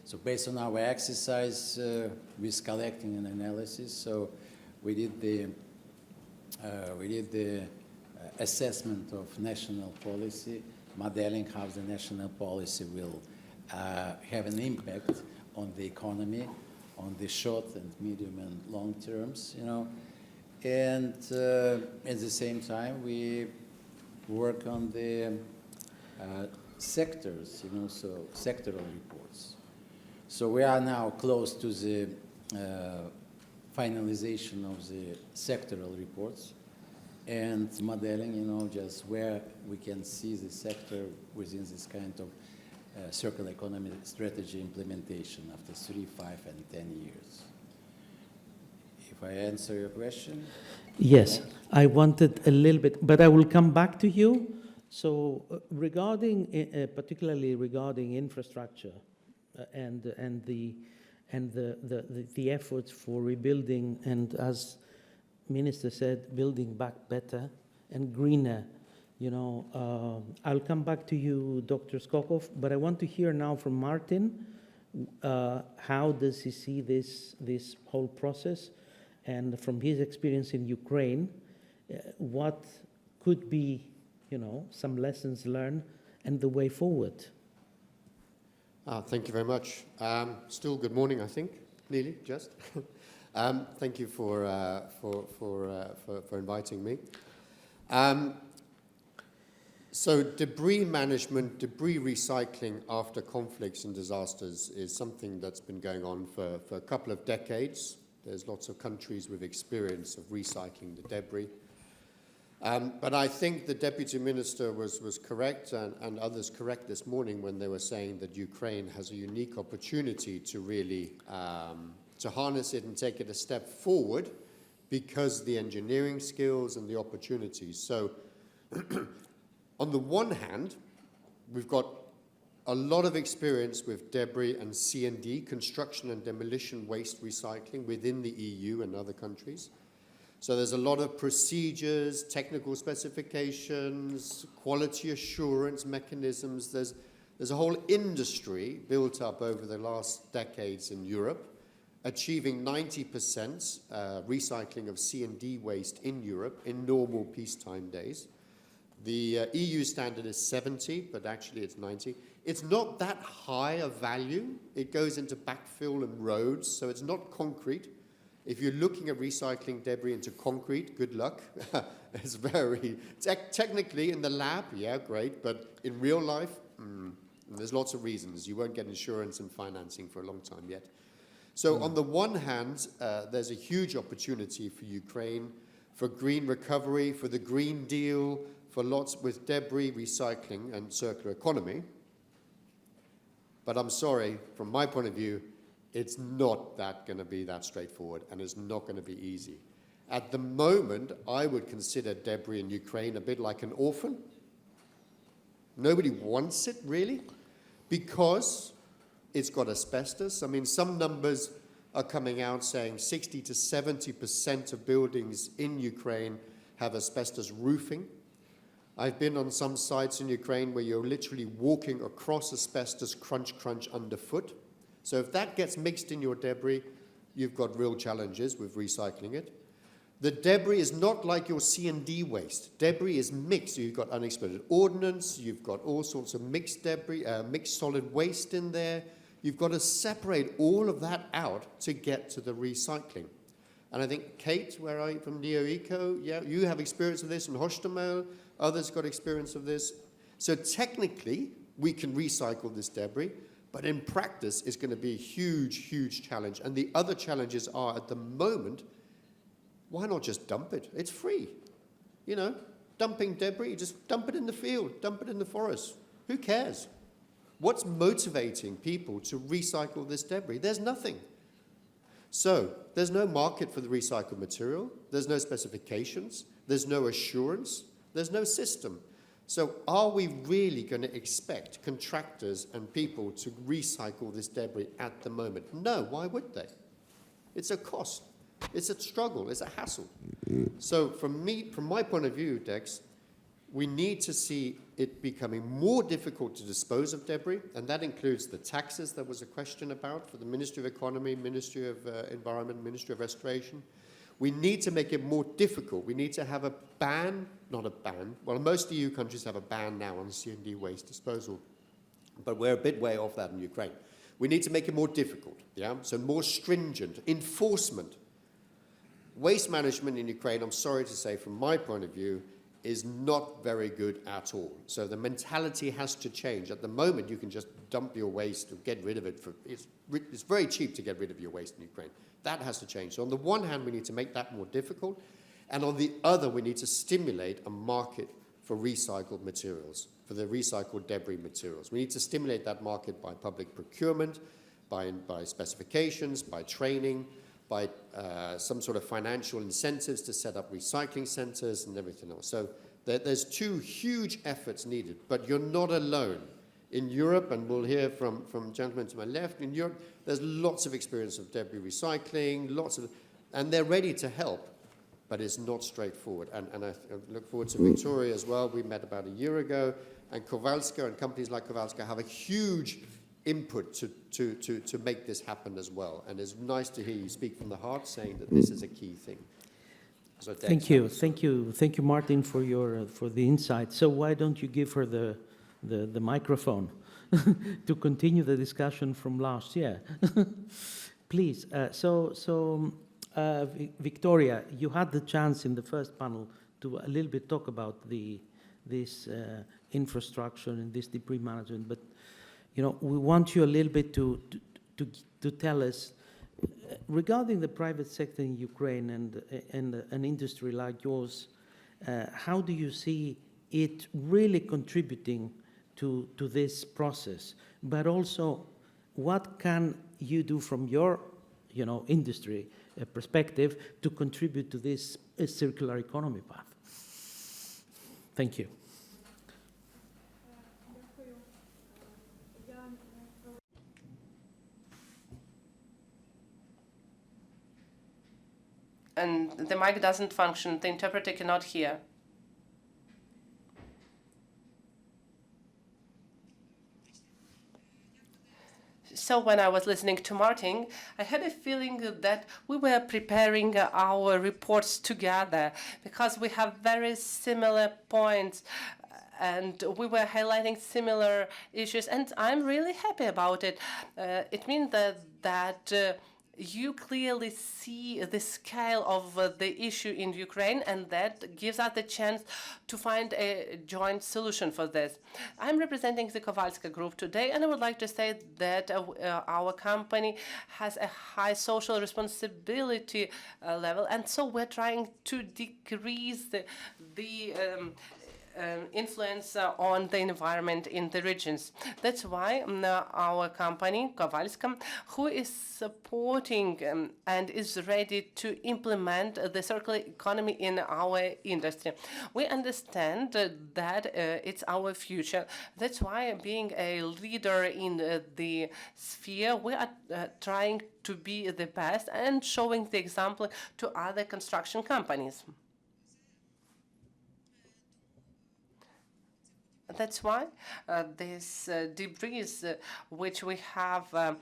[SPEAKER 18] So based on our exercise with collecting and analysis, so we did the assessment of national policy, modeling how the national policy will have an impact on the economy, on the short and medium and long terms, And at the same time, we work on the sectors, so sectoral reports. So we are now close to the finalization of the sectoral reports and modeling, just where we can see the sector within this kind of circular economy strategy implementation after 3, 5, and 10 years. If I answer your question?
[SPEAKER 1] Yes, I wanted a little bit, but I will come back to you. So regarding, particularly regarding infrastructure and the efforts for rebuilding, and as Minister said, building back better and greener, I'll come back to you, Dr. Skokov, but I want to hear now from Martin, how does he see this whole process, and from his experience in Ukraine, what could be, some lessons learned and the way forward.
[SPEAKER 12] Thank you very much. Still good morning, I think, nearly, just. Thank you for inviting me. So debris management, debris recycling after conflicts and disasters is something that's been going on for a couple of decades. There's lots of countries with experience of recycling the debris. But I think the Deputy Minister was correct, and others correct this morning when they were saying that Ukraine has a unique opportunity to really to harness it and take it a step forward because the engineering skills and the opportunities. So on the one hand, we've got a lot of experience with debris and C&D, construction and demolition waste recycling within the EU and other countries. So there's a lot of procedures, technical specifications, quality assurance mechanisms. There's a whole industry built up over the last decades in Europe, achieving 90% recycling of C&D waste in Europe in normal peacetime days. The EU standard is 70, but actually it's 90. It's not that high a value. It goes into backfill and roads, so it's not concrete. If you're looking at recycling debris into concrete, good luck. It's very, technically in the lab, yeah, great, but in real life, there's lots of reasons. You won't get insurance and financing for a long time yet. So on the one hand, there's a huge opportunity for Ukraine, for green recovery, for the Green Deal, for lots with debris recycling and circular economy. But I'm sorry, from my point of view, it's not going to be that straightforward, and it's not going to be easy. At the moment, I would consider debris in Ukraine a bit like an orphan. Nobody wants it, really, because it's got asbestos. I mean, some numbers are coming out saying 60 to 70% of buildings in Ukraine have asbestos roofing. I've been on some sites in Ukraine where you're literally walking across asbestos, crunch, crunch underfoot. So if that gets mixed in your debris, you've got real challenges with recycling it. The debris is not like your C&D waste. Debris is mixed. You've got unexploded ordnance, you've got all sorts of mixed debris, mixed solid waste in there. You've got to separate all of that out to get to the recycling. And I think, Kate, where are you from NeoEco? Yeah, you have experience of this in Hostomel. Others got experience of this. So technically, we can recycle this debris, but in practice, it's going to be a huge, huge challenge. And the other challenges are, at the moment, why not just dump it? It's free. You know, dumping debris, just dump it in the field, dump it in the forest. Who cares? What's motivating people to recycle this debris? There's nothing. So there's no market for the recycled material. There's no specifications. There's no assurance. There's no system. So are we really going to expect contractors and people to recycle this debris at the moment? No, why would they? It's a cost. It's a struggle. It's a hassle. So from my point of view, Dex, we need to see it becoming more difficult to dispose of debris, and that includes the taxes there was a question about for the Ministry of Economy, Ministry of Environment, Ministry of Restoration. We need to make it more difficult. We need to have a ban, not a ban. Well, most EU countries have a ban now on C&D waste disposal, but we're a bit way off that in Ukraine. We need to make it more difficult, yeah? So more stringent enforcement. Waste management in Ukraine, I'm sorry to say, from my point of view, is not very good at all. So the mentality has to change. At the moment, you can just dump your waste or get rid of it. It's very cheap to get rid of your waste in Ukraine. That has to change. So on the one hand, we need to make that more difficult. And on the other, we need to stimulate a market for recycled materials, for the recycled debris materials. We need to stimulate that market by public procurement, by specifications, by training, by some sort of financial incentives to set up recycling centers and everything else. So there's two huge efforts needed, but you're not alone. In Europe, and we'll hear from gentlemen to my left, in Europe, there's lots of experience of debris recycling, and they're ready to help, but it's not straightforward. And I look forward to Victoria as well. We met about a year ago, and Kowalska and companies like Kowalska have a huge input to make this happen as well. And it's nice to hear you speak from the heart, saying that this is a key thing. So
[SPEAKER 1] thank you, Martin, for the insight. So why don't you give her the microphone to continue the discussion from last year? Please. So Victoria, you had the chance in the first panel to a little bit talk about this infrastructure and this debris management, but we want you a little bit to tell us regarding the private sector in Ukraine and an industry like yours. How do you see it really contributing to this process? But also, what can you do from your industry perspective to contribute to this circular economy path? Thank you.
[SPEAKER 19] And the mic doesn't function. The interpreter cannot hear. So when I was listening to Martin, I had a feeling that we were preparing our reports together because we have very similar points and we were highlighting similar issues, and I'm really happy about it. It means that you clearly see the scale of the issue in Ukraine, and that gives us the chance to find a joint solution for this. I'm representing the Kowalska Group today, and I would like to say that our company has a high social responsibility level, and so we're trying to decrease the influence on the environment in the regions. That's why our company, Kowalska, who is supporting and is ready to implement the circular economy in our industry. We understand that it's our future. That's why, being a leader in the sphere, we are trying to be the best and showing the example to other construction companies. That's why this debris, which we have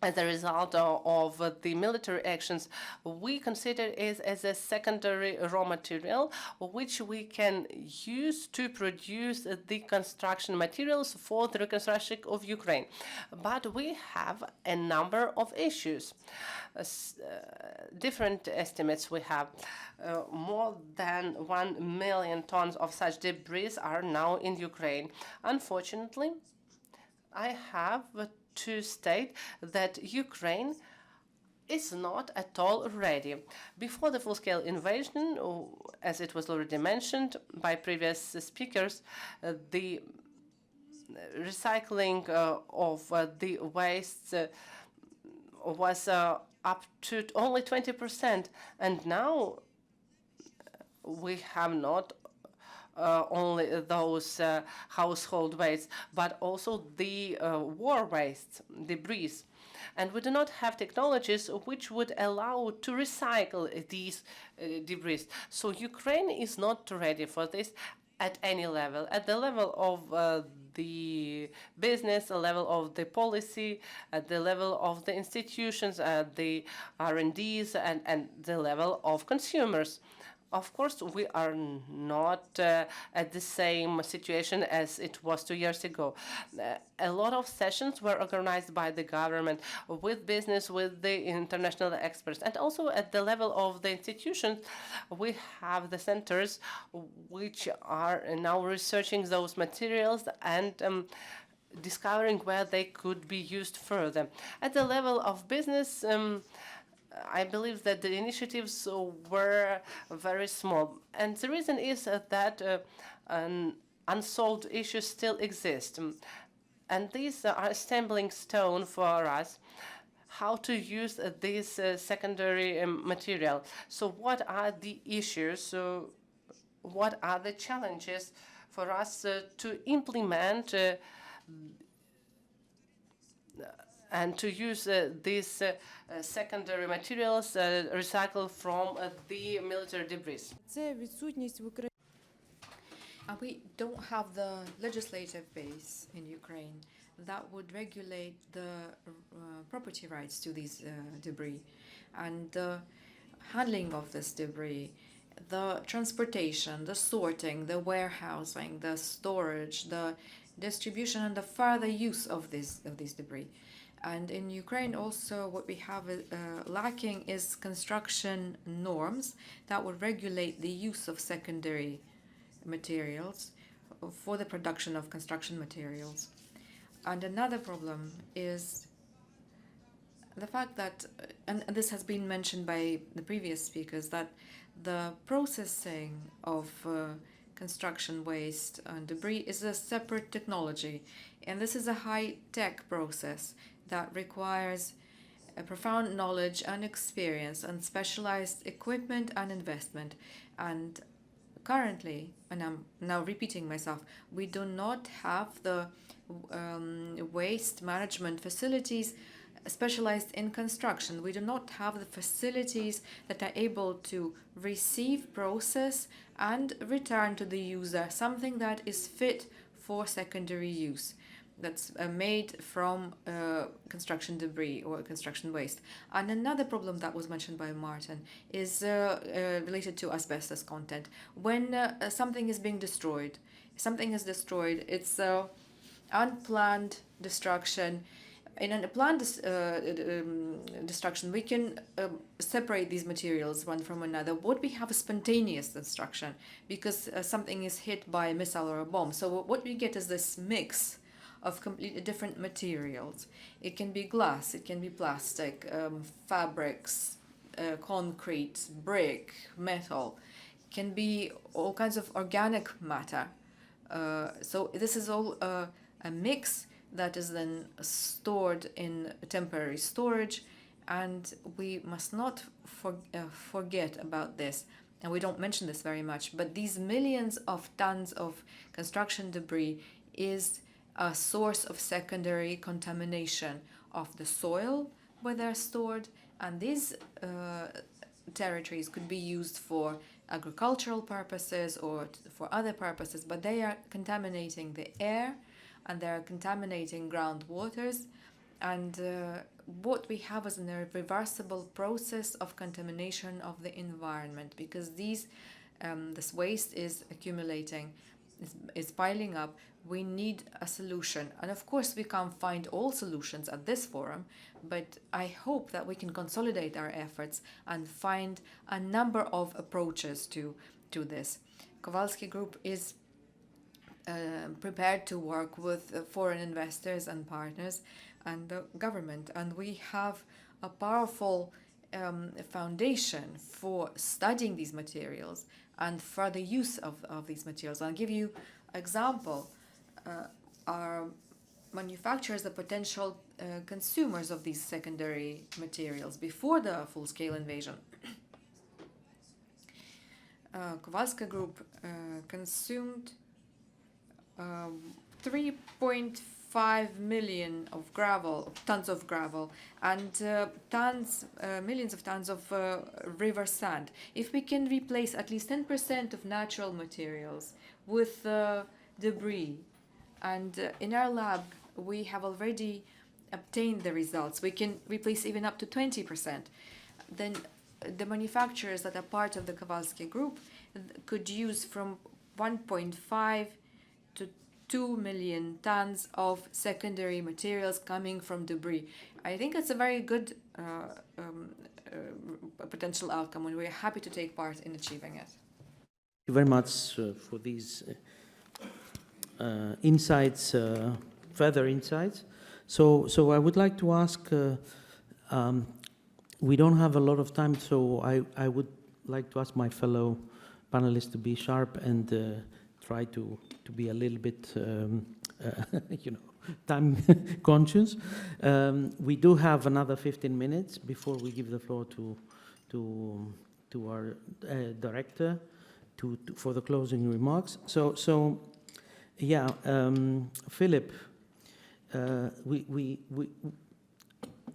[SPEAKER 19] as a result of the military actions, we consider it as a secondary raw material, which we can use to produce the construction materials for the reconstruction of Ukraine. But we have a number of issues. Different estimates we have. More than 1 million tons of such debris are now in Ukraine. Unfortunately, I have to state that Ukraine is not at all ready. Before the full-scale invasion, as it was already mentioned by previous speakers, the recycling of the waste was up to only 20%, and now we have not only those household waste, but also the war waste, debris. And we do not have technologies which would allow to recycle these debris. So Ukraine is not ready for this at any level. At the level of the business, the level of the policy, at the level of the institutions, the R&Ds, and the level of consumers. Of course, we are not at the same situation as it was 2 years ago. A lot of sessions were organized by the government with business, with the international experts, and also at the level of the institutions, we have the centers which are now researching those materials and discovering where they could be used further. At the level of business, I believe that the initiatives were very small. And the reason is that unsolved issues still exist. And these are a stumbling stone for us, how to use this secondary material. So what are the issues? What are the challenges for us to implement and to use these secondary materials recycled from the military debris?
[SPEAKER 8] We don't have the legislative base in Ukraine that would regulate the property rights to these debris and the handling of this debris, the transportation, the sorting, the warehousing, the storage, the distribution, and the further use of these debris. And in Ukraine also what we have lacking is construction norms that would regulate the use of secondary materials for the production of construction materials. And another problem is the fact that, and this has been mentioned by the previous speakers, that the processing of construction waste and debris is a separate technology. And this is a high-tech process that requires a profound knowledge and experience and specialized equipment and investment. And currently, and I'm now repeating myself, we do not have the waste management facilities specialized in construction. We do not have the facilities that are able to receive, process, and return to the user something that is fit for secondary use, that's made from construction debris or construction waste. And another problem that was mentioned by Martin is related to asbestos content. When something is being destroyed, it's unplanned destruction. In a planned destruction, we can separate these materials one from another. What we have is spontaneous destruction because something is hit by a missile or a bomb. So what we get is this mix of completely different materials. It can be glass, it can be plastic, fabrics, concrete, brick, metal. It can be all kinds of organic matter. So this is all a mix that is then stored in temporary storage, and we must not forget about this. And we don't mention this very much, but these millions of tons of construction debris is a source of secondary contamination of the soil where they're stored, and these territories could be used for agricultural purposes or for other purposes, but they are contaminating the air and they're contaminating groundwaters, and what we have is an irreversible process of contamination of the environment because this waste is accumulating, is piling up. We need a solution, and of course we can't find all solutions at this forum, but I hope that we can consolidate our efforts and find a number of approaches to this. Kowalski Group is prepared to work with foreign investors and partners and the government, and we have a powerful foundation for studying these materials and for the use of these materials. I'll give you an example. Our manufacturers are potential consumers of these secondary materials before the full-scale invasion. Kowalska Group consumed 3.5 million tons of gravel, and millions of tons of river sand. If we can replace at least 10% of natural materials with debris, and in our lab we have already obtained the results, we can replace even up to 20%, then the manufacturers that are part of the Kowalski Group could use from 1.5 to 2 million tons of secondary materials coming from debris. I think it's a very good potential outcome, and we're happy to take part in achieving it.
[SPEAKER 1] Thank you very much for these insights, further insights. So I would like to ask, we don't have a lot of time, so I would like to ask my fellow panelists to be sharp and try to be a little bit, time conscious. We do have another 15 minutes before we give the floor to our director for the closing remarks. So yeah, Philip, we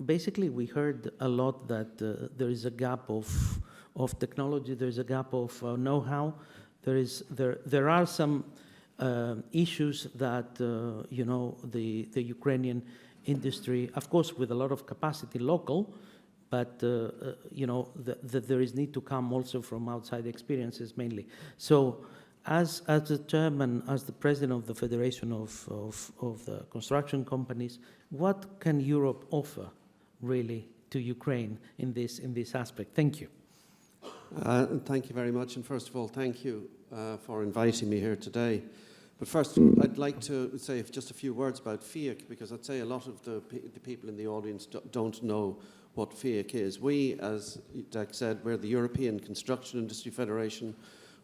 [SPEAKER 1] basically we heard a lot that there is a gap of technology, there is a gap of know-how. There are some issues that the Ukrainian industry, of course, with a lot of capacity local, but there is need to come also from outside experiences mainly. So as the chairman, as the president of the Federation of the construction companies, what can Europe offer really to Ukraine in this aspect? Thank you.
[SPEAKER 20] Thank you very much, and first of all, thank you for inviting me here today. But first, I'd like to say just a few words about FIAC, because I'd say a lot of the people in the audience don't know what FIAC is. We, as Deck said, we're the European Construction Industry Federation,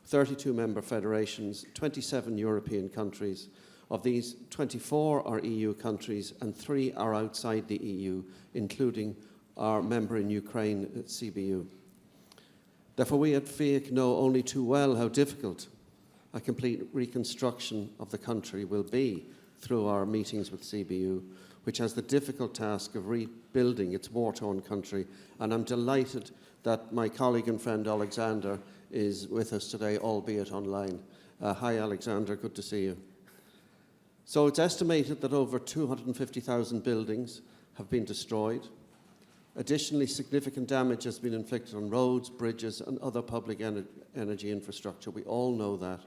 [SPEAKER 20] 32 member federations, 27 European countries. Of these, 24 are EU countries and 3 are outside the EU, including our member in Ukraine, CBU. Therefore, we at FIAC know only too well how difficult a complete reconstruction of the country will be through our meetings with CBU, which has the difficult task of rebuilding its war-torn country. And I'm delighted that my colleague and friend Alexander is with us today, albeit online. Hi, Alexander, good to see you. So it's estimated that over 250,000 buildings have been destroyed. Additionally, significant damage has been inflicted on roads, bridges, and other public energy infrastructure. We all know that.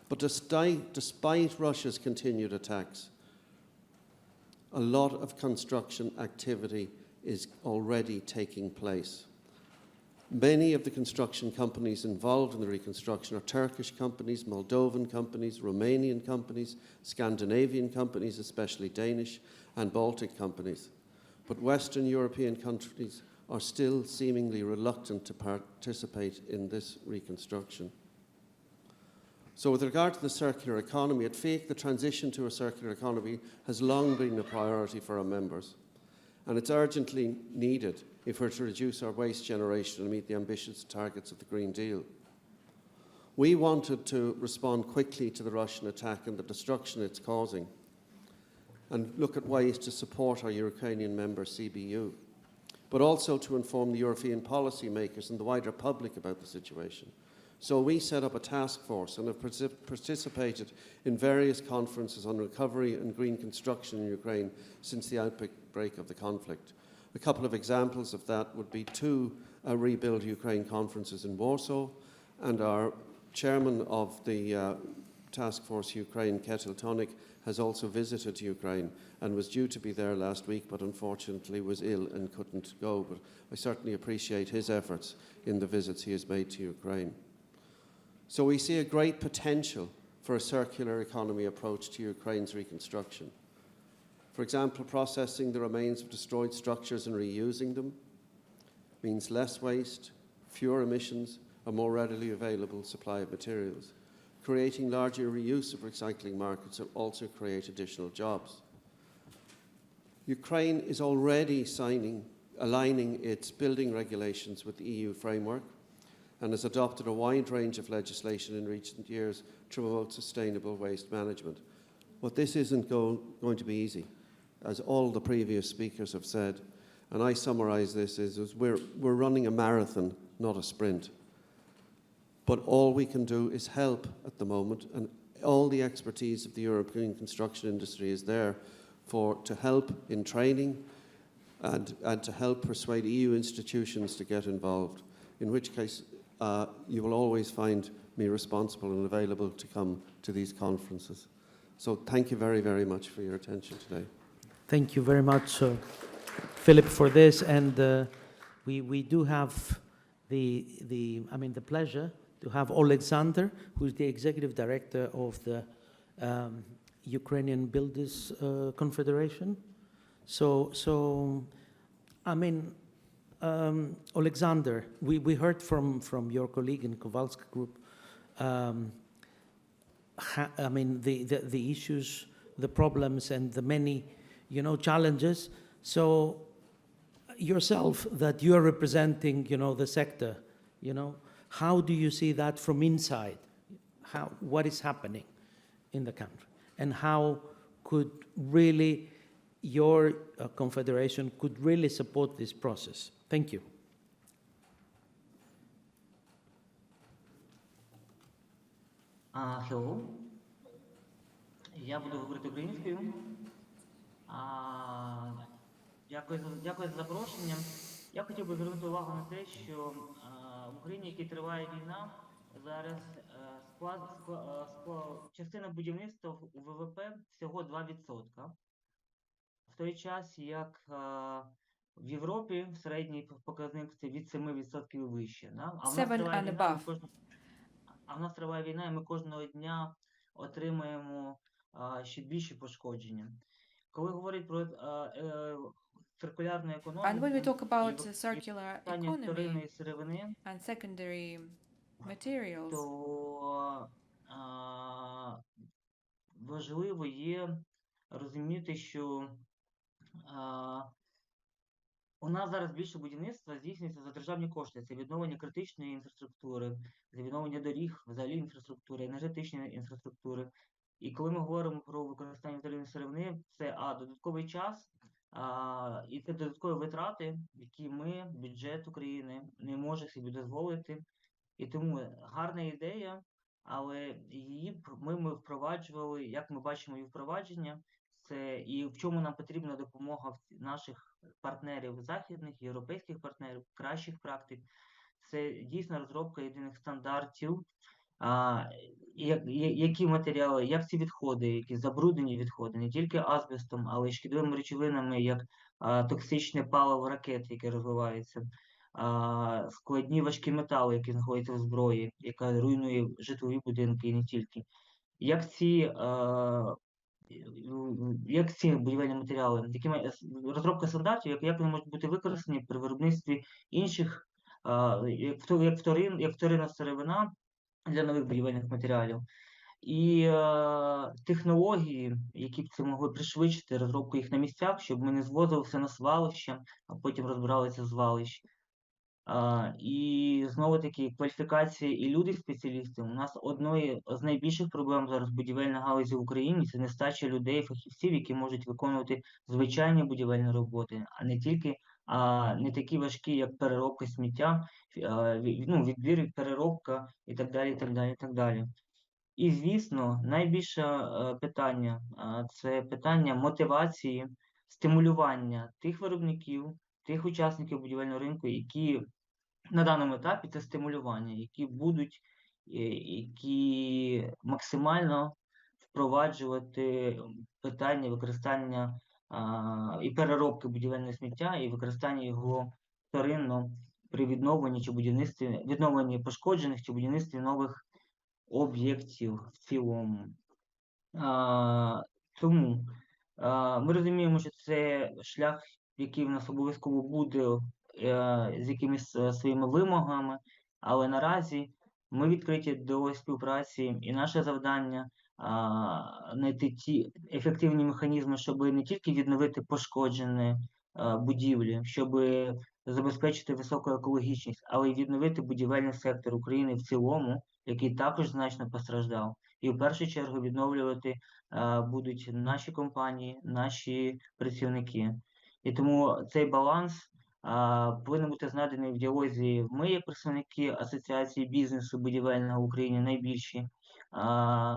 [SPEAKER 20] But despite Russia's continued attacks, a lot of construction activity is already taking place. Many of the construction companies involved in the reconstruction are Turkish companies, Moldovan companies, Romanian companies, Scandinavian companies, especially Danish, and Baltic companies. But Western European countries are still seemingly reluctant to participate in this reconstruction. So with regard to the circular economy, at FIAC, the transition to a circular economy has long been a priority for our members, and it's urgently needed if we're to reduce our waste generation and meet the ambitious targets of the Green Deal. We wanted to respond quickly to the Russian attack and the destruction it's causing, and look at ways to support our Ukrainian member CBU, but also to inform the European policymakers and the wider public about the situation. So we set up a task force and have participated in various conferences on recovery and green construction in Ukraine since the outbreak of the conflict. A couple of examples of that would be 2 Rebuild Ukraine conferences in Warsaw, and our chairman of the Task Force Ukraine, Ketil Tonik, has also visited Ukraine and was due to be there last week, but unfortunately was ill and couldn't go. But I certainly appreciate his efforts in the visits he has made to Ukraine. So we see a great potential for a circular economy approach to Ukraine's reconstruction. For example, processing the remains of destroyed structures and reusing them means less waste, fewer emissions, a more readily available supply of materials. Creating larger reuse of recycling markets will also create additional jobs. Ukraine is already aligning its building regulations with the EU framework, and has adopted a wide range of legislation in recent years to promote sustainable waste management. But this isn't going to be easy, as all the previous speakers have said, and I summarise this as we're running a marathon, not a sprint. But all we can do is help at the moment, and all the expertise of the European construction industry is there to help in training and to help persuade EU institutions to get involved, in which case you will always find me responsible and available to come to these conferences. So thank you very, very much for your attention today.
[SPEAKER 1] Thank you very much, Philip, for this. And we do have the pleasure to have Alexander, who is the Executive Director of the Ukrainian Builders Confederation. Alexander, we heard from your colleague in Kowalska Group, the issues, the problems, and the many, challenges. So yourself, that you are representing, the sector, how do you see that from inside? What is happening in the country, and how could really your confederation could really support this process? Thank you.
[SPEAKER 21] Hello. Я буду говорити українською. Дякую за запрошення. Я хотів би звернути увагу на те, що в Україні, в якій триває війна, зараз частина будівництва у ВВП всього 2%. В той час, як в Європі середній показник це від 7% і вище. Да? А в нас
[SPEAKER 8] 7
[SPEAKER 21] триває
[SPEAKER 8] and
[SPEAKER 21] війна,
[SPEAKER 8] above.
[SPEAKER 21] і ми кожного дня отримуємо ще більші пошкодження. Коли говорять про циркулярну економіку,
[SPEAKER 8] And when we talk about circular
[SPEAKER 21] використання вторинної
[SPEAKER 8] economy
[SPEAKER 21] сировини,
[SPEAKER 8] and secondary materials,
[SPEAKER 21] то важливо є розуміти, що у нас зараз більше будівництва здійснюється за державні кошти. Це відновлення критичної інфраструктури, це відновлення доріг, взагалі інфраструктури, енергетичної інфраструктури. І коли ми говоримо про використання вторинної сировини, це додатковий час, і це додаткові витрати, які бюджет України, не може собі дозволити. І тому гарна ідея, але її ми впроваджували, як ми бачимо її впровадження, це і в чому нам потрібна допомога наших партнерів західних, європейських партнерів, кращих практик. Це дійсно розробка єдиних стандартів, які матеріали, як ці відходи, які забруднені відходи, не тільки азбестом, але й шкідливими речовинами, як токсичне паливо ракет, яке розвивається, складні важкі метали, які знаходяться в зброї, яка руйнує житлові будинки і не тільки. Як ці будівельні матеріали, розробка стандартів, як вони можуть бути використані при виробництві інших, як вторинна сировина для нових будівельних матеріалів. І технології, які б це могли пришвидшити розробку їх на місцях, щоб ми не звозили все на звалище, а потім розбиралися звалищ. І знову-таки кваліфікації і люди-спеціалісти. У нас одною з найбільших проблем зараз будівельна галузі в Україні – це нестача людей, фахівців, які можуть виконувати звичайні будівельні роботи, а не тільки не такі важкі, як переробка сміття, відбір, переробка і так далі, і так далі, і так далі. І, звісно, найбільше питання – це питання мотивації, стимулювання тих виробників, тих учасників будівельного ринку, які на даному етапі це стимулювання, які максимально впроваджувати питання використання і переробки будівельного сміття, і використання його вторинно при відновленні чи відновленні пошкоджених чи будівництві нових об'єктів в цілому. Тому ми розуміємо, що це шлях, який в нас обов'язково буде з якимись своїми вимогами, але наразі ми відкриті до співпраці, і наше завдання знайти ті ефективні механізми, щоб не тільки відновити пошкоджені будівлі, щоб забезпечити високу екологічність, але й відновити будівельний сектор України в цілому, який також значно постраждав. І в першу чергу відновлювати будуть наші компанії, наші працівники. І тому цей баланс повинен бути знайдений в діалозі. Ми, як представники Асоціації бізнесу будівельного в Україні, найбільші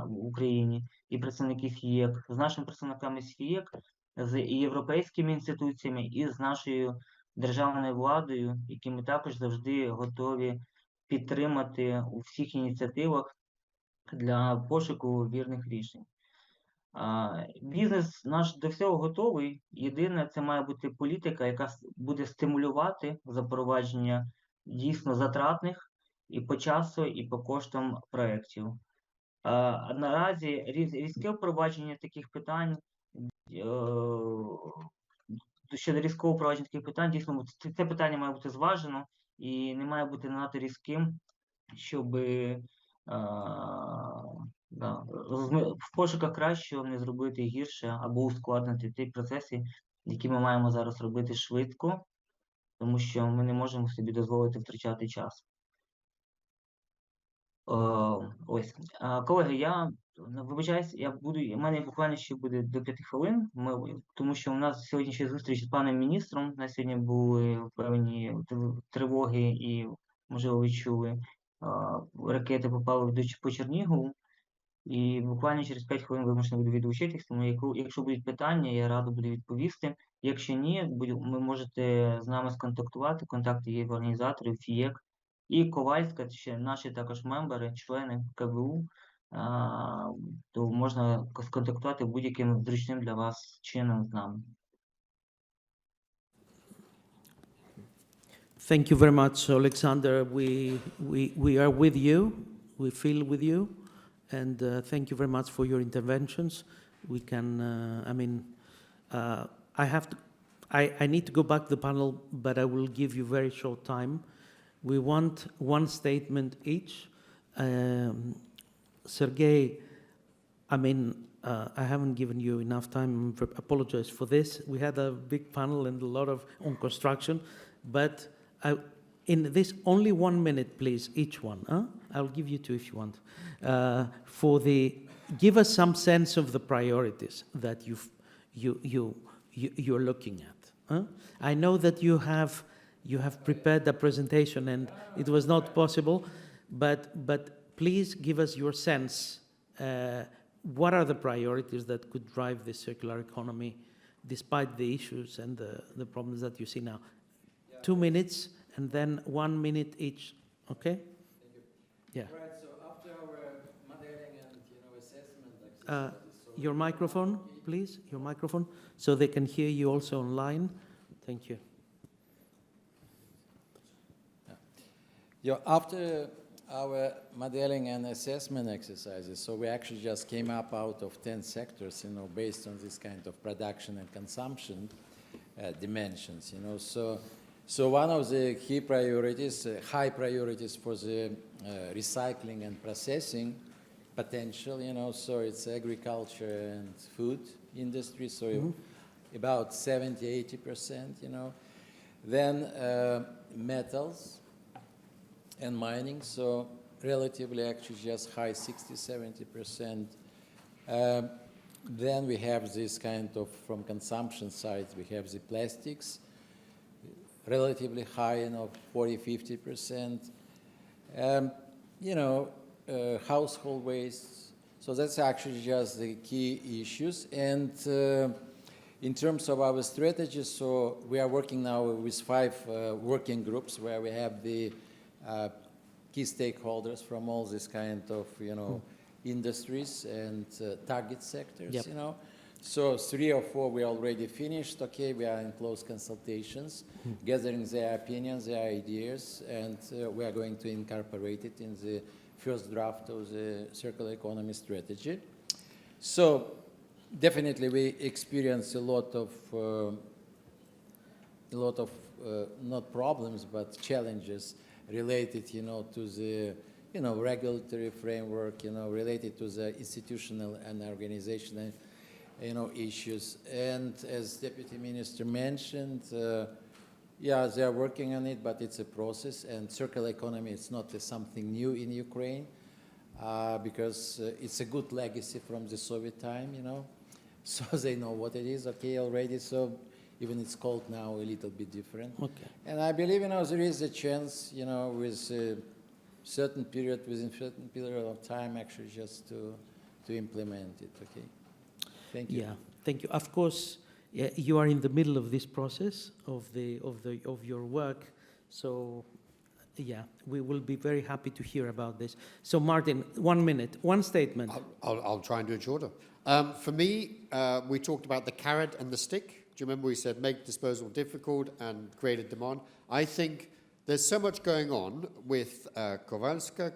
[SPEAKER 21] в Україні, і представники ФІЕК, з нашими представниками з ФІЕК, з європейськими інституціями і з нашою державною владою, які ми також завжди готові підтримати у всіх ініціативах для пошуку вірних рішень. Бізнес наш до всього готовий. Єдине, це має бути політика, яка буде стимулювати запровадження дійсно затратних і по часу, і по коштам проєктів. Наразі різке впровадження таких питань, щодо різкого впровадження таких питань, дійсно, це питання має бути зважено і не має бути надто різким, щоб в пошуках кращого не зробити гірше або ускладнити ті процеси, які ми маємо зараз робити швидко, тому що ми не можемо собі дозволити втрачати час. Ось. Колеги, я вибачаюсь, у мене буквально ще буде до 5 хвилин, тому що у нас сьогодні ще зустріч з паном міністром, на сьогодні були певні тривоги і, можливо, ви чули, ракети попали по Чернігову, і буквально через 5 хвилин вимушений буду відлучитись, тому якщо будуть питання, я радо буду відповісти. Якщо ні, ви можете з нами сконтактувати, контакти є в організаторів ФІЕК, І Ковальська, ще наші також мембери, члени КБУ, то можна сконтактувати будь-яким зручним для вас чином з нами.
[SPEAKER 1] Thank you very much, Alexander. We are with you. We feel with you. And thank you very much for your interventions. We can, I need to go back to the panel, but I will give you very short time. We want one statement each. Sergey, I haven't given you enough time. I apologize for this. We had a big panel and a lot on construction, but in this, only 1 minute, please, each one. I'll give you two if you want. Give us some sense of the priorities that you're looking at. I know that you have prepared a presentation and it was not possible, but please give us your sense. What are the priorities that could drive the circular economy despite the issues and the problems that you see now? 2 minutes and then 1 minute each, okay?
[SPEAKER 18] Thank you.
[SPEAKER 1] Yeah.
[SPEAKER 18] Right, so after our modeling and assessment exercises...
[SPEAKER 1] Your microphone, please, your microphone, so they can hear you also online. Thank you.
[SPEAKER 18] After our modeling and assessment exercises, so we actually just came up out of 10 sectors, based on this kind of production and consumption dimensions, So one of the key priorities, high priorities for the recycling and processing potential, so it's agriculture and food industry, so about 70–80%, Then metals and mining, so relatively actually just high 60–70%. Then we have this kind of, from consumption side, we have the plastics, relatively high, 40–50%. Household waste. So that's actually just the key issues. And in terms of our strategy, so we are working now with 5 working groups where we have the key stakeholders from all this kind of, industries and target sectors, So 3 or 4 we already finished. Okay, we are in close consultations, gathering their opinions, their ideas, and we are going to incorporate it in the first draft of the circular economy strategy. So definitely we experience a lot of not problems but challenges related, to the regulatory framework, related to the institutional and organizational issues. And as Deputy Minister mentioned, they are working on it, but it's a process. And circular economy is not something new in Ukraine, because it's a good legacy from the Soviet time, So they know what it is, okay, already. So even it's called now a little bit different.
[SPEAKER 1] Okay.
[SPEAKER 18] And I believe, there is a chance, with within certain period of time, actually, just to implement it, okay? Thank you.
[SPEAKER 1] Yeah, thank you. Of course, you are in the middle of this process of your work, so we will be very happy to hear about this. So, Martin, 1 minute, one statement.
[SPEAKER 12] I'll try and do it shorter. For me, we talked about the carrot and the stick. Do you remember we said make disposal difficult and create a demand? I think there's so much going on with Kowalska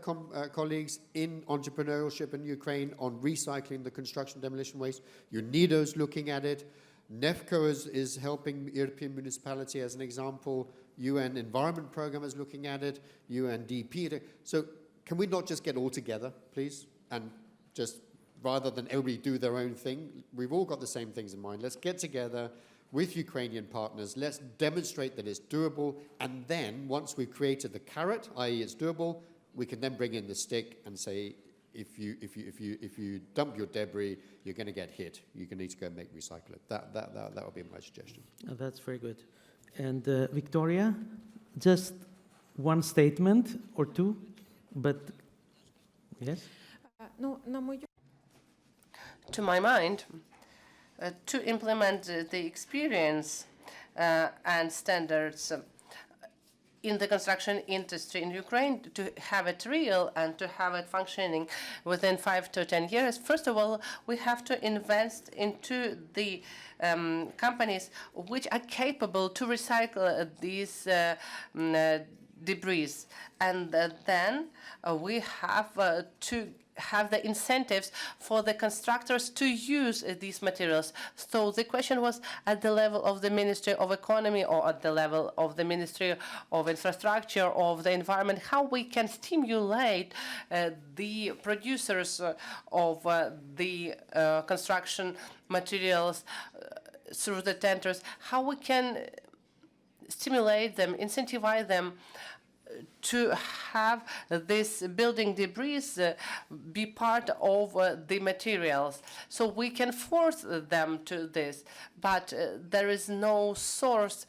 [SPEAKER 12] colleagues in entrepreneurship in Ukraine on recycling the construction demolition waste. UNIDO's looking at it. NEFCO is helping European municipality as an example. UN Environment Programme is looking at it. UNDP. So can we not just get all together, please? And just, rather than everybody do their own thing, we've all got the same things in mind. Let's get together with Ukrainian partners. Let's demonstrate that it's doable. And then, once we've created the carrot, i.e. it's doable, we can then bring in the stick and say, if you dump your debris, you're going to get hit. You're going to need to go and recycle it. That would be my suggestion.
[SPEAKER 1] That's very good. And Victoria, just one statement or two, but yes?
[SPEAKER 19] To my mind, to implement the experience and standards in the construction industry in Ukraine to have it real and to have it functioning within 5 to 10 years, first of all, we have to invest into the companies which are capable to recycle these debris. And then we have to have the incentives for the constructors to use these materials. So the question was at the level of the Ministry of Economy or at the level of the Ministry of Infrastructure or of the Environment, how we can stimulate the producers of the construction materials through the tenders, how we can stimulate them, incentivize them to have this building debris be part of the materials. So we can force them to this, but there is no source,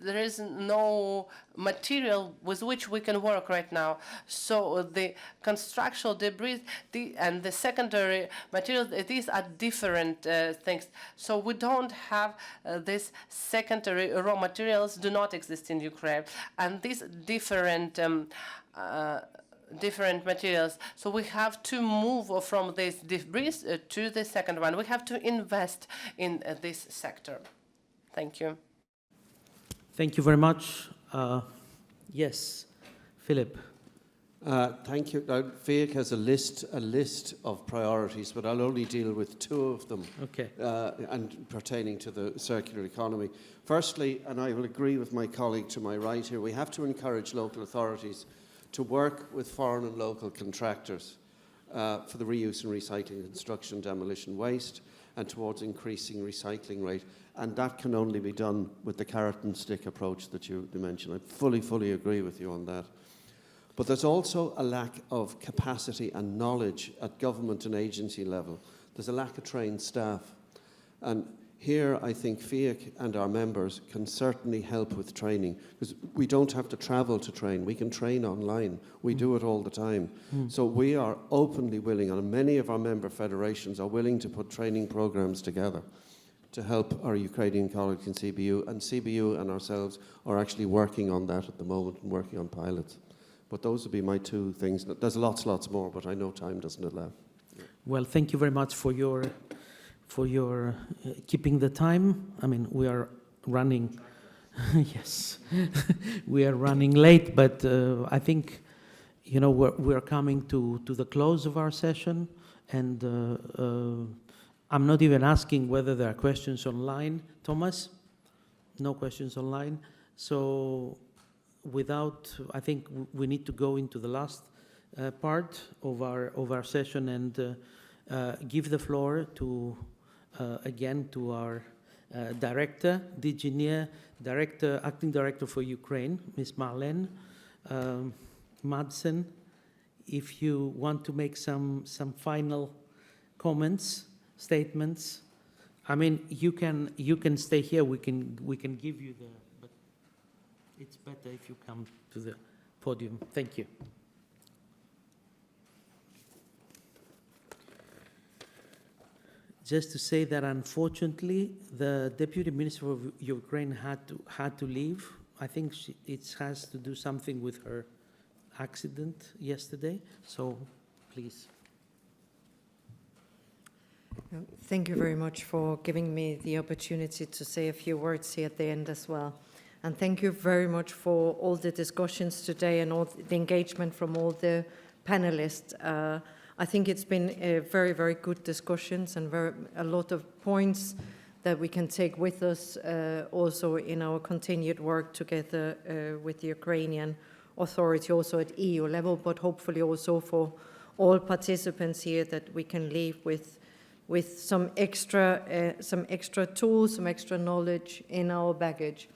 [SPEAKER 19] there is no material with which we can work right now. So the constructional debris and the secondary materials, these are different things. So we don't have this secondary raw materials do not exist in Ukraine. And these different materials. So we have to move from this debris to the second one. We have to invest in this sector. Thank you.
[SPEAKER 1] Thank you very much. Yes, Philip.
[SPEAKER 20] Thank you. FEIC has a list of priorities, but I'll only deal with 2 of them.
[SPEAKER 1] Okay.
[SPEAKER 20] And pertaining to the circular economy. Firstly, and I will agree with my colleague to my right here, we have to encourage local authorities to work with foreign and local contractors for the reuse and recycling of construction demolition waste and towards increasing recycling rate. And that can only be done with the carrot and stick approach that you mentioned. I fully agree with you on that. But there's also a lack of capacity and knowledge at government and agency level. There's a lack of trained staff. And here I think FEIC and our members can certainly help with training, because we don't have to travel to train. We can train online. We do it all the time. So we are openly willing, and many of our member federations are willing to put training programs together to help our Ukrainian colleagues in CBU. And CBU and ourselves are actually working on that at the moment and working on pilots. But those would be my 2 things. There's lots more, but I know time doesn't allow.
[SPEAKER 1] Well, thank you very much for your keeping the time. I mean, we are running, yes, we are running late, but I think, you know, we're coming to the close of our session, and I'm not even asking whether there are questions online. Thomas? No questions online. So I think we need to go into the last part of our session and give the floor to again to our director, DG Near, acting director for Ukraine, Ms. Marlene Madsen. If you want to make some final comments, statements, I mean, you can stay here. We can give you the. It's better if you come to the podium. Thank you. Just to say that unfortunately, the Deputy Minister of Ukraine had to leave. I think it has to do something with her accident yesterday. So, please.
[SPEAKER 2] Thank you very much for giving me the opportunity to say a few words here at the end as well. And thank you very much for all the discussions today and all the engagement from all the panelists. I think it's been a very, very good discussions and a lot of points that we can take with us also in our continued work together with the Ukrainian authority, also at EU level, but hopefully also for all participants here, that we can leave with some extra tools, some extra knowledge in our baggage.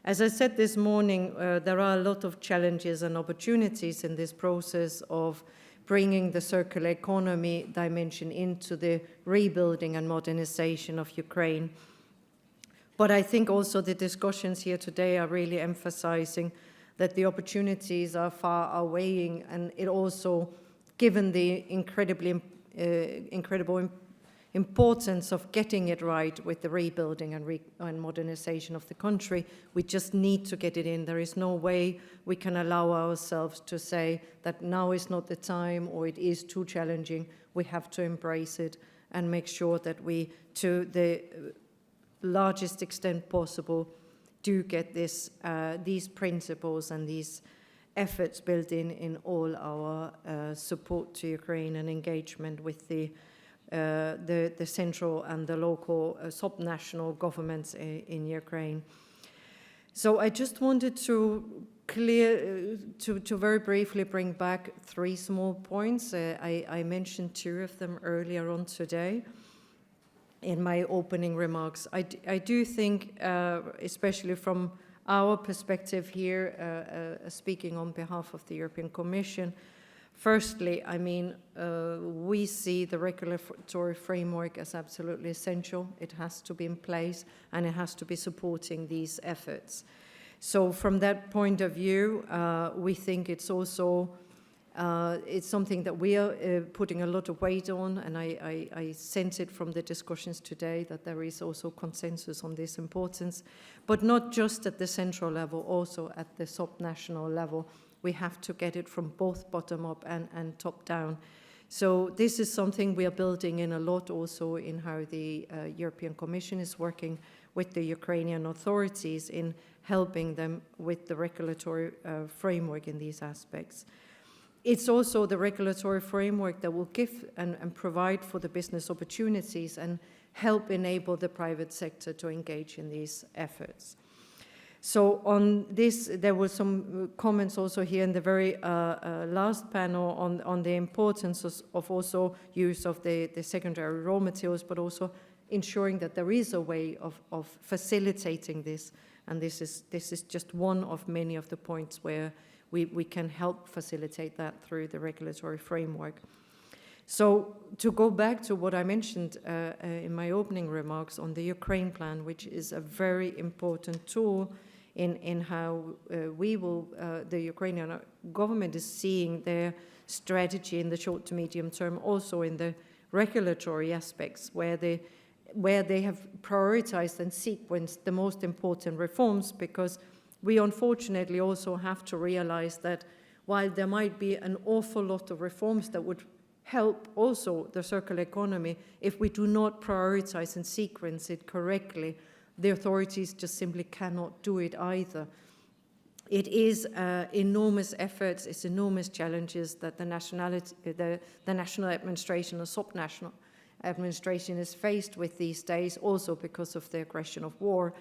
[SPEAKER 2] As I said this morning, there are a lot of challenges and opportunities in this process of bringing the circular economy dimension into the rebuilding and modernization of Ukraine. But I think also the discussions here today are really emphasizing that the opportunities are far outweighing, and it also, given the incredible importance of getting it right with the rebuilding and modernization of the country. We just need to get it in. There is no way we can allow ourselves to say that now is not the time or it is too challenging. We have to embrace it and make sure that we, to the largest extent possible, do get these principles and these efforts built in all our support to Ukraine and engagement with the central and the local subnational governments in Ukraine. So I just wanted to very briefly bring back 3 small points. I mentioned 2 of them earlier on today in my opening remarks. I do think, especially from our perspective here, speaking on behalf of the European Commission, firstly, I mean, we see the regulatory framework as absolutely essential. It has to be in place and it has to be supporting these efforts. So from that point of view, we think it's also it's something that we are putting a lot of weight on, and I sense it from the discussions today that there is also consensus on this importance, but not just at the central level, also at the subnational level. We have to get it from both bottom up and top down. So this is something we are building in a lot also in how the European Commission is working with the Ukrainian authorities in helping them with the regulatory framework in these aspects. It's also the regulatory framework that will give and provide for the business opportunities and help enable the private sector to engage in these efforts. So on this, there were some comments also here in the very last panel on the importance of also use of the secondary raw materials, but also ensuring that there is a way of facilitating this. And this is just one of many of the points where we can help facilitate that through the regulatory framework. So to go back to what I mentioned in my opening remarks on the Ukraine plan, which is a very important tool in how the Ukrainian government is seeing their strategy in the short to medium term, also in the regulatory aspects, where they have prioritized and sequenced the most important reforms, because we unfortunately also have to realize that while there might be an awful lot of reforms that would help also the circular economy, if we do not prioritize and sequence it correctly, the authorities just simply cannot do it either. It is enormous efforts, it's enormous challenges that the national administration or subnational administration is faced with these days, also because of the aggression of war.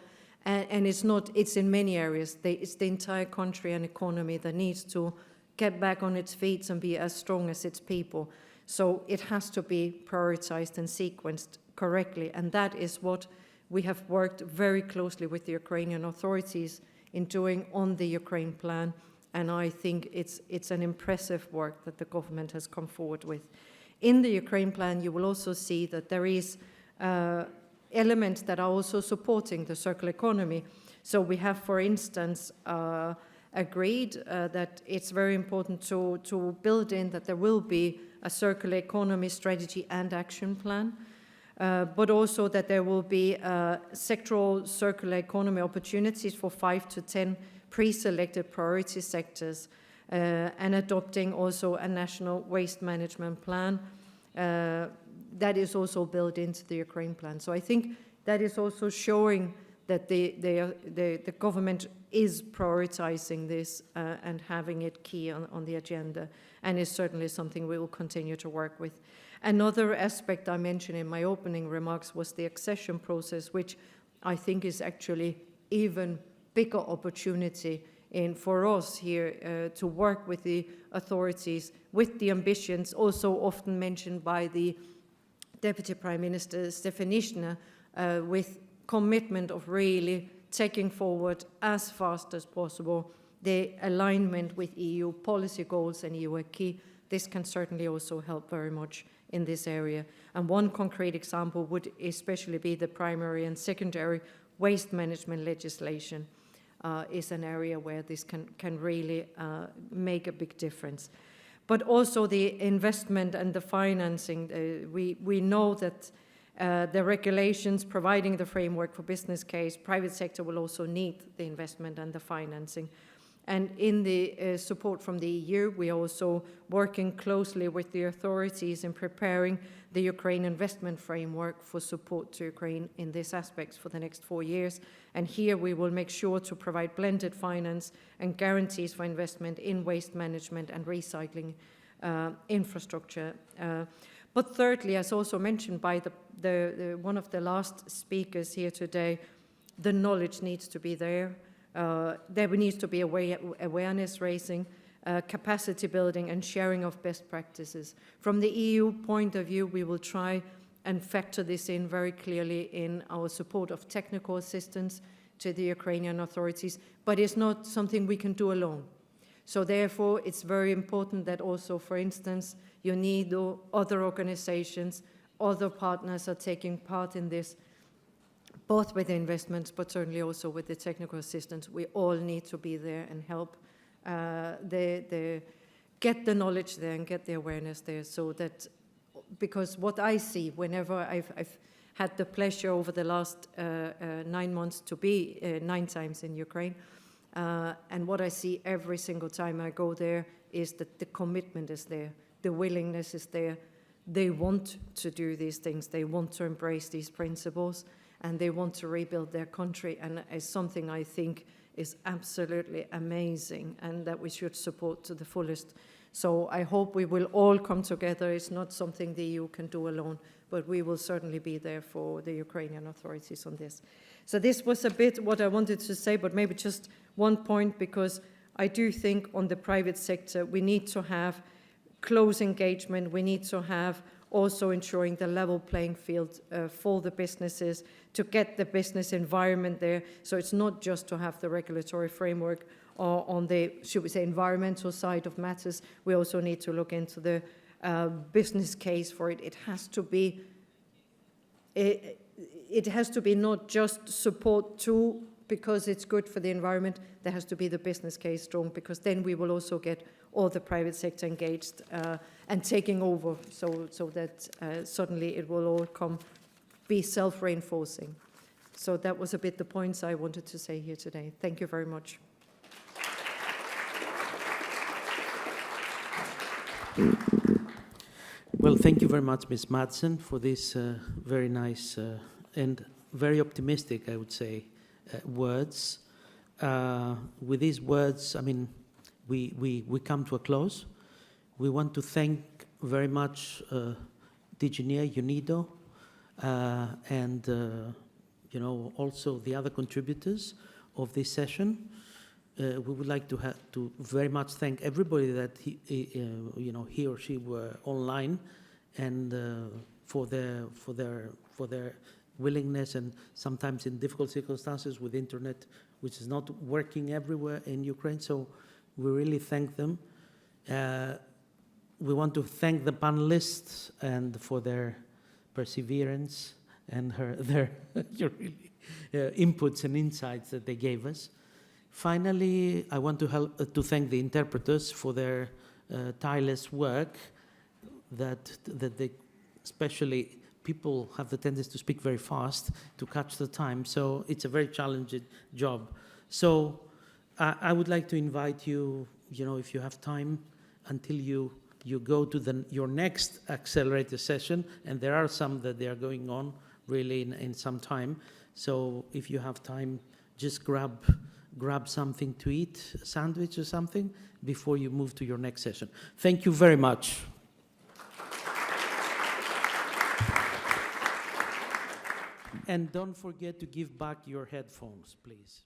[SPEAKER 2] And it's in many areas. It's the entire country and economy that needs to get back on its feet and be as strong as its people. So it has to be prioritized and sequenced correctly. And that is what we have worked very closely with the Ukrainian authorities in doing on the Ukraine plan. And I think it's an impressive work that the government has come forward with. In the Ukraine plan, you will also see that there is elements that are also supporting the circular economy. So we have, for instance, agreed that it's very important to build in that there will be a circular economy strategy and action plan, but also that there will be sectoral circular economy opportunities for 5 to 10 pre-selected priority sectors, and adopting also a national waste management plan that is also built into the Ukraine plan. So I think that is also showing that the government is prioritizing this and having it key on the agenda, and is certainly something we will continue to work with. Another aspect I mentioned in my opening remarks was the accession process, which I think is actually even bigger opportunity for us here to work with the authorities, with the ambitions also often mentioned by the Deputy Prime Minister Stefanishina, with commitment of really taking forward as fast as possible the alignment with EU policy goals and EU acquis. This can certainly also help very much in this area. And one concrete example would especially be the primary and secondary waste management legislation. Is an area where this can really make a big difference. But also the investment and the financing. We know that the regulations providing the framework for business case, private sector will also need the investment and the financing. And in the support from the EU, we are also working closely with the authorities in preparing the Ukraine investment framework for support to Ukraine in these aspects for the next 4 years. And here we will make sure to provide blended finance and guarantees for investment in waste management and recycling infrastructure. But thirdly, as also mentioned by one of the last speakers here today, the knowledge needs to be there. There needs to be awareness raising, capacity building and sharing of best practices. From the EU point of view, we will try and factor this in very clearly in our support of technical assistance to the Ukrainian authorities, but it's not something we can do alone. So therefore, it's very important that also, for instance, UNIDO, other organizations, other partners are taking part in this, both with the investments, but certainly also with the technical assistance. We all need to be there and help get the knowledge there and get the awareness there, so that, because what I see whenever I've had the pleasure over the last 9 months to be 9 times in Ukraine, and what I see every single time I go there is that the commitment is there, the willingness is there. They want to do these things, they want to embrace these principles, and they want to rebuild their country, and it's something I think is absolutely amazing and that we should support to the fullest. So I hope we will all come together. It's not something the EU can do alone, but we will certainly be there for the Ukrainian authorities on this. So this was a bit what I wanted to say, but maybe just one point, because I do think on the private sector, we need to have close engagement. We need to have also ensuring the level playing field for the businesses, to get the business environment there. So it's not just to have the regulatory framework or on the, should we say, environmental side of matters. We also need to look into the business case for it. It has to be not just support to because it's good for the environment. There has to be the business case strong, because then we will also get all the private sector engaged and taking over, so that suddenly it will all be self-reinforcing. So that was a bit the points I wanted to say here today. Thank you very much.
[SPEAKER 1] Well, thank you very much, Ms. Madsen, for this very nice and very optimistic, I would say, words. With these words, I mean, we come to a close. We want to thank very much DG Near, UNIDO, and also the other contributors of this session. We would like to very much thank everybody that he or she were online, and for their willingness, and sometimes in difficult circumstances with internet, which is not working everywhere in Ukraine. So we really thank them. We want to thank the panelists and for their perseverance and their inputs and insights that they gave us. Finally, I want to thank the interpreters for their tireless work. That they, especially people have the tendency to speak very fast to catch the time, so it's a very challenging job. So I would like to invite you, if you have time, until you go to your next Accelerator session, and there are some that they are going on really in some time. So if you have time, just grab something to eat, a sandwich or something, before you move to your next session. Thank you very much. And don't forget to give back your headphones, please.